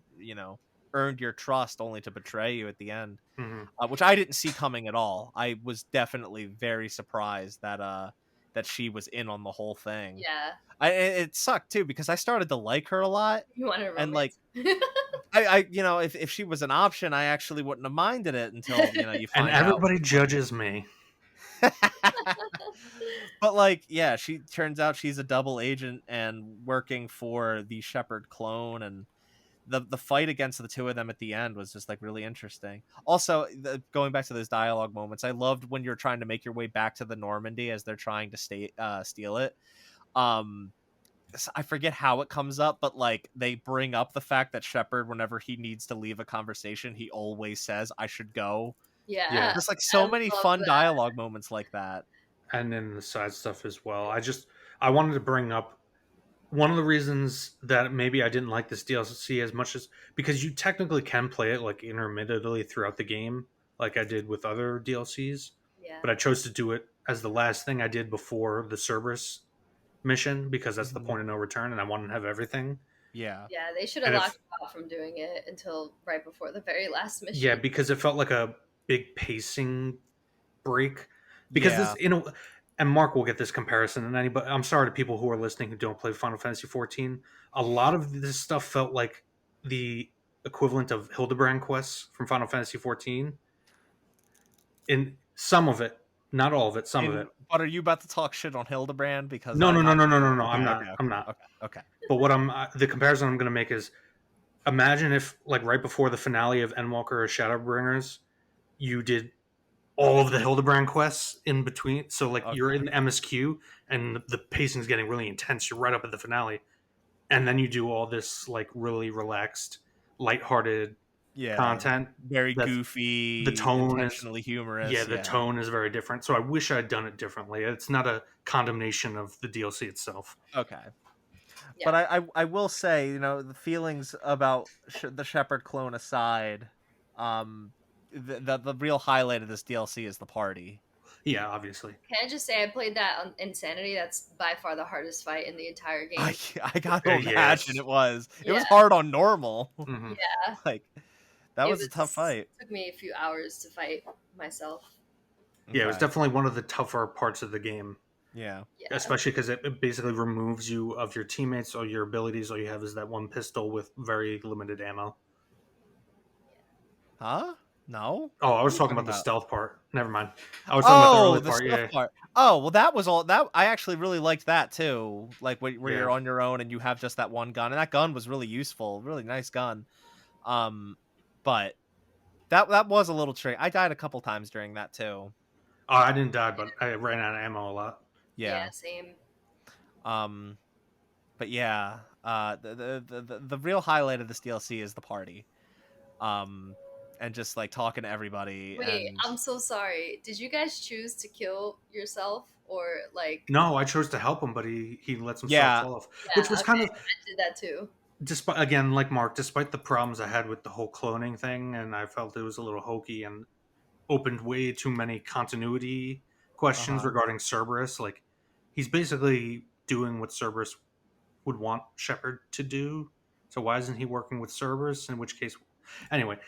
earned your trust only to betray you at the end, Hmm. which I didn't see coming at all. I was definitely very surprised that she was in on the whole thing. Yeah. It sucked too because I started to like her a lot, You wanted and like romance. if she was an option, I actually wouldn't have minded it until you And find out. everybody judges me. But like, yeah, she turns out she's a double agent and working for the Shepard clone, and the fight against the two of them at the end was just like really interesting. Also, going back to those dialogue moments, I loved when you're trying to make your way back to the Normandy as they're trying to steal it. Um, I forget how it comes up, but like they bring up the fact that Shepard, whenever he needs to leave a conversation, he always says, "I should go." Yeah. Yeah. Just like I so many love fun that. dialogue moments like that. And then the side stuff as well. I wanted to bring up one of the reasons that maybe I didn't like this DLC as much as because you technically can play it like intermittently throughout the game, like I did with other DLCs, Yeah. but I chose to do it as the last thing I did before the Cerberus mission because that's the Mhm. point of no return, and I wanted to have everything. Yeah. Yeah, they should have And locked if him out from doing it until right before the very last mission. yeah, because it felt like a big pacing break. Because Yeah. this, and Mark will get this comparison, and anybody, I'm sorry to people who are listening who don't play Final Fantasy 14. A lot of this stuff felt like the equivalent of Hildebrand quests from Final Fantasy 14. In some of it, not all of it, some of it. But are you about to talk shit on Hildebrand? Because No, no, no, I no, no, no, no. okay, I'm not. okay, I'm not. okay, okay. But the comparison I'm going to make is imagine if, like, right before the finale of Endwalker or Shadowbringers, you did all of the Hildebrand quests in between. So, like, Okay. you're in MSQ and the pacing's getting really intense. You're right up at the finale. And then you do all this, like, really relaxed, lighthearted Yeah. content. Very That's, goofy, the tone is, intentionally humorous. yeah, the tone is very different. So I wish I'd done it differently. It's not a condemnation of the DLC itself. Okay. Yeah. But I will say, the feelings about the Shepard clone aside, the real highlight of this DLC is the party. Yeah, obviously. Can I just say I played that on Insanity? That's by far the hardest fight in the entire game. I gotta imagine Yes. it was. It was Yeah. hard on normal. Mhm. Yeah. Like that was a tough fight. It took me a few hours to fight myself. Yeah, it was Okay. definitely one of the tougher parts of the game, Yeah. Yeah. especially because it basically removes you of your teammates or your abilities. All you have is that one pistol with very limited ammo. Huh? No. Oh, I was What are you talking about the about? stealth part. Never mind. I was talking about the Oh, early the part. stuff Yeah, part. Oh, well, that was all. That I actually really liked that too. Like where Yeah. you're on your own and you have just that one gun, and that gun was really useful, really nice gun. But that was a little tricky. I died a couple times during that too. Oh, I didn't die, but I ran out of ammo a lot. Yeah. Same. But yeah. The real highlight of this DLC is the party. And just like talking to everybody. Wait, And I'm so sorry. Did you guys choose to kill yourself or like? No, I chose to help him, but he lets himself yeah, fall off, Yeah, which was kind of, I did that too. despite, again, like Mark, despite the problems I had with the whole cloning thing, and I felt it was a little hokey and opened way too many continuity questions Uh-huh. regarding Cerberus. Like, he's basically doing what Cerberus would want Shepard to do. So why isn't he working with Cerberus? In which case, anyway,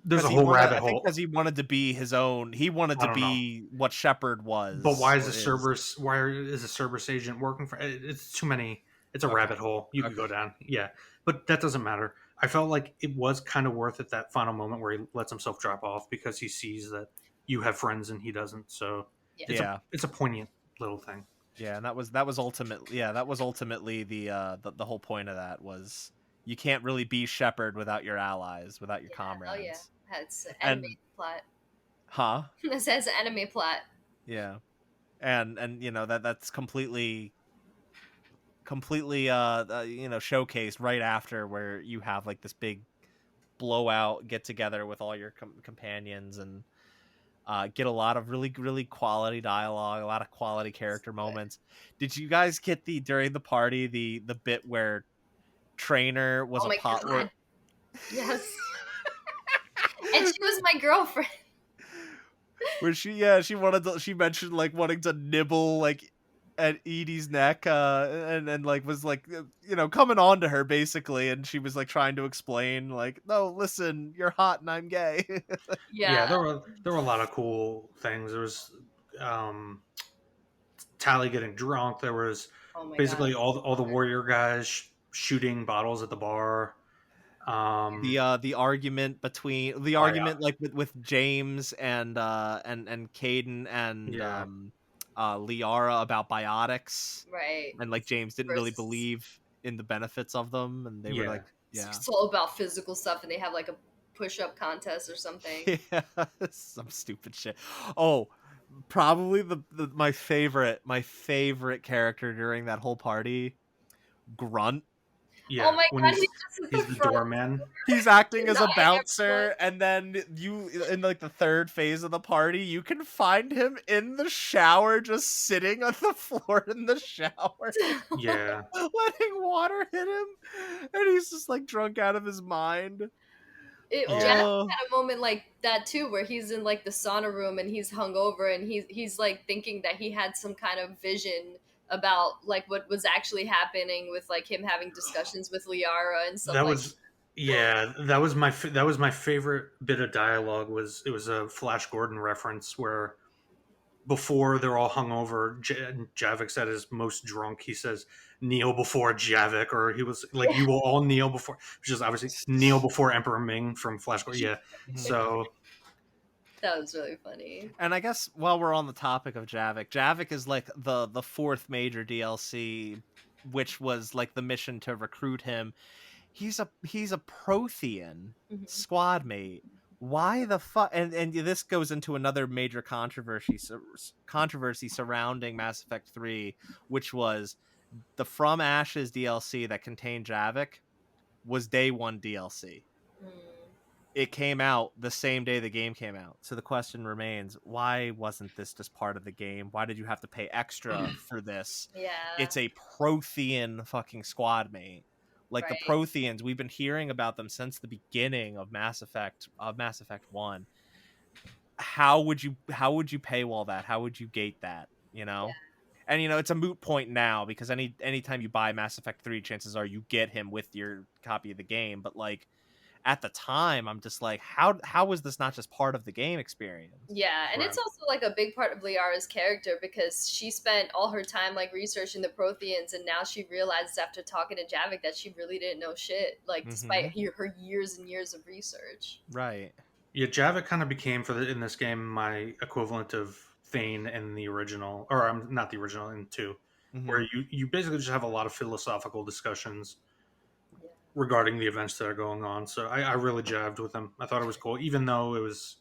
there's a whole rabbit I think hole. because he wanted to be his own. He wanted I to don't know. be what Shepard was. But why is or a Cerberus? Why is a Cerberus agent working for? It's too many. It's a rabbit hole you could go down. Yeah, but that doesn't matter. I felt like it was kind of worth it, that final moment where he lets himself drop off because he sees that you have friends and he doesn't. So Yeah. it's a poignant little thing. Yeah, and that was ultimately the whole point of that was you can't really be Shepard without your allies, without your comrades. Oh yeah, that's an And enemy plot. huh? It says enemy plot. Yeah. And that's completely showcased right after where you have like this big blowout get together with all your companions and get a lot of really, really quality dialogue, a lot of quality character moments. Did you guys get during the party the bit where Trainer was Oh a my pot? god. Yes. And she was my girlfriend. Where she mentioned like wanting to nibble like at Edie's neck, and like was like coming on to her basically, and she was like trying to explain like, no, listen, you're hot and I'm gay. Yeah, there were a lot of cool things. There was Tally getting drunk. There was basically God. all the warrior guys shooting bottles at the bar. The argument like with James and Caden and Yeah. Liara about biotics, Right. and like James didn't really Versus- believe in the benefits of them, and they were like, yeah, It's all about physical stuff, and they have like a push-up contest or something. yeah, some stupid shit. Oh, probably my favorite character during that whole party, Grunt. Yeah, Oh my when god, he's just the front. doorman. He's acting as a Not bouncer, and then you, in like the third phase of the party, you can find him in the shower, just sitting on the floor in the shower, Yeah, letting water hit him, and he's just like drunk out of his mind. Jack Oh, had a moment like that too, where he's in like the sauna room and he's hungover and he's like thinking that he had some kind of vision about like what was actually happening with like him having discussions with Liara and stuff That like. was yeah, that was my favorite bit of dialogue. Was it was a Flash Gordon reference where before they're all hungover, Javik at his most drunk. He says, "Kneel before Javik," or he was like, Yeah. "You will all kneel before," which is obviously kneel before Emperor Ming from Flash Gordon. Yeah, Mhm. so That was really funny. And I guess while we're on the topic of Javik, Javik is like the fourth major DLC, which was like the mission to recruit him. He's a Prothean Mhm. squad mate. Why the fuck? And this goes into another major controversy surrounding Mass Effect 3, which was the From Ashes DLC that contained Javik was day one DLC. Mm. It came out the same day the game came out. So the question remains, why wasn't this just part of the game? Why did you have to pay extra for this? Yeah. It's a Prothean fucking squad mate. Like the Right. Protheans, we've been hearing about them since the beginning of Mass Effect 1. How would you paywall that? How would you gate that, you Yeah. know? And it's a moot point now because anytime you buy Mass Effect 3, chances are you get him with your copy of the game, but like at the time I'm just like, how is this not just part of the game experience? Yeah, and right. it's also like a big part of Liara's character because she spent all her time like researching the Protheans, and now she realizes after talking to Javik that she really didn't know shit. Like despite her years and years of research. Right. Yeah, Javik kind of became in this game my equivalent of Thane in the original, or not the original in two, where Hmm. you basically just have a lot of philosophical discussions Yeah. regarding the events that are going on. So I really jived with him. I thought it was cool, even though it was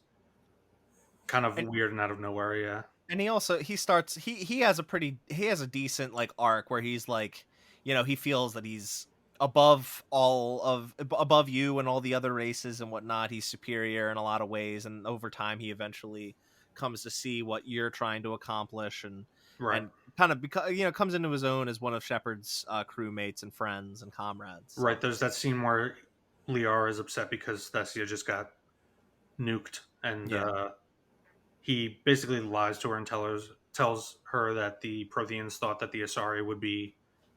kind of and weird and out of nowhere. Yeah, and he has a decent like arc where he's like, he feels that he's above you and all the other races and whatnot. He's superior in a lot of ways, and over time he eventually comes to see what you're trying to accomplish, and right, and kind of comes into his own as one of Shepard's crewmates and friends and comrades. right. So There's that scene where Liara is upset because Thessia just got nuked, and yeah. he basically lies to her and tells her that the Protheans thought that the Asari would be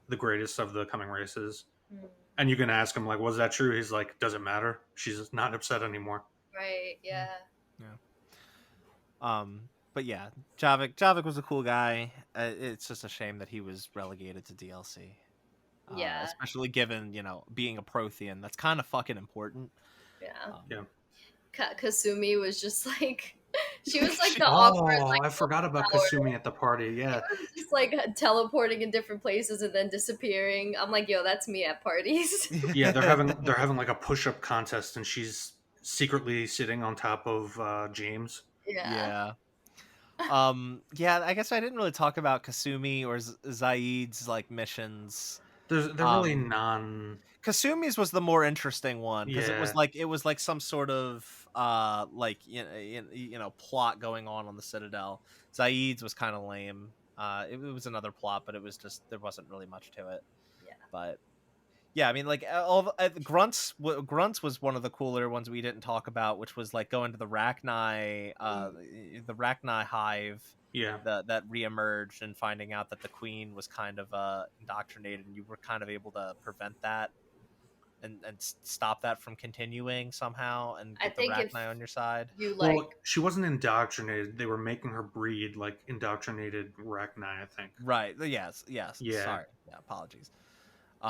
the greatest of the coming races. Mm. And you can ask him like, "Was that true?" He's like, "Doesn't matter. She's not upset anymore." Right. Yeah. Yeah. But yeah, Javik was a cool guy. It's just a shame that he was relegated to DLC. Yeah. Especially given, being a Prothean, that's kind of fucking important. Yeah. Um, Yeah. Kasumi was just like she was like the awkward Oh, like I forgot about power. Kasumi at the party. She Yeah, was just like teleporting in different places and then disappearing. I'm like, yo, that's me at parties. yeah. They're having like a push up contest, and she's secretly sitting on top of James. Yeah. yeah. Yeah, I guess I didn't really talk about Kasumi or Zaid's like missions. They're really Um, non. Kasumi's was the more interesting one because it was Yeah, like some sort of like plot going on the Citadel. Zaid's was kind of lame. It was another plot, but it was just there wasn't really much to it. Yeah. But yeah, I mean, like Grunts was one of the cooler ones we didn't talk about, which was like going to the Rachni hive yeah. that reemerged and finding out that the queen was kind of indoctrinated, and you were kind of able to prevent that and stop that from continuing somehow and I get the think if Rachni on your side. you like Well, she wasn't indoctrinated. They were making her breed like indoctrinated Rachni, I think. Right. Yes. Yeah. Sorry. Yeah, apologies.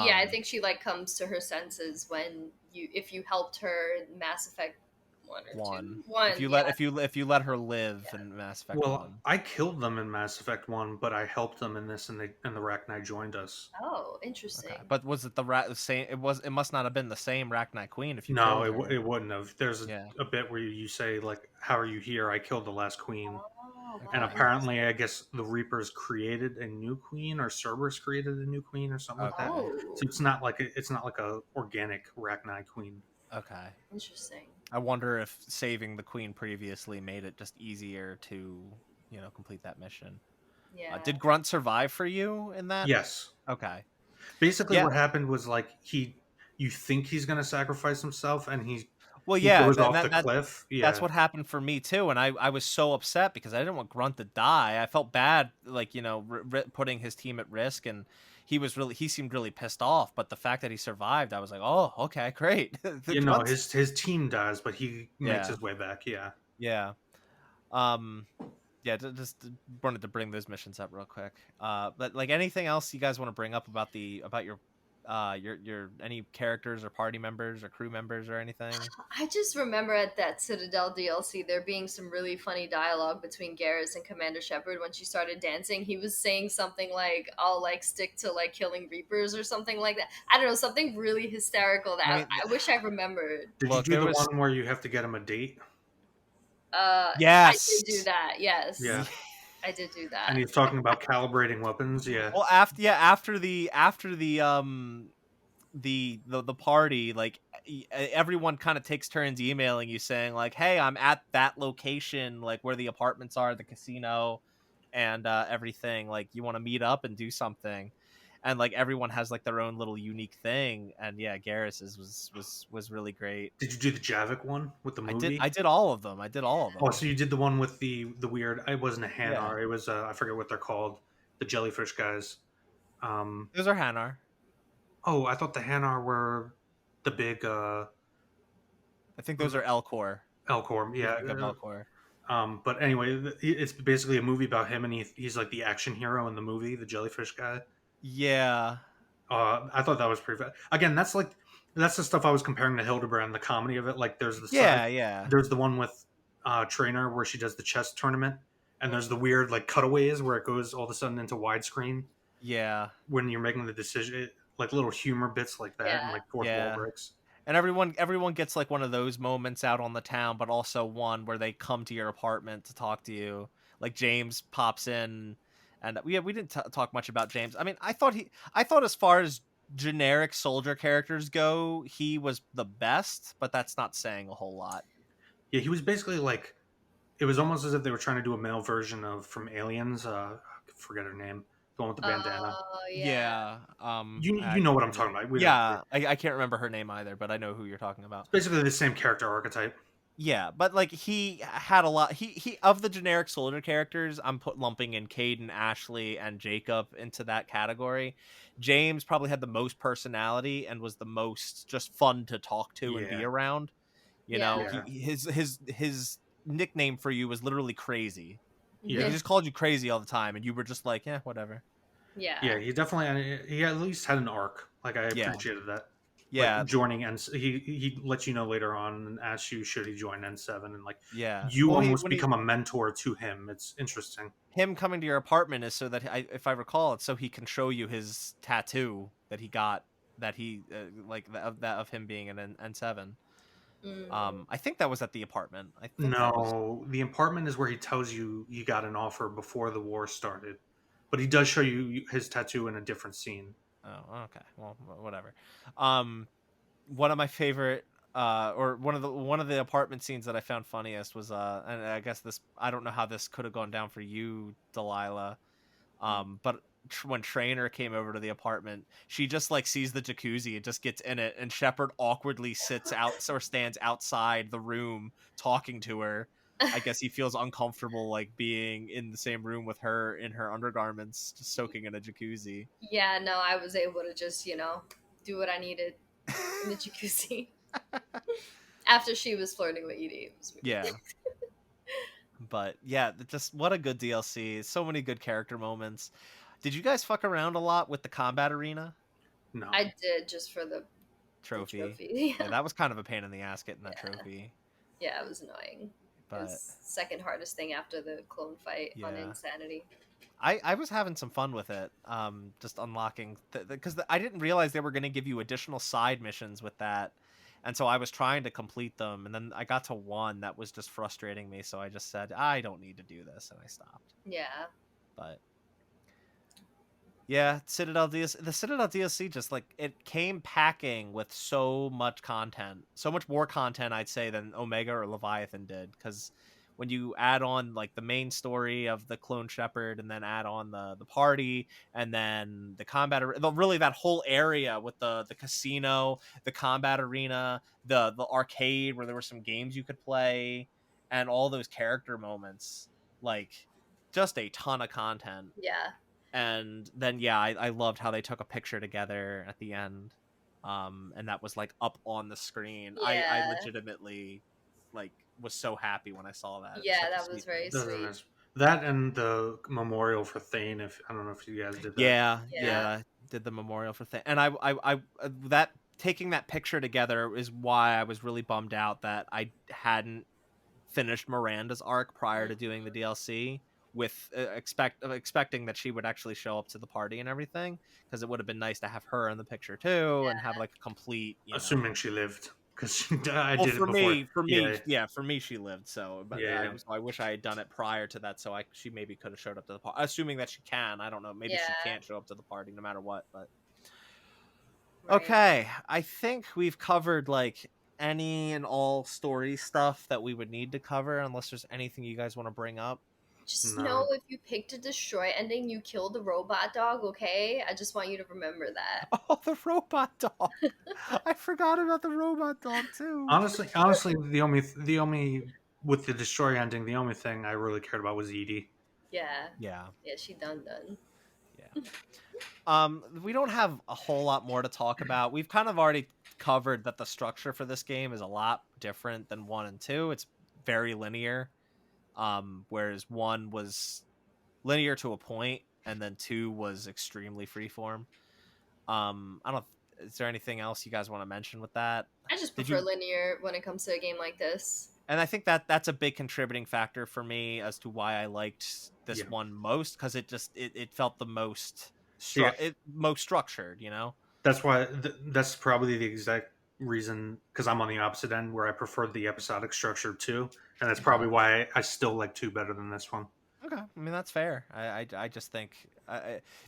yeah, I think she like comes to her senses when if you helped her in Mass Effect 1 or 2. One. One, If you yeah. if you let her live Yeah. in Mass Effect Well, 1. I killed them in Mass Effect 1, but I helped them in this, and the Rachni joined us. Oh, interesting. Okay. But was it the same? It must not have been the same Rachni Queen if you No, killed her. it wouldn't have. There's Yeah. a bit where you say, like, "How are you here? I killed the last queen." Oh, Okay. And wow. apparently, I guess the Reapers created a new queen, or Cerberus created a new queen, or something like that. Okay. Oh, So it's not like a organic Rachni queen. Okay. interesting. I wonder if saving the queen previously made it just easier to, complete that mission. Yeah. Did Grunt survive for you in that? Yes. Okay. Basically, Yeah. what happened was like you think he's gonna sacrifice himself, and he Well, He yeah, goes off the that cliff. that's Yeah, what happened for me too, and I was so upset because I didn't want Grunt to die. I felt bad, like, putting his team at risk, and he seemed really pissed off. But the fact that he survived, I was like, oh, okay, great. The you know, Grunt's, his team dies, but he makes yeah, his way back. Yeah. yeah, um, yeah. Just wanted to bring those missions up real quick. But like anything else you guys want to bring up about your any characters or party members or crew members or anything? I just remember at that Citadel DLC there being some really funny dialogue between Garrus and Commander Shepard when she started dancing. He was saying something like, "I'll like stick to like killing Reapers" or something like that. I don't know, something really hysterical that I mean, I wish I remembered. Did you look, do there the was one where you have to get him a date? I did do yes. that. Yes, Yeah. I did do And that. he's talking about calibrating weapons. Yeah. Well, after the party, like everyone kind of takes turns emailing you saying like, "Hey, I'm at that location, like where the apartments are, the casino, and everything. Like, you want to meet up and do something?" And like everyone has like their own little unique thing, and yeah, Garrus's was really great. Did you do the Javik one with the movie? I did all of them. I did all of them. Oh, so you did the one with the weird. It wasn't a Yeah, Hanar. It was I forget what they're called. The jellyfish guys. Um. those are Hanar. Oh, I thought the Hanar were the big I think those are Elcor. Elcor. You Yeah. think of Elcor. But anyway, it's basically a movie about him, and he's like the action hero in the movie, the jellyfish guy. Yeah, I thought that was pretty. Again, that's the stuff I was comparing to Hildebrand, the comedy of it. Like, there's the side, yeah. there's the one with Trainer where she does the chess tournament, and there's the weird like cutaways where it goes all of a sudden into widescreen Yeah, when you're making the decision, like little humor bits like that, and Yeah. like fourth wall yeah. breaks. And everyone gets like one of those moments out on the town, but also one where they come to your apartment to talk to you. Like James pops in, and we didn't talk much about James. I mean, I thought as far as generic soldier characters go, he was the best, but that's not saying a whole lot. Yeah, he was basically like it was almost as if they were trying to do a male version of from Aliens. I forget her name, the one with the bandana. Oh yeah. Yeah, You know what I'm talking about. We don't. yeah, I can't remember her name either, but I know who you're talking about. It's basically the same character archetype. Yeah, but like he had a lot. He of the generic soldier characters, I'm lumping in Caden, Ashley, and Jacob into that category. James probably had the most personality and was the most just fun to talk to and be Yeah. around. You Yeah. know, Yeah. his nickname for you was literally Crazy. Yeah. He just called you crazy all the time, and you were just like, yeah, whatever. Yeah. Yeah, he at least had an arc. Like, I Yeah. appreciated that. Yeah, Like, joining he lets you know later on and asks you should he join N7, and like yeah. you Well, almost become a mentor to him. It's interesting. him coming to your apartment is so that if I recall, it's so he can show you his tattoo that he got, that he like of him being an N7. I think that was at the apartment. I think that was... No, the apartment is where he tells you you got an offer before the war started, but he does show you his tattoo in a different scene. Oh, okay. Well, whatever. One of my favorite, or one of the apartment scenes that I found funniest was, and I guess this, I don't know how this could have gone down for you, Delilah. But when Trainer came over to the apartment, she just like sees the jacuzzi and just gets in it, and Shepard awkwardly sits out or stands outside the room talking to her. I guess he feels uncomfortable like being in the same room with her in her undergarments, just soaking in a jacuzzi. Yeah, no, I was able to just, do what I needed in the jacuzzi. After she was flirting with Edie. It was weird. Yeah. But yeah, just what a good DLC. So many good character moments. Did you guys fuck around a lot with the combat arena No, I did just for the trophy? trophy. Yeah, that was kind of a pain in the ass getting that Yeah. trophy. Yeah, it was annoying. It But was second hardest thing after the clone fight on Yeah. Insanity. I was having some fun with it. Just unlocking because I didn't realize they were going to give you additional side missions with that. And so I was trying to complete them, and then I got to one that was just frustrating me, so I just said, I don't need to do this, and I stopped. Yeah. But yeah, the Citadel DLC just like it came packing with so much content, so much more content I'd say than Omega or Leviathan did, because when you add on like the main story of the clone Shepard, and then add on the party, and then the combat, really that whole area with the casino, the combat arena, the arcade where there were some games you could play, and all those character moments, like just a ton of content. Yeah. And then I loved how they took a picture together at the end, and that was like up on the screen. I Yeah. legitimately like was so happy when I saw that. It was Yeah, such a that sweet was very thing. sweet. That and the memorial for Thane. If I don't know if you guys did that. Yeah, Yeah. I did the memorial for thing, and I that taking that picture together is why I was really bummed out that I hadn't finished Miranda's arc prior to doing the DLC, with expecting that she would actually show up to the party and everything, because it would have been nice to have her in the picture too, and have like a complete, Assuming she lived, because I well, did it before. for me she lived, so but Yeah. so I wish I had done it prior to that, so she maybe could have showed up to the party, assuming that she can. I don't know, maybe she can't show up to the party no matter what, but Right. okay, I think we've covered like any and all story stuff that we would need to cover, unless there's anything you guys want to bring up. Just No. know if you picked a destroy ending, you killed the robot dog, okay? I just want you to remember that. Oh, the robot dog! I forgot about the robot dog too. Honestly, the only with the destroy ending, the only thing I really cared about was Edie. Yeah. Yeah. Yeah, she done. Yeah. We don't have a whole lot more to talk about. We've kind of already covered that the structure for this game is a lot different than 1 and 2. It's very linear. Whereas 1 was linear to a point, and then 2 was extremely freeform. I don't. Is there anything else you guys want to mention with that? I just prefer linear when it comes to a game like this. And I think that's a big contributing factor for me as to why I liked this one most, because it felt the most most structured, you know. That's why that's probably the exact reason, because I'm on the opposite end where I prefer the episodic structure too, and that's probably why I still like 2 better than this one. Okay, I mean that's fair. I just think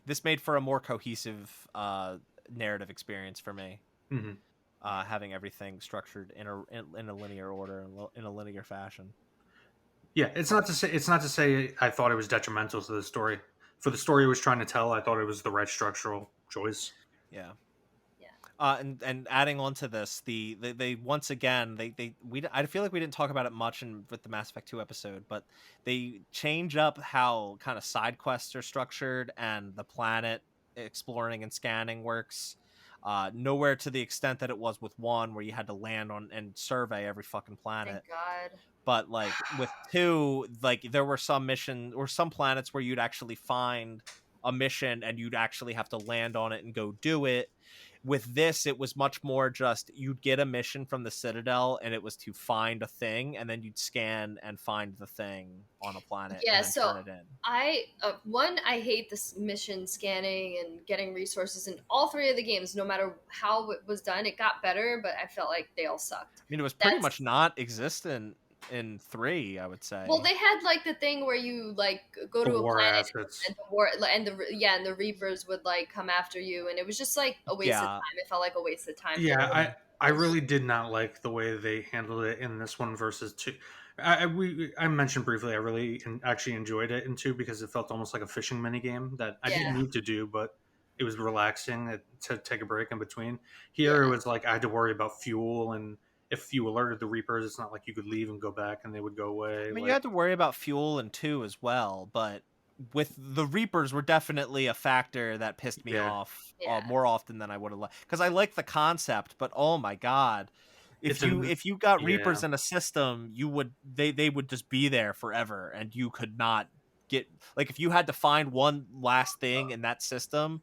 this made for a more cohesive narrative experience for me. Mm-hmm. Having everything structured in a linear order, in a linear fashion. Yeah, it's not to say I thought it was detrimental to the story. For the story it was trying to tell, I thought it was the right structural choice. Yeah. And adding on to this, they once again I feel like we didn't talk about it much with the Mass Effect 2 episode, but they change up how kind of side quests are structured and the planet exploring and scanning works. Nowhere to the extent that it was with 1, where you had to land on and survey every fucking planet. Thank God. But like with 2, like there were some missions or some planets where you'd actually find a mission and you'd actually have to land on it and go do it. With this, it was much more just you'd get a mission from the Citadel, and it was to find a thing, and then you'd scan and find the thing on a planet. Yeah, and then so turn it in. I hate this mission scanning and getting resources in all 3 of the games. No matter how it was done, it got better, but I felt like they all sucked. I mean, it was pretty much not existent in 3, I would say. Well, they had like the thing where you like go to a planet and the Reapers would like come after you, and it was just like a waste of time. It felt like a waste of time. Yeah, I really did not like the way they handled it in this one versus 2. I mentioned briefly I really actually enjoyed it in 2 because it felt almost like a fishing mini game that I didn't need to do, but it was relaxing to take a break in between. Here it was like I had to worry about fuel, and if you alerted the Reapers, it's not like you could leave and go back and they would go away. I mean, you had to worry about fuel in 2 as well, but with the Reapers were definitely a factor that pissed me off more often than I would have liked. Because I like the concept, but oh my god, if you got Reapers in a system, they would just be there forever, and you could not get, like, if you had to find one last thing in that system,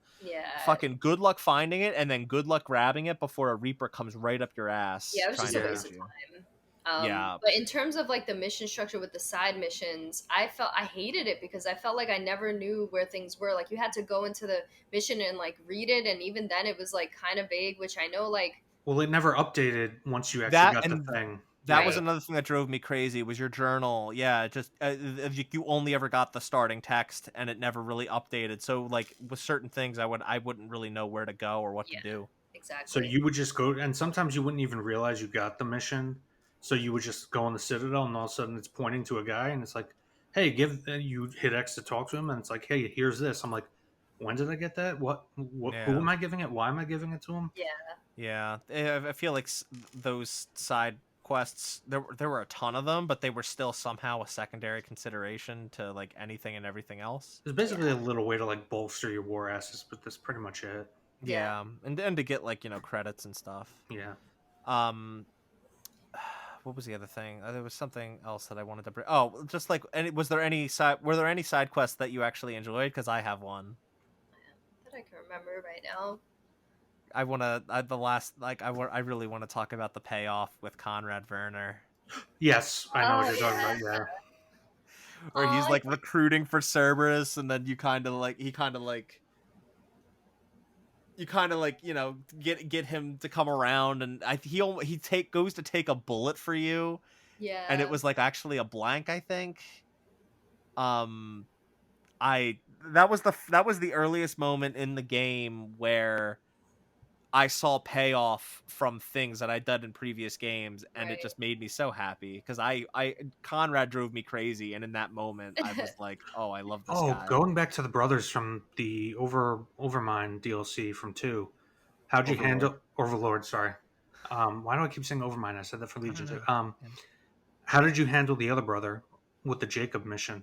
fucking good luck finding it, and then good luck grabbing it before a Reaper comes right up your ass. Yeah, it was just a waste of time. But in terms of like the mission structure with the side missions, I hated it because I felt like I never knew where things were. Like you had to go into the mission and like read it, and even then it was like kind of vague, which I know like. Well, it never updated once you actually got the thing. That was another thing that drove me crazy, was your journal. Yeah, just you only ever got the starting text, and it never really updated. So like with certain things, I wouldn't really know where to go or what to do. Exactly. So you would just go, and sometimes you wouldn't even realize you got the mission. So you would just go on the Citadel, and all of a sudden it's pointing to a guy, and it's like, "Hey, give." You hit X to talk to him, and it's like, "Hey, here's this." I'm like, "When did I get that? What? Who Yeah. am I giving it? Why am I giving it to him?" Yeah, I feel like those side quests there were a ton of them, but they were still somehow a secondary consideration to like anything and everything else. It's basically a little way to like bolster your war assets, but that's pretty much it. Yeah. Yeah, and to get like credits and stuff. Yeah. Um, what was the other thing? There was something else that I wanted to bring. Oh, just like were there any side quests that you actually enjoyed? Because I have one. That I can remember right now. I want to the last like I really want to talk about the payoff with Conrad Werner. Yes, I know what Oh, you're talking about. Yeah. Or he's Oh, like recruiting for Cerberus, and then you kind of like get him to come around, and he goes to take a bullet for you, and it yeah. was like actually a blank, I think. um I that was the earliest moment in the game where I saw payoff from things that I'd done in previous games, and it Right. just made me so happy because I Conrad drove me crazy, and in that moment I was like, oh, I love this Oh, guy. going back to the brothers from the Overmind DLC from 2. How'd you Overlord. handle Overlord? Sorry. Why do I keep saying Overmind? I said that for I Legion don't too. know. Yeah. How did you handle the other brother with the Jacob mission?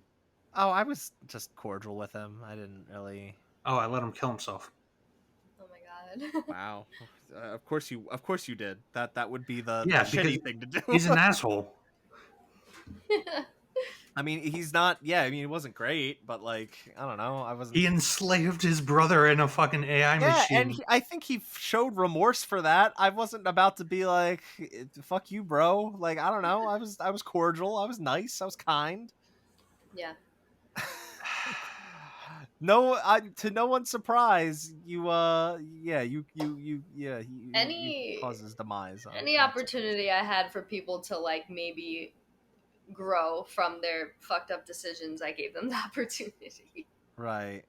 Oh, I was just cordial with him. I didn't really. Oh, I let him kill himself. Oh my god. Wow. Of course you did. That would be the Yeah, because shitty thing to do. he's an asshole. I mean, he's not. Yeah, I mean, it wasn't great, but like, I don't know. I wasn't. He enslaved his brother in a fucking AI Yeah, and machine. I think he showed remorse for that. I wasn't about to be like, "Fuck you, bro." Like, I don't know. I was cordial. I was nice. I was kind. Yeah. No, to no one's surprise, you Any caused his demise. any Not surprised. opportunity I had for people to like maybe grow from their fucked up decisions, I gave them the opportunity. Right.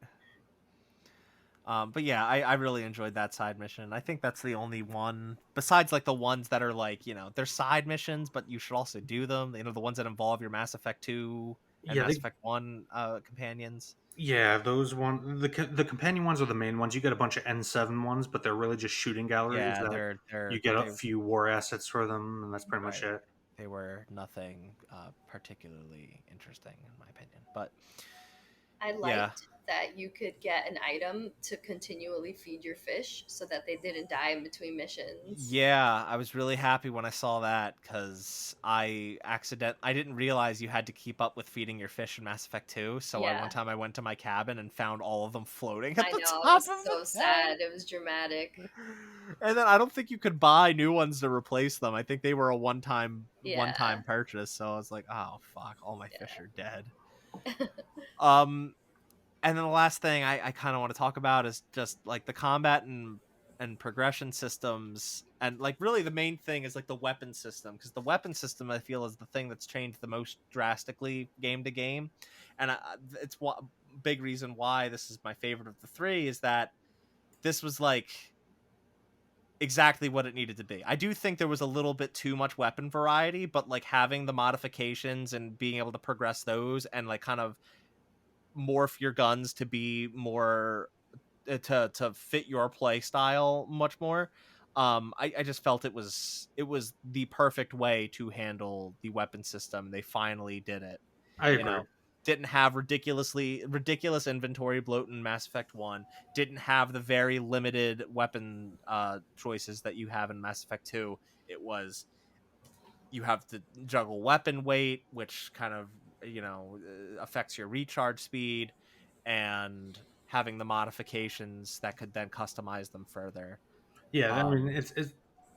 But yeah, I really enjoyed that side mission. I think that's the only one besides like the ones that are like, they're side missions, but you should also do them. The ones that involve your Mass Effect 2 and Yeah, Mass Effect 1 companions. those the companion ones are the main ones. You get a bunch of N7 ones, but they're really just shooting galleries Yeah, that they're you get a they few war assets for them, and that's pretty much right. it. They were nothing particularly interesting in my opinion. But I yeah. liked that you could get an item to continually feed your fish so that they didn't die in between missions. Yeah, I was really happy when I saw that because I didn't realize you had to keep up with feeding your fish in Mass Effect 2. So one Yeah. time I went to my cabin and found all of them floating at I the know, it top was of the so cabin. sad. It was dramatic. And then I don't think you could buy new ones to replace them. I think they were a one Yeah. time purchase. So I was like, oh fuck, all my fish Yeah. are dead. Um and then the last thing I kind of want to talk about is just like the combat and progression systems, and like really the main thing is like the weapon system, because the weapon system I feel is the thing that's changed the most drastically game to game, and it's one big reason why this is my favorite of the three is that this was like exactly what it needed to be. I do think there was a little bit too much weapon variety, but like having the modifications and being able to progress those and like kind of morph your guns to be more to fit your play style much more. I just felt it was the perfect way to handle the weapon system. They finally did it. I You agree. know, didn't have ridiculous inventory bloat in Mass Effect 1, didn't have the very limited weapon choices that you have in Mass Effect 2. It was you have to juggle weapon weight, which kind of affects your recharge speed, and having the modifications that could then customize them further. Yeah, I mean um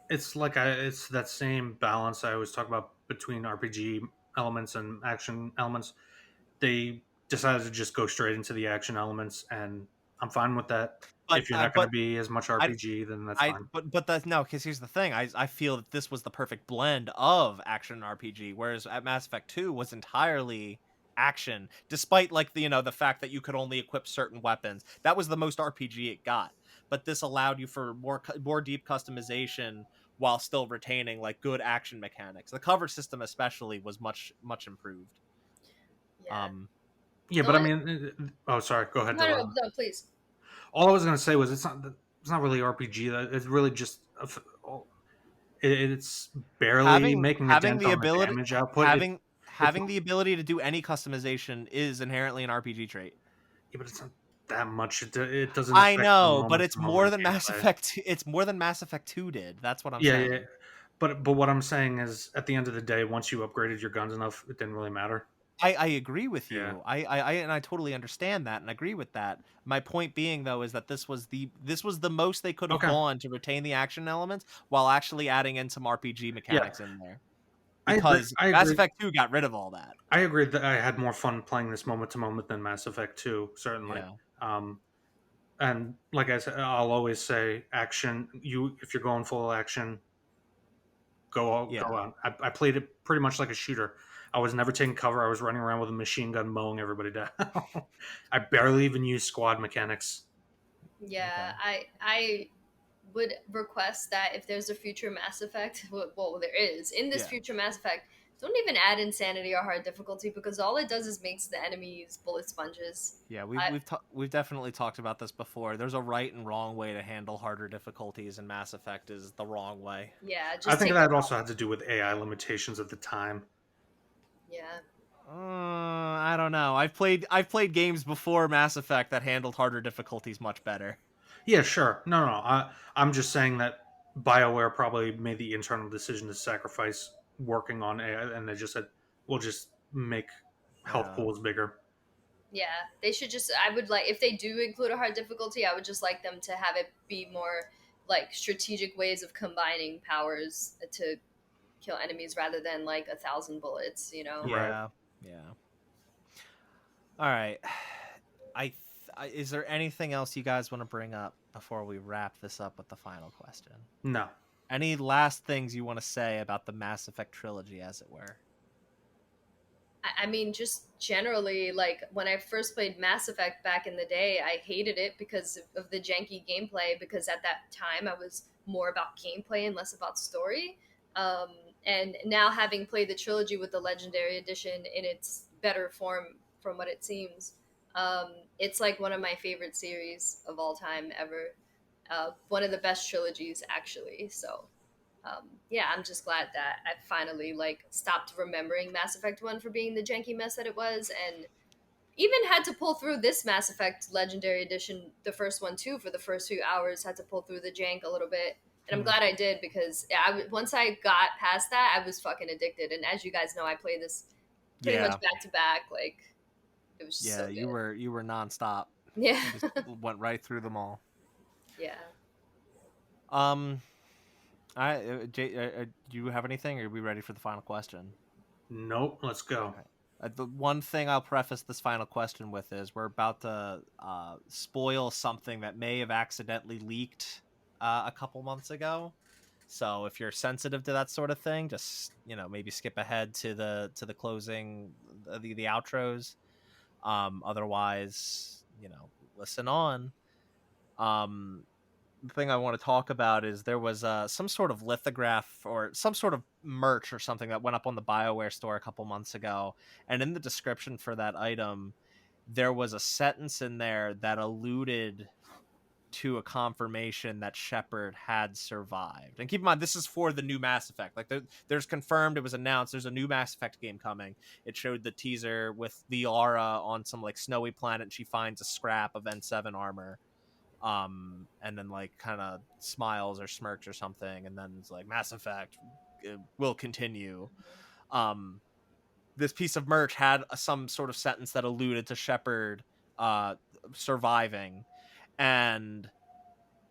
it's that same balance I always talk about between RPG elements and action elements. They decided to just go straight into the action elements, and I'm fine with that. but If you're I not going to but be as much I RPG, then that's I fine. but that's no, because here's the thing. I feel that this was the perfect blend of action and RPG, whereas at Mass Effect 2 was entirely action, despite like the fact that you could only equip certain weapons. That was the most RPG it got. But this allowed you for more deep customization while still retaining like good action mechanics. The cover system especially was much improved. Yeah. Yeah, The but I only mean, oh, sorry. Go ahead, no, no, Delilah. no, please. All I was gonna say was it's not really RPG. It's really just it's barely making a Having dent the on the ability damage output. It's having the ability to do any customization is inherently an RPG trait. yeah, but it's not that much. It doesn't I affect the know, but moment it's to moment more of than Mass gameplay. Effect. It's more than Mass Effect 2 did. That's what I'm Yeah, saying. yeah. But what I'm saying is, at the end of the day, once you upgraded your guns enough, it didn't really matter. I agree with Yeah. you. I totally understand that and agree with that. My point being though is that this was the most they could have Okay. gone to retain the action elements while actually adding in some RPG Yeah, mechanics in there. I agree. Because I Mass agree. Effect 2 got rid of all that. I agree that I had more fun playing this moment to moment than Mass Effect 2, certainly. Yeah. Um, and like I said, I'll always say, action. If you're going full action, go Yeah. on. I played it pretty much like a shooter. I was never taking cover. I was running around with a machine gun, mowing everybody down. I barely even used squad mechanics. Yeah, Okay. I would request that if there's a future Mass Effect, well, there is in this Yeah. future Mass Effect. Don't even add insanity or hard difficulty because all it does is makes the enemies bullet sponges. Yeah, I, we've definitely talked about this before. There's a right and wrong way to handle harder difficulties, and Mass Effect is the wrong way. yeah, I just think take them that out. also had to do with AI limitations at the time. Yeah, I don't know. I've played games before Mass Effect that handled harder difficulties much better. Yeah, sure. No. I'm just saying that BioWare probably made the internal decision to sacrifice working on AI, and they just said, "We'll just make health Yeah. pools bigger." yeah. They should just. I would like if they do include a hard difficulty. I would just like them to have it be more like strategic ways of combining powers to kill enemies rather than like 1,000 bullets. You know. Right. Yeah. Yeah. All right. Is there anything else you guys want to bring up before we wrap this up with the final question? No. Any last things you want to say about the Mass Effect trilogy, as it were? I mean, just generally, like when I first played Mass Effect back in the day, I hated it because of the janky gameplay. Because at that time, I was more about gameplay and less about story. Um, and now, having played the trilogy with the Legendary Edition in its better form, from what it seems, it's like one of my favorite series of all time ever. One of the best trilogies, actually. So yeah, I'm just glad that I finally like stopped remembering Mass Effect 1 for being the janky mess that it was, and even had to pull through this Mass Effect Legendary Edition, the first one too, for the first few hours. Had to pull through the jank a little bit, and I'm glad I did because once I got past that, I was fucking addicted. And as you guys know, I play this pretty much Yeah. back to back. Like it was just Yeah, so good. you were nonstop. Yeah, You just went right through them all. yeah. Um, do you have anything, or are we ready for the final question? Nope. Let's go. Okay. The one thing I'll preface this final question with is we're about to spoil something that may have accidentally leaked a couple months ago. So if you're sensitive to that sort of thing, just maybe skip ahead to the closing, the outros. Otherwise, listen on. The thing I want to talk about is there was some sort of lithograph or some sort of merch or something that went up on the BioWare store a couple months ago, and in the description for that item, there was a sentence in there that alluded to a confirmation that Shepard had survived. And keep in mind, this is for the new Mass Effect. Like, there's confirmed, it was announced, there's a new Mass Effect game coming. It showed the teaser with Liara on some like snowy planet, and she finds a scrap of N7 armor. And then like kind of smiles or smirks or something, and then it's like Mass Effect will continue. This piece of merch had some sort of sentence that alluded to Shepard surviving, and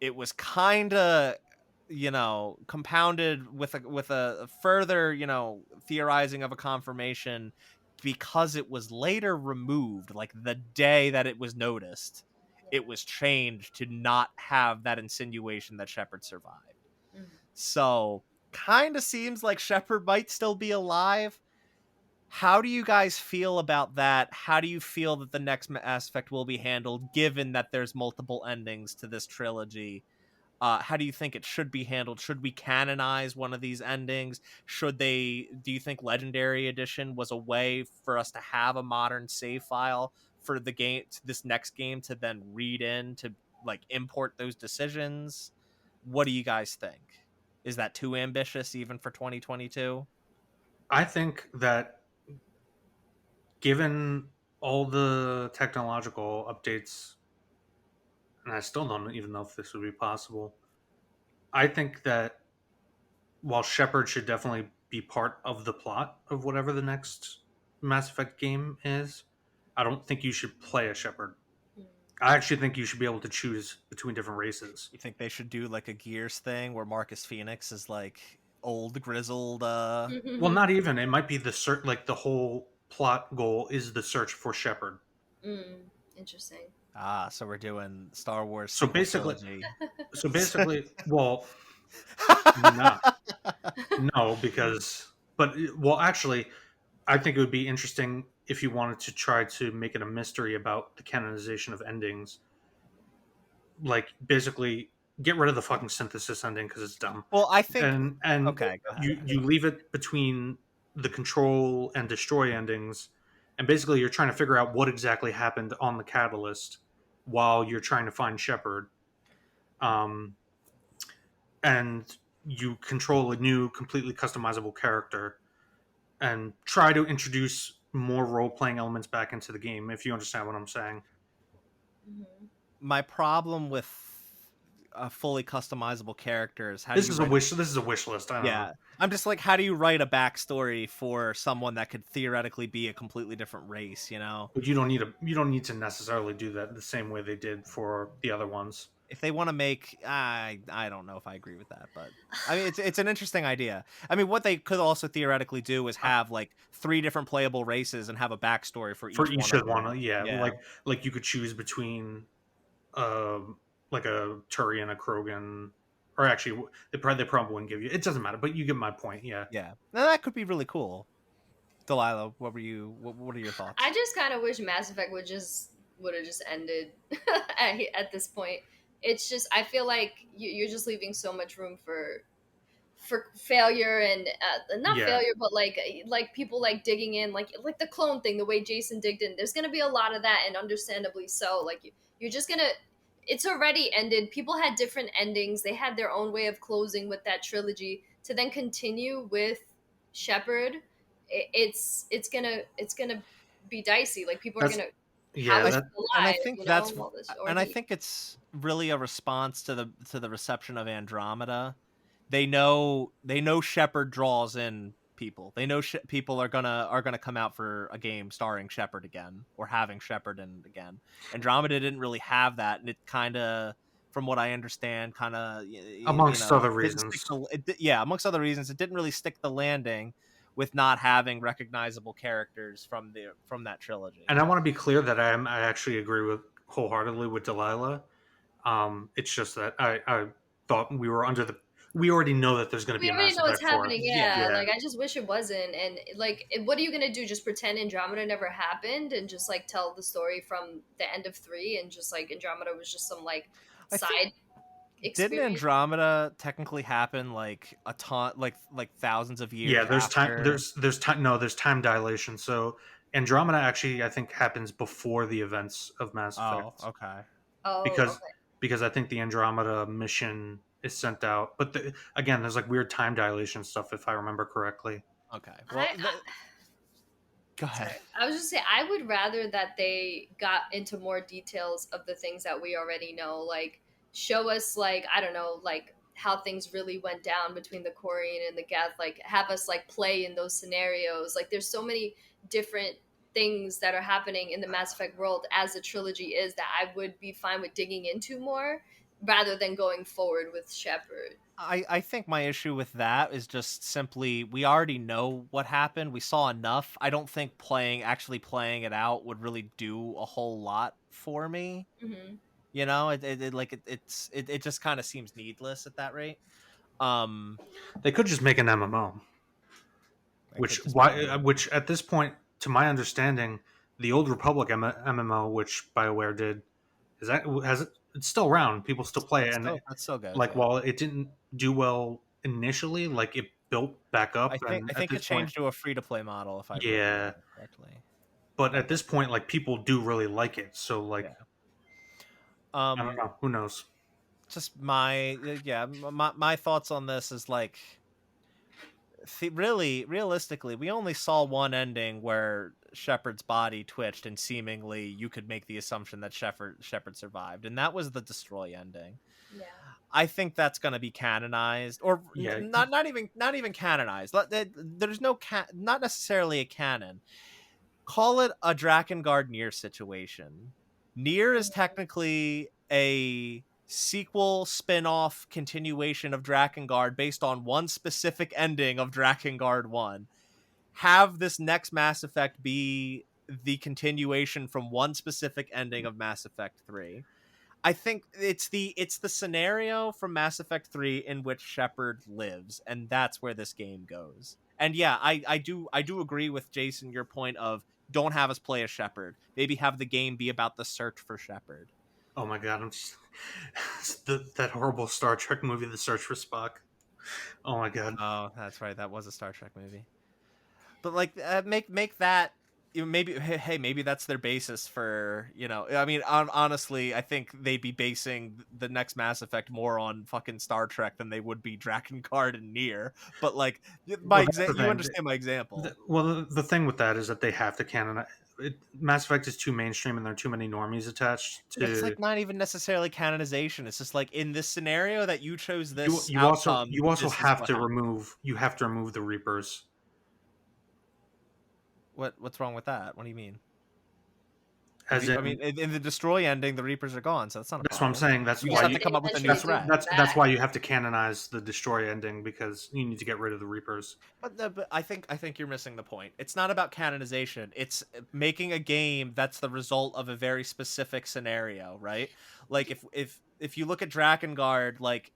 it was kind of compounded with a further theorizing of a confirmation, because it was later removed, like the day that it was noticed. It was changed to not have that insinuation that Shepard survived. Mhm. So kind of seems like Shepard might still be alive. How do you guys feel about that? How do you feel that the next Mass Effect will be handled, given that there's multiple endings to this trilogy? How do you think it should be handled? Should we canonize one of these endings? Should they? Do you think Legendary Edition was a way for us to have a modern save file for the game, this next game, to then read in to like import those decisions? What do you guys think? Is that too ambitious even for 2022? I think that given all the technological updates, and I still don't even know if this would be possible, I think that while Shepard should definitely be part of the plot of whatever the next Mass Effect game is, I don't think you should play a Shepard. Mm. I actually think you should be able to choose between different races. You think they should do like a Gears thing where Marcus Phoenix is like old grizzled? Well, not even. It might be the search. Like the whole plot goal is the search for Shepard. Interesting. So we're doing Star Wars So sequel basically, trilogy. well, no, no, because well, actually, I think it would be interesting if you wanted to try to make it a mystery about the canonization of endings. Like basically, get rid of the fucking synthesis ending because it's dumb, Well, I think and okay, go ahead. you leave it between the control and destroy endings, and basically you're trying to figure out what exactly happened on the catalyst while you're trying to find Shepard, and you control a new completely customizable character and try to introduce more role-playing elements back into the game, if you understand what I'm saying. Mm-hmm. My problem with fully customizable characters. This is a wish list. I don't know. I'm just like, how do you write a backstory for someone that could theoretically be a completely different race? You know, But you don't need to necessarily do that the same way they did for the other ones. if they want to make, I don't know if I agree with that, but I mean, it's an interesting idea. I mean, what they could also theoretically do is have like 3 different playable races and have a backstory for each of one. one. Yeah, like you could choose between like a Turi and a Krogan, or actually they probably wouldn't give you. It doesn't matter, but you get my point. Yeah. Now that could be really cool. Delaila, what are your thoughts? I just kind of wish Mass Effect would have just ended at this point. It's just, I feel like you're just leaving so much room for failure and not failure, but like people like digging in, like the clone thing, the way Jason digged in. There's gonna be a lot of that, and understandably so. Like you're just gonna. It's already ended. People had different endings. They had their own way of closing with that trilogy. To then continue with Shepard, it's gonna be dicey. Like people are gonna. And I think and I think it's really a response to the reception of Andromeda. They know Shepard draws in people. They know people are gonna come out for a game starring Shepard again, or having Shepard in again. Andromeda didn't really have that, and it kind of, from what I understand, amongst other reasons, amongst other reasons, it didn't really stick the landing with not having recognizable characters from that trilogy. And I want to be clear that I actually agree wholeheartedly with Delaila. It's just that I thought we already know that there's going to be. We already know what's happening. Yeah, like I just wish it wasn't. And like, what are you going to do? Just pretend Andromeda never happened and just like tell the story from the end of 3 and just like Andromeda was just some like side. Didn't Andromeda technically happen like a ton, like thousands of years? Yeah, there's after? there's time. No, there's time dilation. So Andromeda actually, I think, happens before the events of Mass Effect. Oh, okay. Because I think the Andromeda mission is sent out, but again, there's like weird time dilation stuff, if I remember correctly. Okay. Well, go ahead. Sorry. I was just saying, I would rather that they got into more details of the things that we already know, like show us, like, I don't know, like how things really went down between the Quarian and the Geth, like have us like play in those scenarios. Like there's so many different things that are happening in the Mass Effect world as the trilogy is that I would be fine with digging into more rather than going forward with Shepard. I think my issue with that is just simply we already know what happened. We saw enough. I don't think actually playing it out would really do a whole lot for me. Mm-hmm. You know, it just kind of seems needless at that rate. They could just make an MMO, which at this point, to my understanding, the Old Republic MMO, which BioWare did, is it's still around. People still play it, and That's still good. like Yeah. while it didn't do well initially, like it built back up, and I at think this it point, changed to a free to play model if I yeah. remember correctly. But at this point, like people do really like it. So like, Yeah. I don't Um, know. Who knows? just my thoughts on this is like, really realistically, we only saw one ending where Shepard's body twitched, and seemingly you could make the assumption that Shepard survived, and that was the destroy ending. Yeah. I think that's going to be canonized, or Yeah. not even canonized. There's no not necessarily a canon. Call it a Drakengard Nier situation. Nier is technically a sequel, spin-off, continuation of Drakengard based on one specific ending of Drakengard 1. Have this next Mass Effect be the continuation from one specific ending of Mass Effect 3. I think it's the scenario from Mass Effect 3 in which Shepard lives, and that's where this game goes. And yeah, I do agree with Jason, your point of don't have us play a Shepard. Maybe have the game be about the search for Shepard. Oh my god, I'm just that horrible Star Trek movie, The Search for Spock. Oh my god. Oh, that's right. That was a Star Trek movie. But like, make that, maybe, hey, maybe that's their basis for, I mean, honestly, I think they'd be basing the next Mass Effect more on fucking Star Trek than they would be Drakengard and Nier. But like, Well, that's the you thing. understand my example. The thing with that is that they have to canonize. Mass Effect is too mainstream, and there are too many normies attached It's to. like not even necessarily canonization. It's just like, in this scenario that you chose this You also outcome, this is have what to happened. remove the Reapers. What's wrong with that? What do you mean? As in, I mean, in the destroy ending, the Reapers are gone, so that's not a that's what I'm problem. saying. That's You why just have you, to come up with a new Eventually threat. do that's back. why you have to canonize the destroy ending, because you need to get rid of the Reapers. But I think you're missing the point. It's not about canonization. It's making a game that's the result of a very specific scenario, right? Like, if you look at Drakengard, like,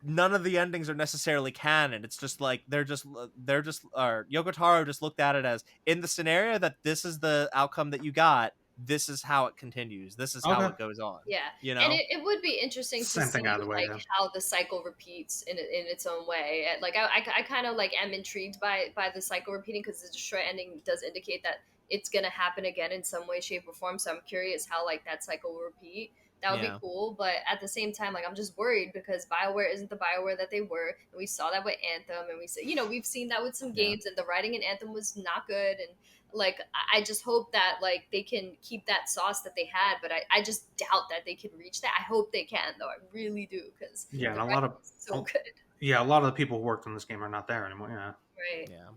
none of the endings are necessarily canon. It's just like or Yoko Taro just looked at it as, in the scenario that this is the outcome that you got, this is how it continues. This is how Okay. it goes on. Yeah, You and know? it would be interesting to Same see thing out of the way, like yeah. how the cycle repeats in its own way. Like I kind of like am intrigued by the cycle repeating, because the destroy ending does indicate that it's gonna happen again in some way, shape, or form. So I'm curious how like that cycle will repeat. That would be Yeah. cool, but at the same time, like I'm just worried because BioWare isn't the BioWare that they were, and we saw that with Anthem, and we said, we've seen that with some Yeah. games, and the writing in Anthem was not good, and like I just hope that like they can keep that sauce that they had, but I just doubt that they can reach that. I hope they can though, I really do, because Yeah, and the a lot writing of is so good. a lot of the people who worked on this game are not there anymore. Yeah. Right. Yeah.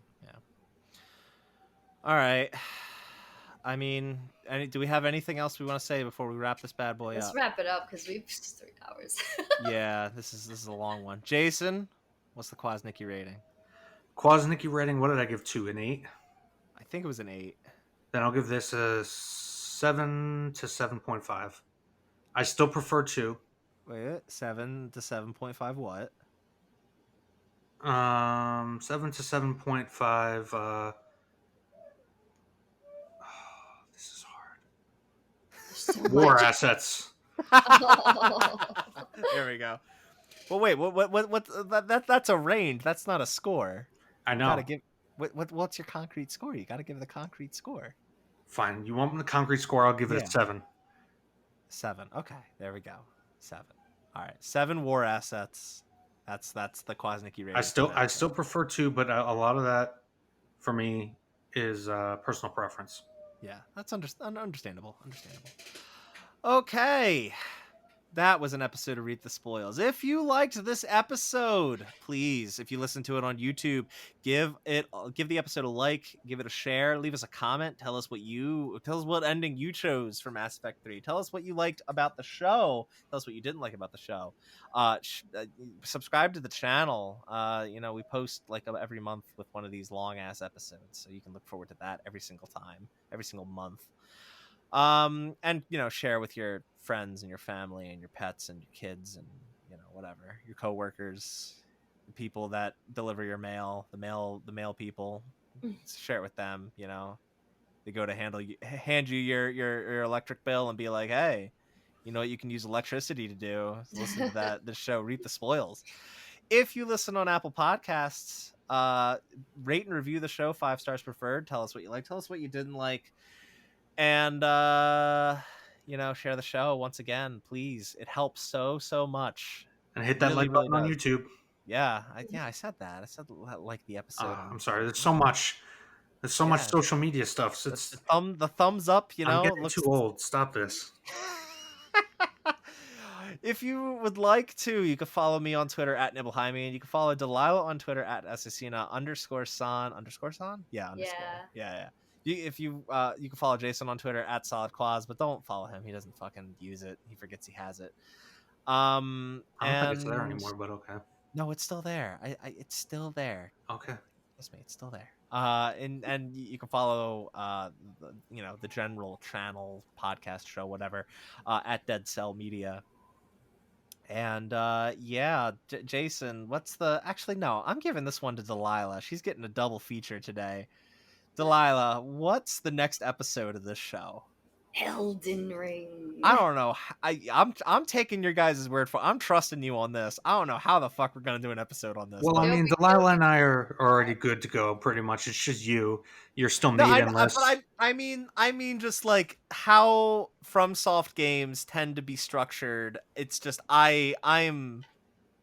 All right. I mean, do we have anything else we want to say before we wrap this bad boy Let's up? wrap it up because we've just 3 hours. Yeah, this is a long one. Jason, what's the Kwasnicki rating? Kwasnicki rating, what did I give to? An 8? I think it was an 8. Then I'll give this a 7 to 7.5. I still prefer 2. Wait, 7 to 7.5 what? 7 to 7.5. This is hard. So War much. assets. There we go. Well, wait, that's a range. That's not a score. I You know. gotta give what's your concrete score? You gotta give the concrete score. Fine. You want the concrete score? I'll give it Yeah. a 7. 7. Okay, there we go. 7. All right, 7 war assets. That's the Kwasnicki rating. I still prefer 2, but a lot of that for me is personal preference. Yeah, that's understandable. Okay. That was an episode of Read the Spoils. If you liked this episode, please, if you listen to it on YouTube, give the episode a like, give it a share, leave us a comment, tell us what ending you chose for Mass Effect 3. Tell us what you liked about the show. Tell us what you didn't like about the show. Subscribe to the channel. We post like every month with one of these long ass episodes, so you can look forward to that every single time, every single month. And share with your friends and your family and your pets and your kids and whatever, your coworkers, the people that deliver your mail, the mail people. Share it with them. They go to hand you your electric bill and be like, hey, You know what you can use electricity to do? Is listen to the show, Reap the Spoils. If you listen on Apple Podcasts, rate and review the show 5 stars preferred. Tell us what you like. Tell us what you didn't like. And share the show once again, please. It helps so much. And hit that Really, like really button on does. YouTube. Yeah, I said that. I said like the episode. I'm sorry. There's so much. There's so much Yeah, social media stuff. So the thumbs up. I'm getting looks. too old. Stop this. If you would like to, you can follow me on Twitter at Nibelheimi, and you can follow Delaila on Twitter at Assassina_San. Yeah, underscore. Yeah. If you you can follow Jason on Twitter at SolidQuas, but don't follow him. He doesn't fucking use it. He forgets he has it. I don't think it's there anymore, but okay. No, it's still there. It's still there. Okay. Trust me, it's still there. And you can follow the general channel, podcast show, whatever, at Dead Cell Media. And Jason, actually no, I'm giving this one to Delaila. She's getting a double feature today. Delaila, what's the next episode of this show? Elden Ring. I don't know. I'm taking your guys' word for it. I'm trusting you on this. I don't know how the fuck we're gonna do an episode on this. Well, I mean, Delaila and I are already good to go, pretty much. It's just you. You're still maidenless. I mean, just like how FromSoft games tend to be structured. It's just I'm.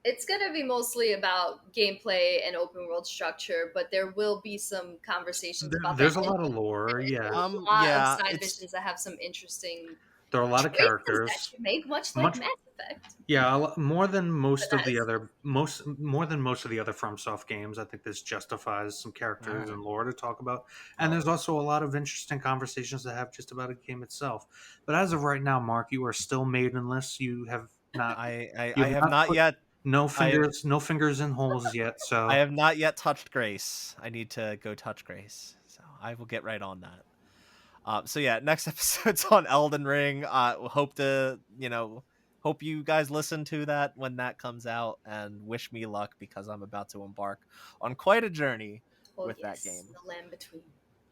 It's gonna be mostly about gameplay and open world structure, but there will be some conversations about. There's a lot of lore, yeah. A lot of side missions that have some interesting. There are a lot of characters that you make much like Mass Effect. Yeah, more than most of the other FromSoft games. I think this justifies some characters and lore to talk about, and there's also a lot of interesting conversations to have just about a game itself. But as of right now, Mark, you are still maidenless. You have not. I have not yet. No fingers in holes yet. So I have not yet touched Grace. I need to go touch Grace. So I will get right on that. So yeah, next episode's on Elden Ring. Hope you guys listen to that when that comes out, and wish me luck because I'm about to embark on quite a journey with that game. The land between.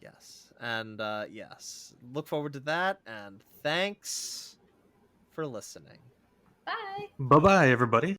Yes, and look forward to that, and thanks for listening. Bye. Bye-bye, everybody.